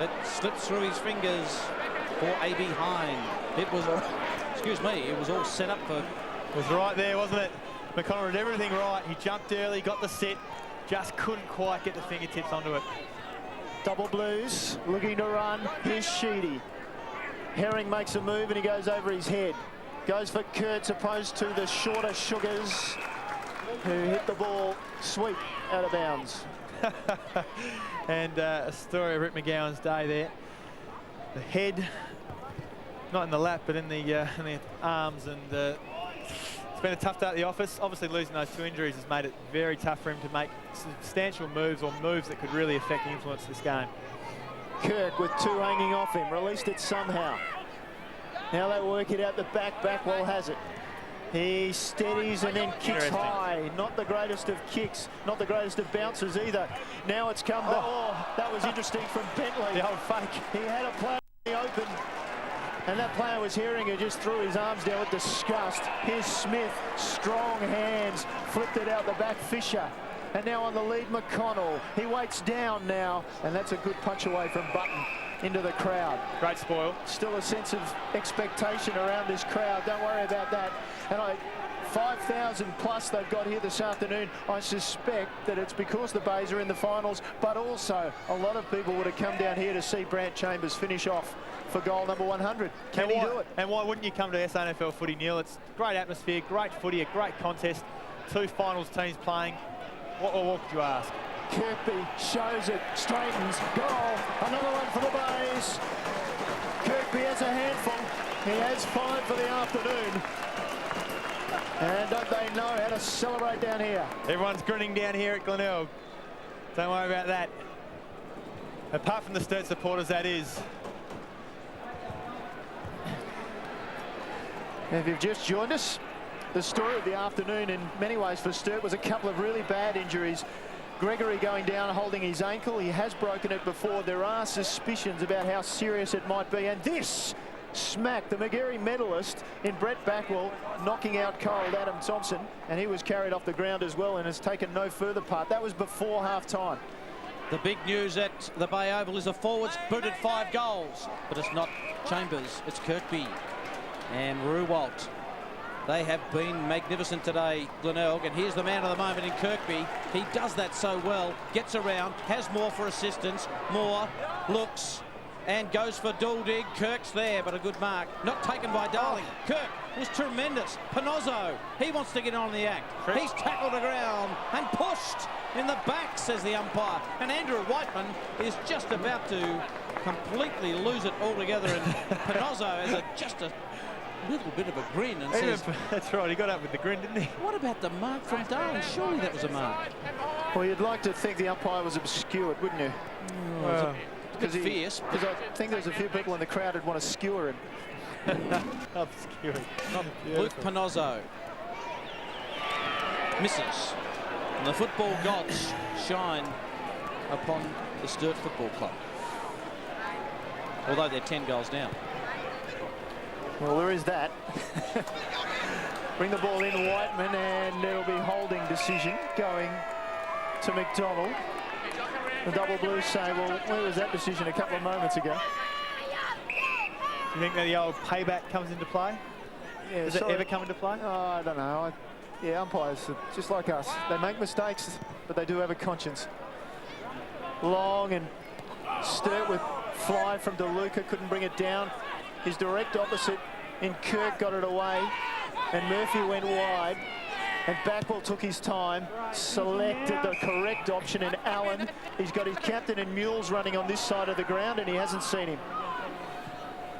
It slips through his fingers for a behind. It was, excuse me, it was all set up for. It was right there, wasn't it? McConnell did everything right. He jumped early, got the sit, just couldn't quite get the fingertips onto it. Double Blues looking to run. Here's Sheedy. Herring makes a move and he goes over his head. Goes for Kurtz opposed to the shorter Sugars, who hit the ball sweep out of bounds. And a story of Rick McGowan's day there. The head, not in the lap, but in the arms, and it's been a tough day at the office. Obviously losing those 2 injuries has made it very tough for him to make substantial moves, or moves that could really affect and influence this game. Kirk with 2 hanging off him, released it somehow. Now they work it out the back. Backwell has it. He steadies and then kicks high. Not the greatest of kicks, not the greatest of bounces either. Now it's come back. Oh, that was interesting from Bentley. The old fake. He had a player in the open, and that player was hearing it, just threw his arms down with disgust. Here's Smith, strong hands, flipped it out the back, Fisher. And now on the lead, McConnell. He waits down now, and that's a good punch away from Button into the crowd. Great spoil. Still a sense of expectation around this crowd. Don't worry about that. And 5,000 plus they've got here this afternoon. I suspect that it's because the Bays are in the finals, but also a lot of people would have come down here to see Brant Chambers finish off for goal number 100. Can he do it? And why wouldn't you come to SANFL footy, Neil? It's great atmosphere, great footy, a great contest. Two finals teams playing. What could you ask? Kirkby shows it, straightens, goal, another one for the Bays. Kirkby has a handful. He has 5 for the afternoon. And don't they know how to celebrate down here? Everyone's grinning down here at Glenelg. Don't worry about that. Apart from the Sturt supporters, that is. If you've just joined us, the story of the afternoon in many ways for Sturt was a couple of really bad injuries. Gregory going down, holding his ankle. He has broken it before. There are suspicions about how serious it might be. And this smacked the Magarey medalist in Brett Backwell, knocking out cold Adam Thompson. And he was carried off the ground as well and has taken no further part. That was before half-time. The big news at the Bay Oval is a forwards booted 5 goals. But it's not Chambers, it's Kirkby and Ruwalt. They have been magnificent today, Glenelg, and here's the man of the moment in Kirkby. He does that so well, gets around, has more for assistance, more, looks, and goes for Duldig. Kirk's there, but a good mark. Not taken by Darling. Kirk was tremendous. Panozzo, he wants to get on the act. He's tackled the ground and pushed in the back, says the umpire. And Andrew Whiteman is just about to completely lose it altogether, and Panozzo has just a little bit of a grin and says, that's right, he got up with the grin, didn't he? what about the mark from Darling? Surely that was a mark. Well, you'd like to think the umpire was obscured, wouldn't you? Well, because fierce. Because I think there's a few people in the crowd who'd want to skewer him. Obscured. Luke Panozzo misses. And the football gods shine upon the Sturt Football Club. Although they're 10 goals down. Well, there is that. Bring the ball in, Whiteman, and it'll be holding decision going to McDonald. The double blues say, well, where was that decision a couple of moments ago? You think that the old payback comes into play? Yeah, Does it ever come into play? Oh, I don't know. Yeah, umpires are just like us. They make mistakes, but they do have a conscience. Long and Sturt with fly from DeLuca, couldn't bring it down. His direct opposite in Kirk got it away, and Murphy went wide, and Backwell took his time, selected the correct option in Allen. He's got his captain and Mules running on this side of the ground, and he hasn't seen him.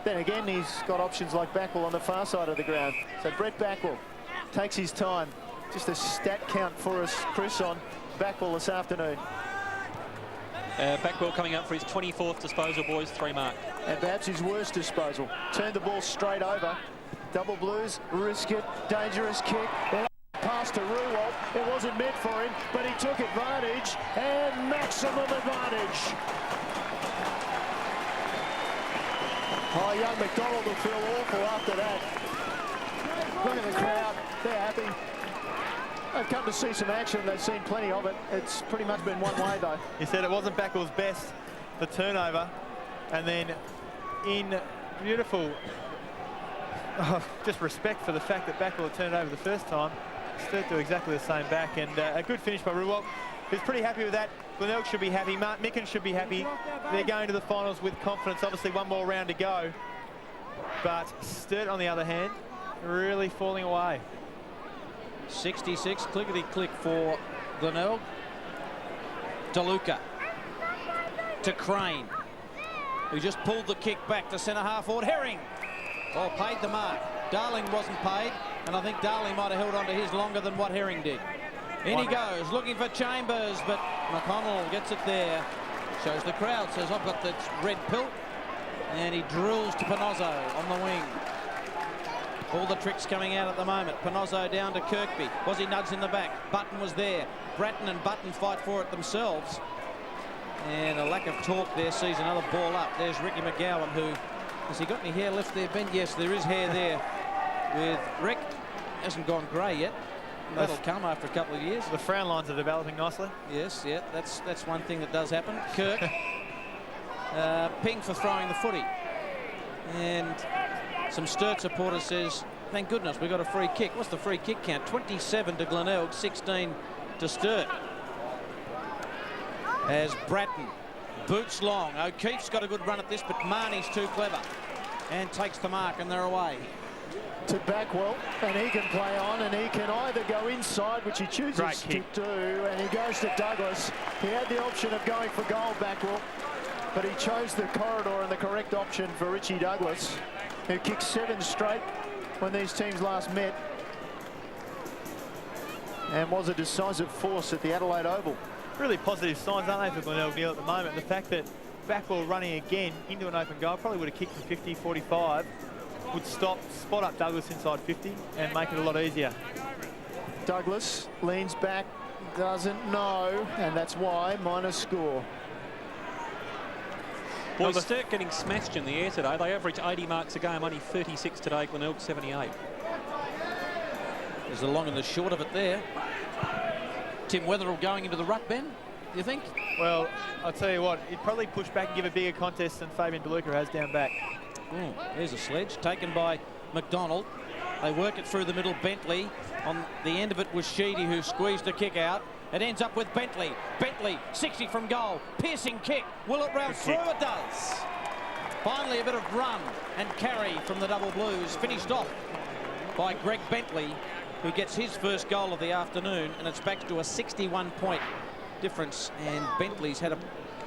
Then again, he's got options like Backwell on the far side of the ground. So Brett Backwell takes his time. Just a stat count for us, Chris, on Backwell this afternoon. Backwell coming up for his 24th disposal, boys, 3 mark. And perhaps his worst disposal. Turned the ball straight over. Double blues, risk it, dangerous kick. Pass to Ruwalt. It wasn't meant for him, but he took advantage, and maximum advantage. Oh, young McDonald will feel awful after that. Look at the crowd. They're happy. They've come to see some action. They've seen plenty of it. It's pretty much been one way, though. He said it wasn't Backwell's best, the turnover. And then in beautiful, just respect for the fact that Backwell turned over the first time. Sturt do exactly the same back. And a good finish by Ruwalt, who's pretty happy with that. Glenelg should be happy. Mark Micken should be happy. They're going to the finals with confidence. Obviously, one more round to go. But Sturt, on the other hand, really falling away. 66, clickety-click for Glenelg. DeLuca to Crane, who just pulled the kick back to centre half forward. Herring, oh, paid the mark. Darling wasn't paid, and I think Darling might have held on to his longer than what Herring did. In he goes, looking for Chambers, but McConnell gets it there. Shows the crowd, says, I've got that red pill. And he drills to Panozzo on the wing. All the tricks coming out at the moment. Panozzo down to Kirkby. Was he nudged in the back? Button was there. Bratton and Button fight for it themselves. And a lack of torque there sees another ball up. There's Ricky McGowan, who... Has he got any hair left there, Ben? Yes, there is hair there with Rick. Hasn't gone grey yet. That'll come after a couple of years. The frown lines are developing nicely. Yes, yeah, that's one thing that does happen. Kirk, ping for throwing the footy. And some Sturt supporters says, thank goodness we got a free kick. What's the free kick count? 27 to Glenelg, 16 to Sturt. As Bratton boots long. O'Keefe's got a good run at this, but Marnie's too clever and takes the mark, and they're away. To Backwell, and he can play on, and he can either go inside, which he chooses to do, and he goes to Douglas. He had the option of going for goal, Backwell, but he chose the corridor and the correct option for Richie Douglas, who kicked 7 straight when these teams last met and was a decisive force at the Adelaide Oval. Really positive signs, aren't they, for Glenelg Neil at the moment? The fact that Backwell running again into an open goal, probably would have kicked from 50, 45, would spot up Douglas inside 50 and make it a lot easier. Douglas leans back, doesn't know, and that's why minus score. Boys, Sturt getting smashed in the air today. They average 80 marks a game, only 36 today. Glenelg 78. There's the long and the short of it there. Tim Weatherall going into the ruck, Ben, do you think? Well, I'll tell you what, he'd probably push back and give a bigger contest than Fabian DeLuca has down back. Oh, there's a sledge taken by McDonald. They work it through the middle. Bentley, on the end of it was Sheedy, who squeezed the kick out. It ends up with Bentley. Bentley, 60 from goal. Piercing kick. Will it round through? It does. Finally, a bit of run and carry from the Double Blues. Finished off by Greg Bentley, who gets his first goal of the afternoon, and it's back to a 61-point difference. And Bentley's had a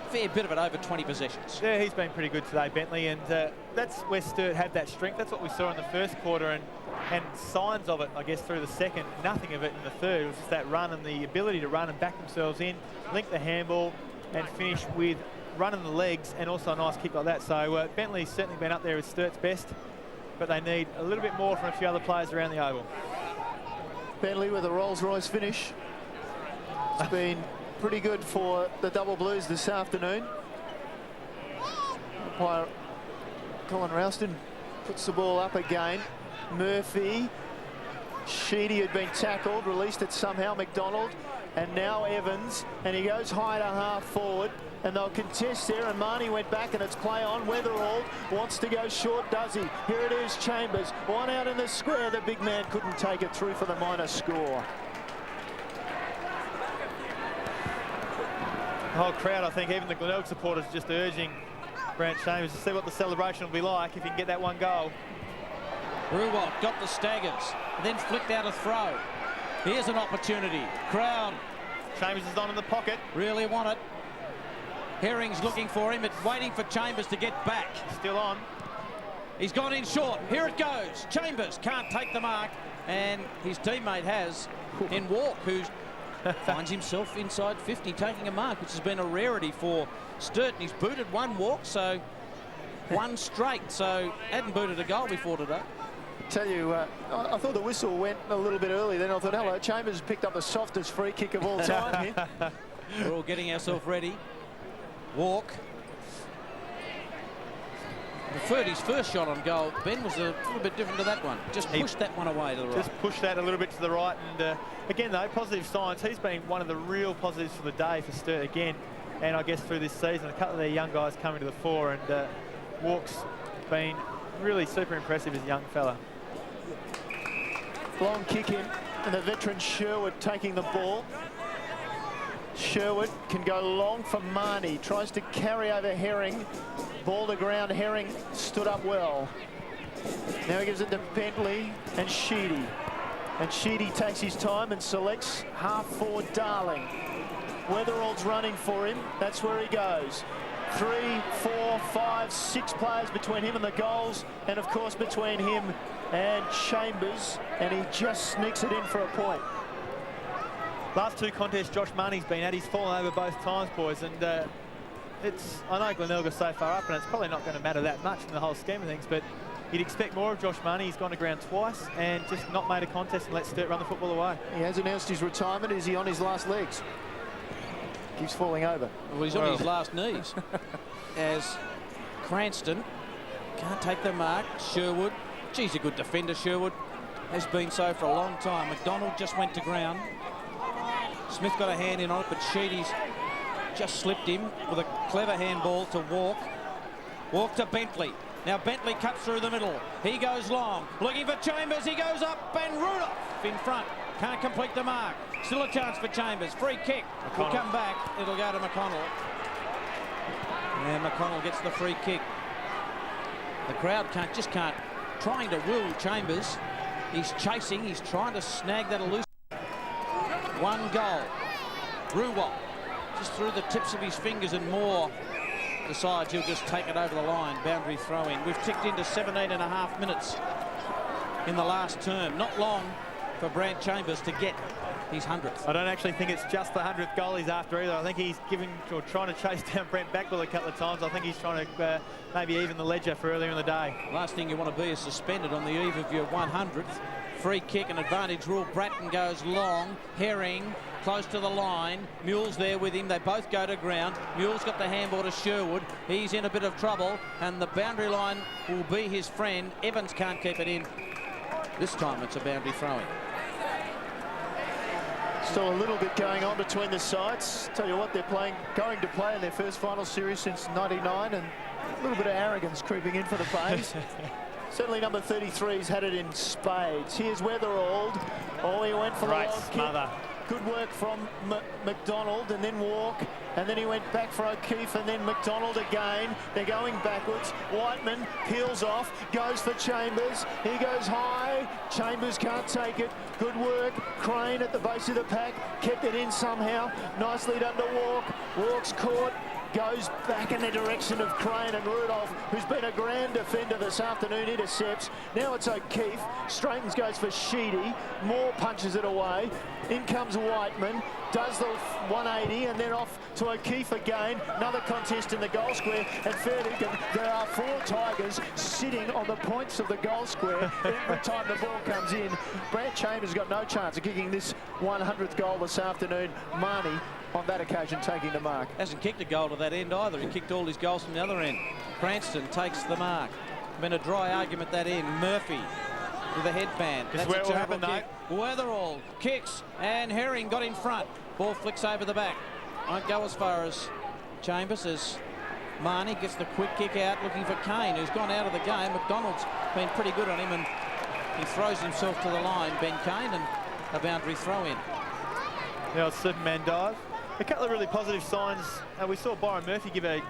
fair bit of it, over 20 possessions. Yeah, he's been pretty good today, Bentley, and that's where Sturt had that strength. That's what we saw in the first quarter, and signs of it, I guess, through the second. Nothing of it in the third. It was just that run and the ability to run and back themselves in, link the handball, and finish with running the legs, and also a nice kick like that. So Bentley's certainly been up there as Sturt's best, but they need a little bit more from a few other players around the oval. Bentley with a Rolls-Royce finish. It's been pretty good for the Double Blues this afternoon. Umpire Colin Ralston puts the ball up again. Murphy, Sheedy had been tackled, released it somehow, McDonald, and now Evans, and he goes high to half forward, and they'll contest there, and Marnie went back, and it's play on. Weatherall wants to go short, does he? Here it is, Chambers, one out in the square. The big man couldn't take it through for the minus score. The whole crowd, I think, even the Glenelg supporters, just urging Brant Chambers to see what the celebration will be like if he can get that one goal. Ruwalt got the staggers, then flicked out a throw. Here's an opportunity. Crowd. Chambers is on in the pocket. Really want it. Herring's looking for him. It's waiting for Chambers to get back. Still on. He's gone in short. Here it goes. Chambers can't take the mark, and his teammate has in Walk, who finds himself inside 50 taking a mark, which has been a rarity for Sturt. He's booted one walk, so one straight. So hadn't booted a goal before today. Tell you, I thought the whistle went a little bit early. Then I thought, hello, Chambers picked up the softest free kick of all time here. We're all getting ourselves ready. Walk. Preferred his first shot on goal. Ben was a little bit different to that one. Just pushed that one away to the right. Just pushed that a little bit to the right. And again, though, positive signs. He's been one of the real positives for the day for Sturt again. And I guess through this season, a couple of their young guys coming to the fore. And Walk's been really super impressive as a young fella. Long kick in, and the veteran Sherwood taking the ball. Sherwood can go long for Marnie. Tries to carry over Herring. Ball to ground. Herring stood up well. Now he gives it to Bentley and Sheedy. And Sheedy takes his time and selects half forward Darling. Weatherall's running for him. That's where he goes. 3, 4, 5, 6 players between him and the goals, and of course between him and Chambers, and he just sneaks it in for a point. Last two contests Josh Marnie's been at, he's fallen over both times, boys, and I know Glenelg are so far up, and it's probably not going to matter that much in the whole scheme of things, but you'd expect more of Josh Marnie. He's gone to ground twice and just not made a contest and let Sturt run the football away. He has announced his retirement. Is he on his last legs? Keeps falling over. Well, he's on his last knees. As Cranston can't take the mark. Sherwood, geez, a good defender, Sherwood. Has been so for a long time. McDonald just went to ground. Smith got a hand in on it, but Sheedy's just slipped him with a clever handball to Walk. Walk to Bentley. Now Bentley cuts through the middle. He goes long, looking for Chambers. He goes up, and Rudolph in front. Can't complete the mark. Still a chance for Chambers. Free kick. Will come back. It'll go to McConnell. And McConnell gets the free kick. The crowd just can't. Trying to will Chambers. He's chasing. He's trying to snag that elusive. One goal. Ruwal just through the tips of his fingers, and Moore decides he'll just take it over the line. Boundary throw in. We've ticked into 17.5 minutes in the last term. Not long for Brant Chambers to get his 100th. I don't actually think it's just the 100th goal he's after either. I think he's trying to chase down Brent Backwell a couple of times. I think he's trying to maybe even the ledger for earlier in the day. Last thing you want to be is suspended on the eve of your 100th. Free kick and advantage rule. Bratton goes long. Herring close to the line. Mule's there with him. They both go to ground. Mule's got the handball to Sherwood. He's in a bit of trouble, and the boundary line will be his friend. Evans can't keep it in. This time it's a boundary throw-in. Still a little bit going on between the sides. Tell you what, they're going to play in their first final series since '99, and a little bit of arrogance creeping in for the Bays. Certainly number 33's had it in spades. Here's Weatherald. Oh, he went for the long smother. Good work from McDonald, and then Walk, and then he went back for O'Keefe, and then McDonald again. They're going backwards. Whiteman peels off, goes for Chambers. He goes high. Chambers can't take it. Good work. Crane at the base of the pack, kept it in somehow. Nicely done to Walk. Walk's caught. Goes back in the direction of Crane, and Rudolph, who's been a grand defender this afternoon, intercepts. Now it's O'Keefe. Straightens, goes for Sheedy. Moore punches it away. In comes Whiteman. Does the 180 and then off to O'Keefe again. Another contest in the goal square, and fair dinkum, there are 4 Tigers sitting on the points of the goal square every time the ball comes in. Brant Chambers got no chance of kicking this 100th goal this afternoon. Marnie on that occasion taking the mark. Hasn't kicked a goal to that end either. He kicked all his goals from the other end. Cranston takes the mark. Been a dry argument that end. Murphy with a headband. That's where it will happen, though. Weatherall kicks, and Herring got in front. Ball flicks over the back. Won't go as far as Chambers as Marnie gets the quick kick out, looking for Kane, who's gone out of the game. McDonald's been pretty good on him, and he throws himself to the line, Ben Kane, and a boundary throw in. The old Superman dive. A couple of really positive signs. We saw Byron Murphy give a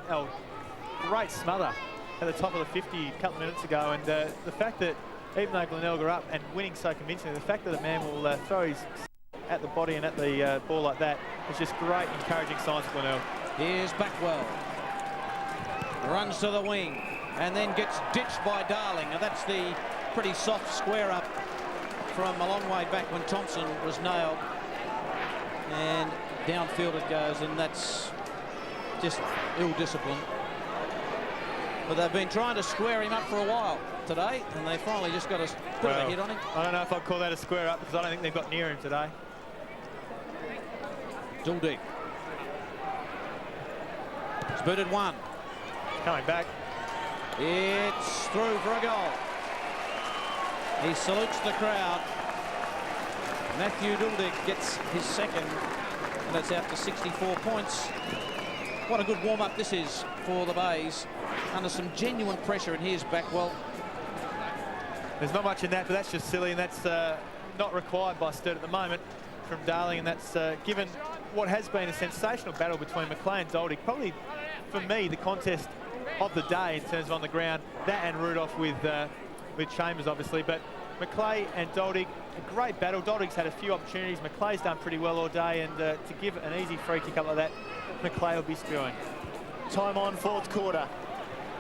great smother at the top of the 50 a couple of minutes ago, and the fact that even though Glenelg are up and winning so convincingly, the fact that a man will throw his at the body and at the ball like that is just great, encouraging signs for Glenelg. Here's Backwell. Runs to the wing and then gets ditched by Darling. Now that's the pretty soft square up from a long way back when Thompson was nailed. And downfield it goes, and that's just ill-discipline. But they've been trying to square him up for a while today, and they finally just got a bit of a hit on him. I don't know if I'd call that a square up, because I don't think they've got near him today. Duldig. It's booted one. Coming back. It's through for a goal. He salutes the crowd. Matthew Duldig gets his second, and that's out to 64 points. What a good warm-up this is for the Bays, under some genuine pressure, and here's Backwell. There's not much in that, but that's just silly, and that's not required by Sturt at the moment from Darling, and that's given what has been a sensational battle between McLeay and Duldig. Probably, for me, the contest of the day in terms of on the ground. That and Rudolph with Chambers, obviously, but McLeay and Duldig, a great battle. Duldig's had a few opportunities. McLeay's done pretty well all day, and to give an easy free kick up like that, McLeay will be spewing. Time on, 4th quarter.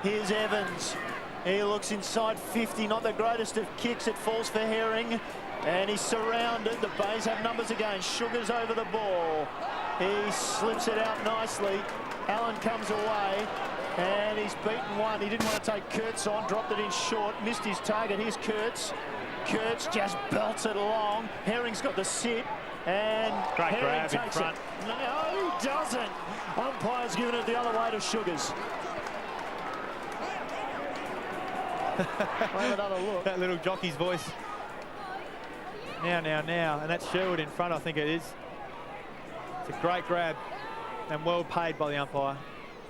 Here's Evans. He looks inside 50, not the greatest of kicks. It falls for Herring, and he's surrounded. The Bays have numbers again. Sugar's over the ball. He slips it out nicely. Allen comes away. And he's beaten one. He didn't want to take Kurtz on, dropped it in short, missed his target. Here's Kurtz. Kurtz just belts it along. Herring's got the sit. And great Herring grab in takes front. it. No, he doesn't. Umpire's giving it the other way to Sugars. Have another look. That little jockey's voice. Now. And that's Sherwood in front, I think it is. It's a great grab and well paid by the umpire.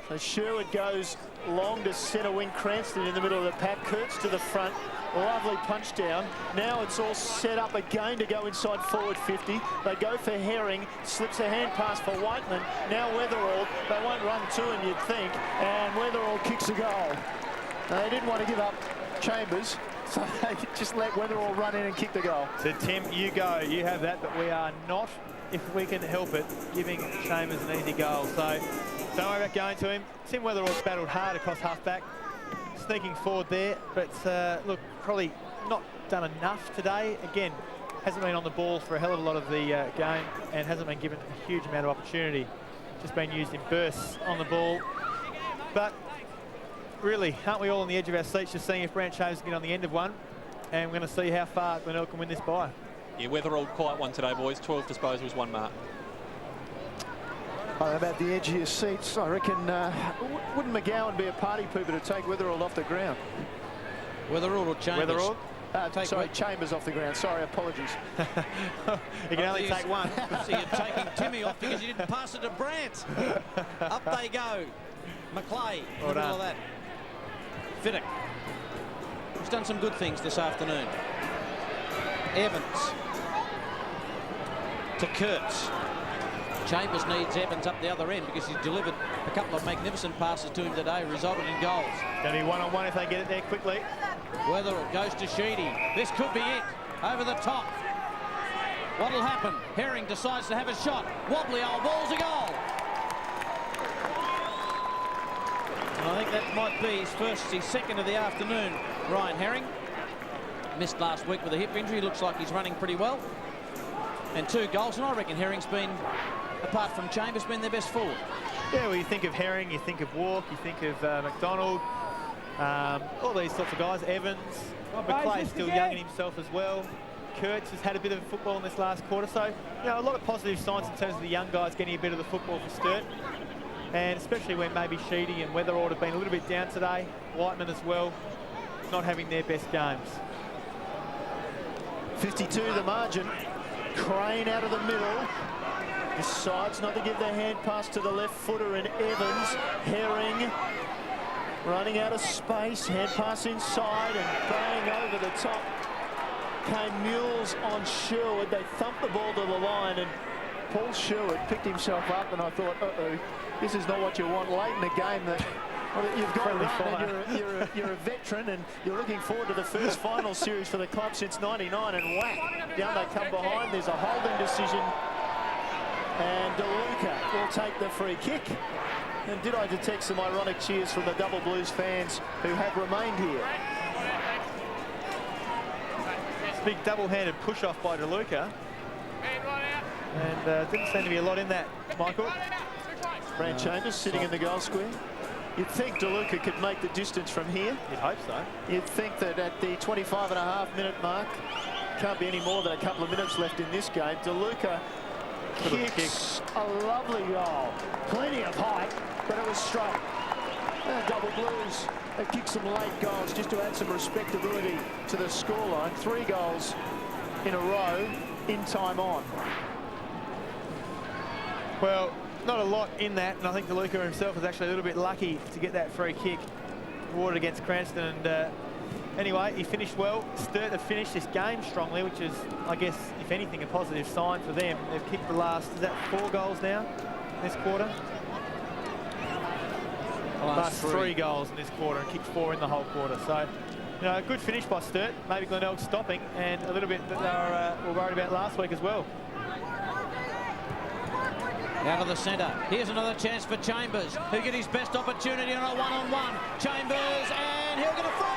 So Sherwood goes long to centre wing. Cranston in the middle of the pack. Kurtz to the front. Lovely punch down. Now it's all set up again to go inside forward 50. They go for Herring. Slips a hand pass for Whiteman. Now Weatherall. They won't run to him, you'd think. And Weatherall kicks a goal. They didn't want to give up Chambers, so they just let Weatherall run in and kick the goal. So Tim, you go. You have that, but we are not, if we can help it, giving Chambers an easy goal. So don't worry about going to him. Tim Weatherall's battled hard across half-back, sneaking forward there, but look, probably not done enough today. Again, hasn't been on the ball for a hell of a lot of the game and hasn't been given a huge amount of opportunity. Just been used in bursts on the ball. But really, aren't we all on the edge of our seats just seeing if Brant Chambers can get on the end of one? And we're going to see how far Glenelg can win this by. Yeah, Weatherall quiet one today, boys. 12 disposals, 1 mark. Oh, about the edge of your seats, I reckon, wouldn't McGowan be a party pooper to take Weatherall off the ground? Weatherall or Chambers? Weatherall? Sorry, Chambers off the ground. Sorry, apologies. You can only take one. So you're taking Timmy off because you didn't pass it to Brant. Up they go. McClay in the middle of that. Fiddick. He's done some good things this afternoon. Evans. To Kurtz. Chambers needs Evans up the other end because he's delivered a couple of magnificent passes to him today, resulted in goals. Going to be one-on-one if they get it there quickly. Weatherall goes to Sheedy. This could be it. Over the top. What'll happen? Herring decides to have a shot. Wobbly old ball's a goal. And I think that might be his second of the afternoon. Ryan Herring missed last week with a hip injury. Looks like he's running pretty well. And 2 goals, and I reckon Herring's been, apart from Chambers, been their best forward. Yeah, well, you think of Herring, you think of Walk, you think of McDonald, all these sorts of guys. Evans, McClay's still young in himself as well. Kurtz has had a bit of football in this last quarter, so you know, a lot of positive signs in terms of the young guys getting a bit of the football for Sturt, and especially when maybe Sheedy and Weatherall have been a little bit down today. Whiteman as well, not having their best games. 52 the margin. Crane out of the middle. Decides not to give the hand pass to the left footer in Evans. Herring running out of space. Hand pass inside and bang over the top. Came Mules on Sherwood. They thumped the ball to the line and Paul Sherwood picked himself up, and I thought, this is not what you want late in the game. That you've got to run, and you're a veteran, and you're looking forward to the first final series for the club since '99, and whack, down they come behind. There's a holding decision, and DeLuca will take the free kick. And did I detect some ironic cheers from the Double Blues fans who have remained here? It's a big double-handed push-off by DeLuca. And didn't seem to be a lot in that, Michael. Brant Chambers sitting in the goal square. You'd think DeLuca could make the distance from here. You'd hope so. You'd think that at the 25.5-minute mark, can't be any more than a couple of minutes left in this game. DeLuca kicks a lovely goal. Plenty of height, but it was straight. Double Blues have kicked some late goals just to add some respectability to the scoreline. 3 goals in a row in time on. Well, not a lot in that, and I think DeLuca himself is actually a little bit lucky to get that free kick awarded against Cranston. And anyway, he finished well. Sturt have finished this game strongly, which is, I guess, if anything, a positive sign for them. They've kicked the last, is that 4 goals now this quarter? Last 3 goals in this quarter and kicked 4 in the whole quarter. So, you know, a good finish by Sturt. Maybe Glenelg stopping, and a little bit that they were worried about last week as well. Out of the centre. Here's another chance for Chambers, who get his best opportunity on a one-on-one. Chambers, and he'll get a free.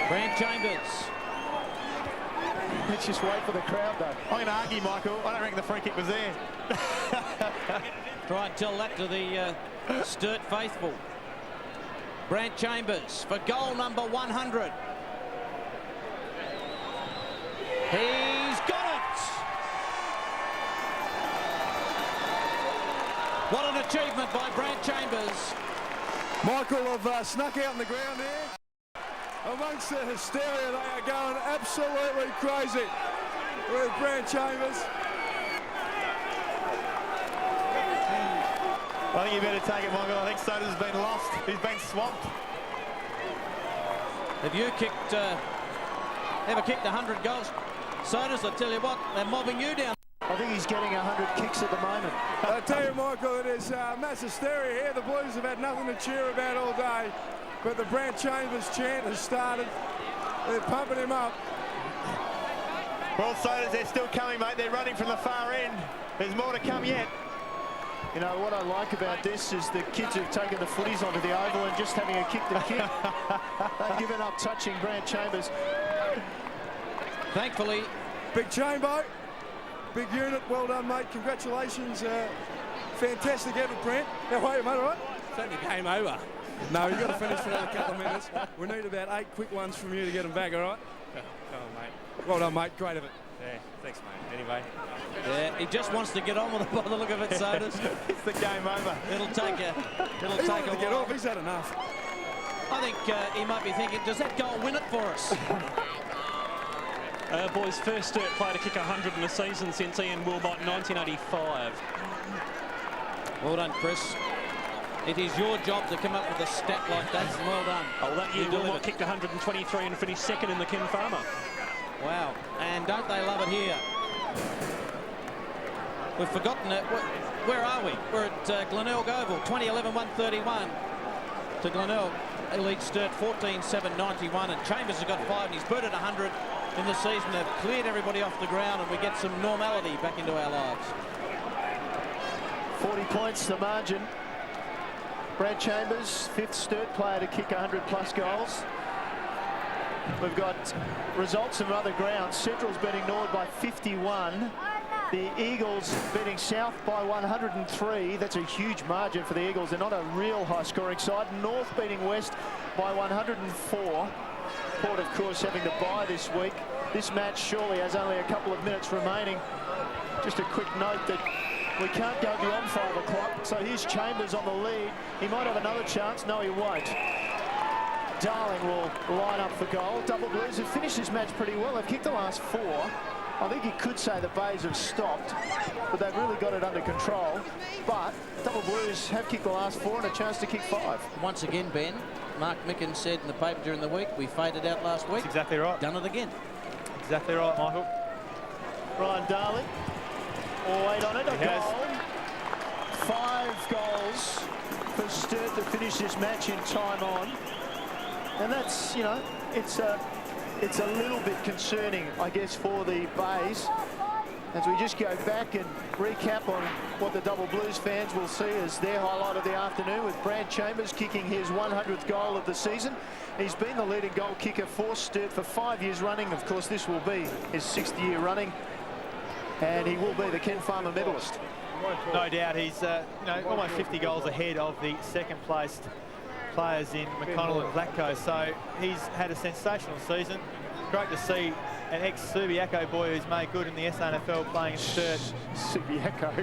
Brant Chambers. Let's just wait for the crowd, though. I'm going to argue, Michael. I don't reckon the free kick was there. Try and tell that to the Sturt faithful. Brant Chambers for goal number 100. He's got it! What an achievement by Brant Chambers. Michael have snuck out on the ground there. Amongst the hysteria, they are going absolutely crazy with Brant Chambers. I think you better take it, Michael. I think Soda's been lost. He's been swamped. Have you ever kicked 100 goals? Sodas, I tell you what, they're mobbing you down. I think he's getting 100 kicks at the moment. I tell you, Michael, it is mass hysteria here. The Blues have had nothing to cheer about all day, but the Brant Chambers chant has started. They're pumping him up. Well, Sodas, they're still coming, mate. They're running from the far end. There's more to come yet. You know, what I like about this is the kids have taken the footies onto the oval and just having a kick to kick. They've given up touching Brant Chambers. Thankfully. Big Chambo, big unit, well done, mate. Congratulations. Fantastic effort, Brant. How are you, mate, all right? It's only game over. No, you've got to finish for another couple of minutes. We need about 8 quick ones from you to get them back, all right? Come on, mate. Well done, mate. Great effort. Yeah, thanks, mate. Anyway. Yeah, he just wants to get on with it by the look of it, Sodas. It's the game over. It'll take a He wanted to get off. He's had enough. I think he might be thinking, does that goal win it for us? Boys, first Sturt player to kick 100 in a season since Ian Wilmot, 1985. Well done, Chris. It is your job to come up with a stat like that. Well done. Oh, that year Wilmot kicked 123 and finished second in the Ken Farmer. Wow, and don't they love it here? We've forgotten it. Where are we? We're at Glenelg Oval, 2011-131 to Glenelg. They lead Sturt 14-7-91, and Chambers has got 5, and he's booted 100 in the season. They've cleared everybody off the ground, and we get some normality back into our lives. 40 points the margin. Brant Chambers, 5th Sturt player to kick 100+ goals. We've got results from other grounds. Central's been ignored by 51. The Eagles beating South by 103. That's a huge margin for the Eagles. They're not a real high-scoring side. North beating West by 104. Port, of course, having to bye this week. This match surely has only a couple of minutes remaining. Just a quick note that we can't go beyond 5 o'clock. So here's Chambers on the lead. He might have another chance. No, he won't. Darling will line up for goal. Double Blues have finished this match pretty well. They've kicked the last 4. I think you could say the Bays have stopped, but they've really got it under control. But Double Blues have kicked the last 4 and a chance to kick 5. Once again, Ben, Mark Micken said in the paper during the week, we faded out last week. That's exactly right. Done it again. Exactly right, Michael. Ryan Darling, all 8 on it, a goal. 5 goals for Sturt to finish this match in time on. And that's, you know, it's a little bit concerning, I guess, for the Bays. As we just go back and recap on what the Double Blues fans will see as their highlight of the afternoon, with Brant Chambers kicking his 100th goal of the season. He's been the leading goal kicker for Sturt for 5 years running. Of course, this will be his 6th year running, and he will be the Ken Farmer medalist. No doubt, he's almost 50 goals ahead of the second-placed players in McConnell and Blackco, so he's had a sensational season. Great to see an ex-Subiaco boy who's made good in the SANFL playing in Sturt. Subiaco.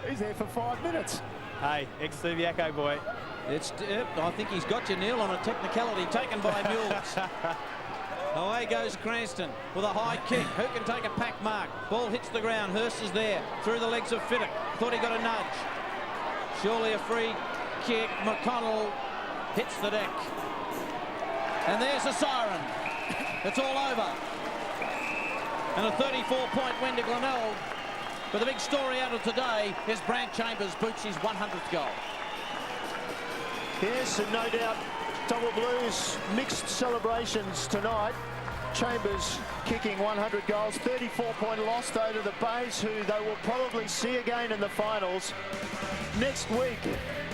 He's there for 5 minutes. Hey, ex-Subiaco boy. I think he's got you, Neil, on a technicality taken by Mules. Away goes Cranston with a high kick. Who can take a pack mark? Ball hits the ground. Hurst is there through the legs of Fiddick. Thought he got a nudge. Surely a free kick. McConnell hits the deck. And there's a siren. It's all over. And a 34-point win to Glenelg. But the big story out of today is Brant Chambers boots his 100th goal. Yes, and no doubt Double Blues mixed celebrations tonight. Chambers kicking 100 goals, 34-point loss though to the Bays, who they will probably see again in the finals. Next week,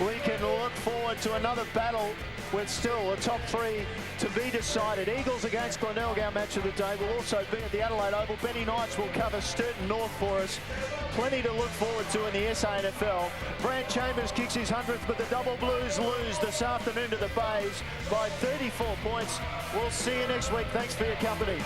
we can look forward to another battle with still a top three to be decided. Eagles against Glenelg, our match of the day, will also be at the Adelaide Oval. Benny Knights will cover Sturt and North for us. Plenty to look forward to in the SANFL. Brant Chambers kicks his 100th, but the Double Blues lose this afternoon to the Bays by 34 points. We'll see you next week. Thanks for your company.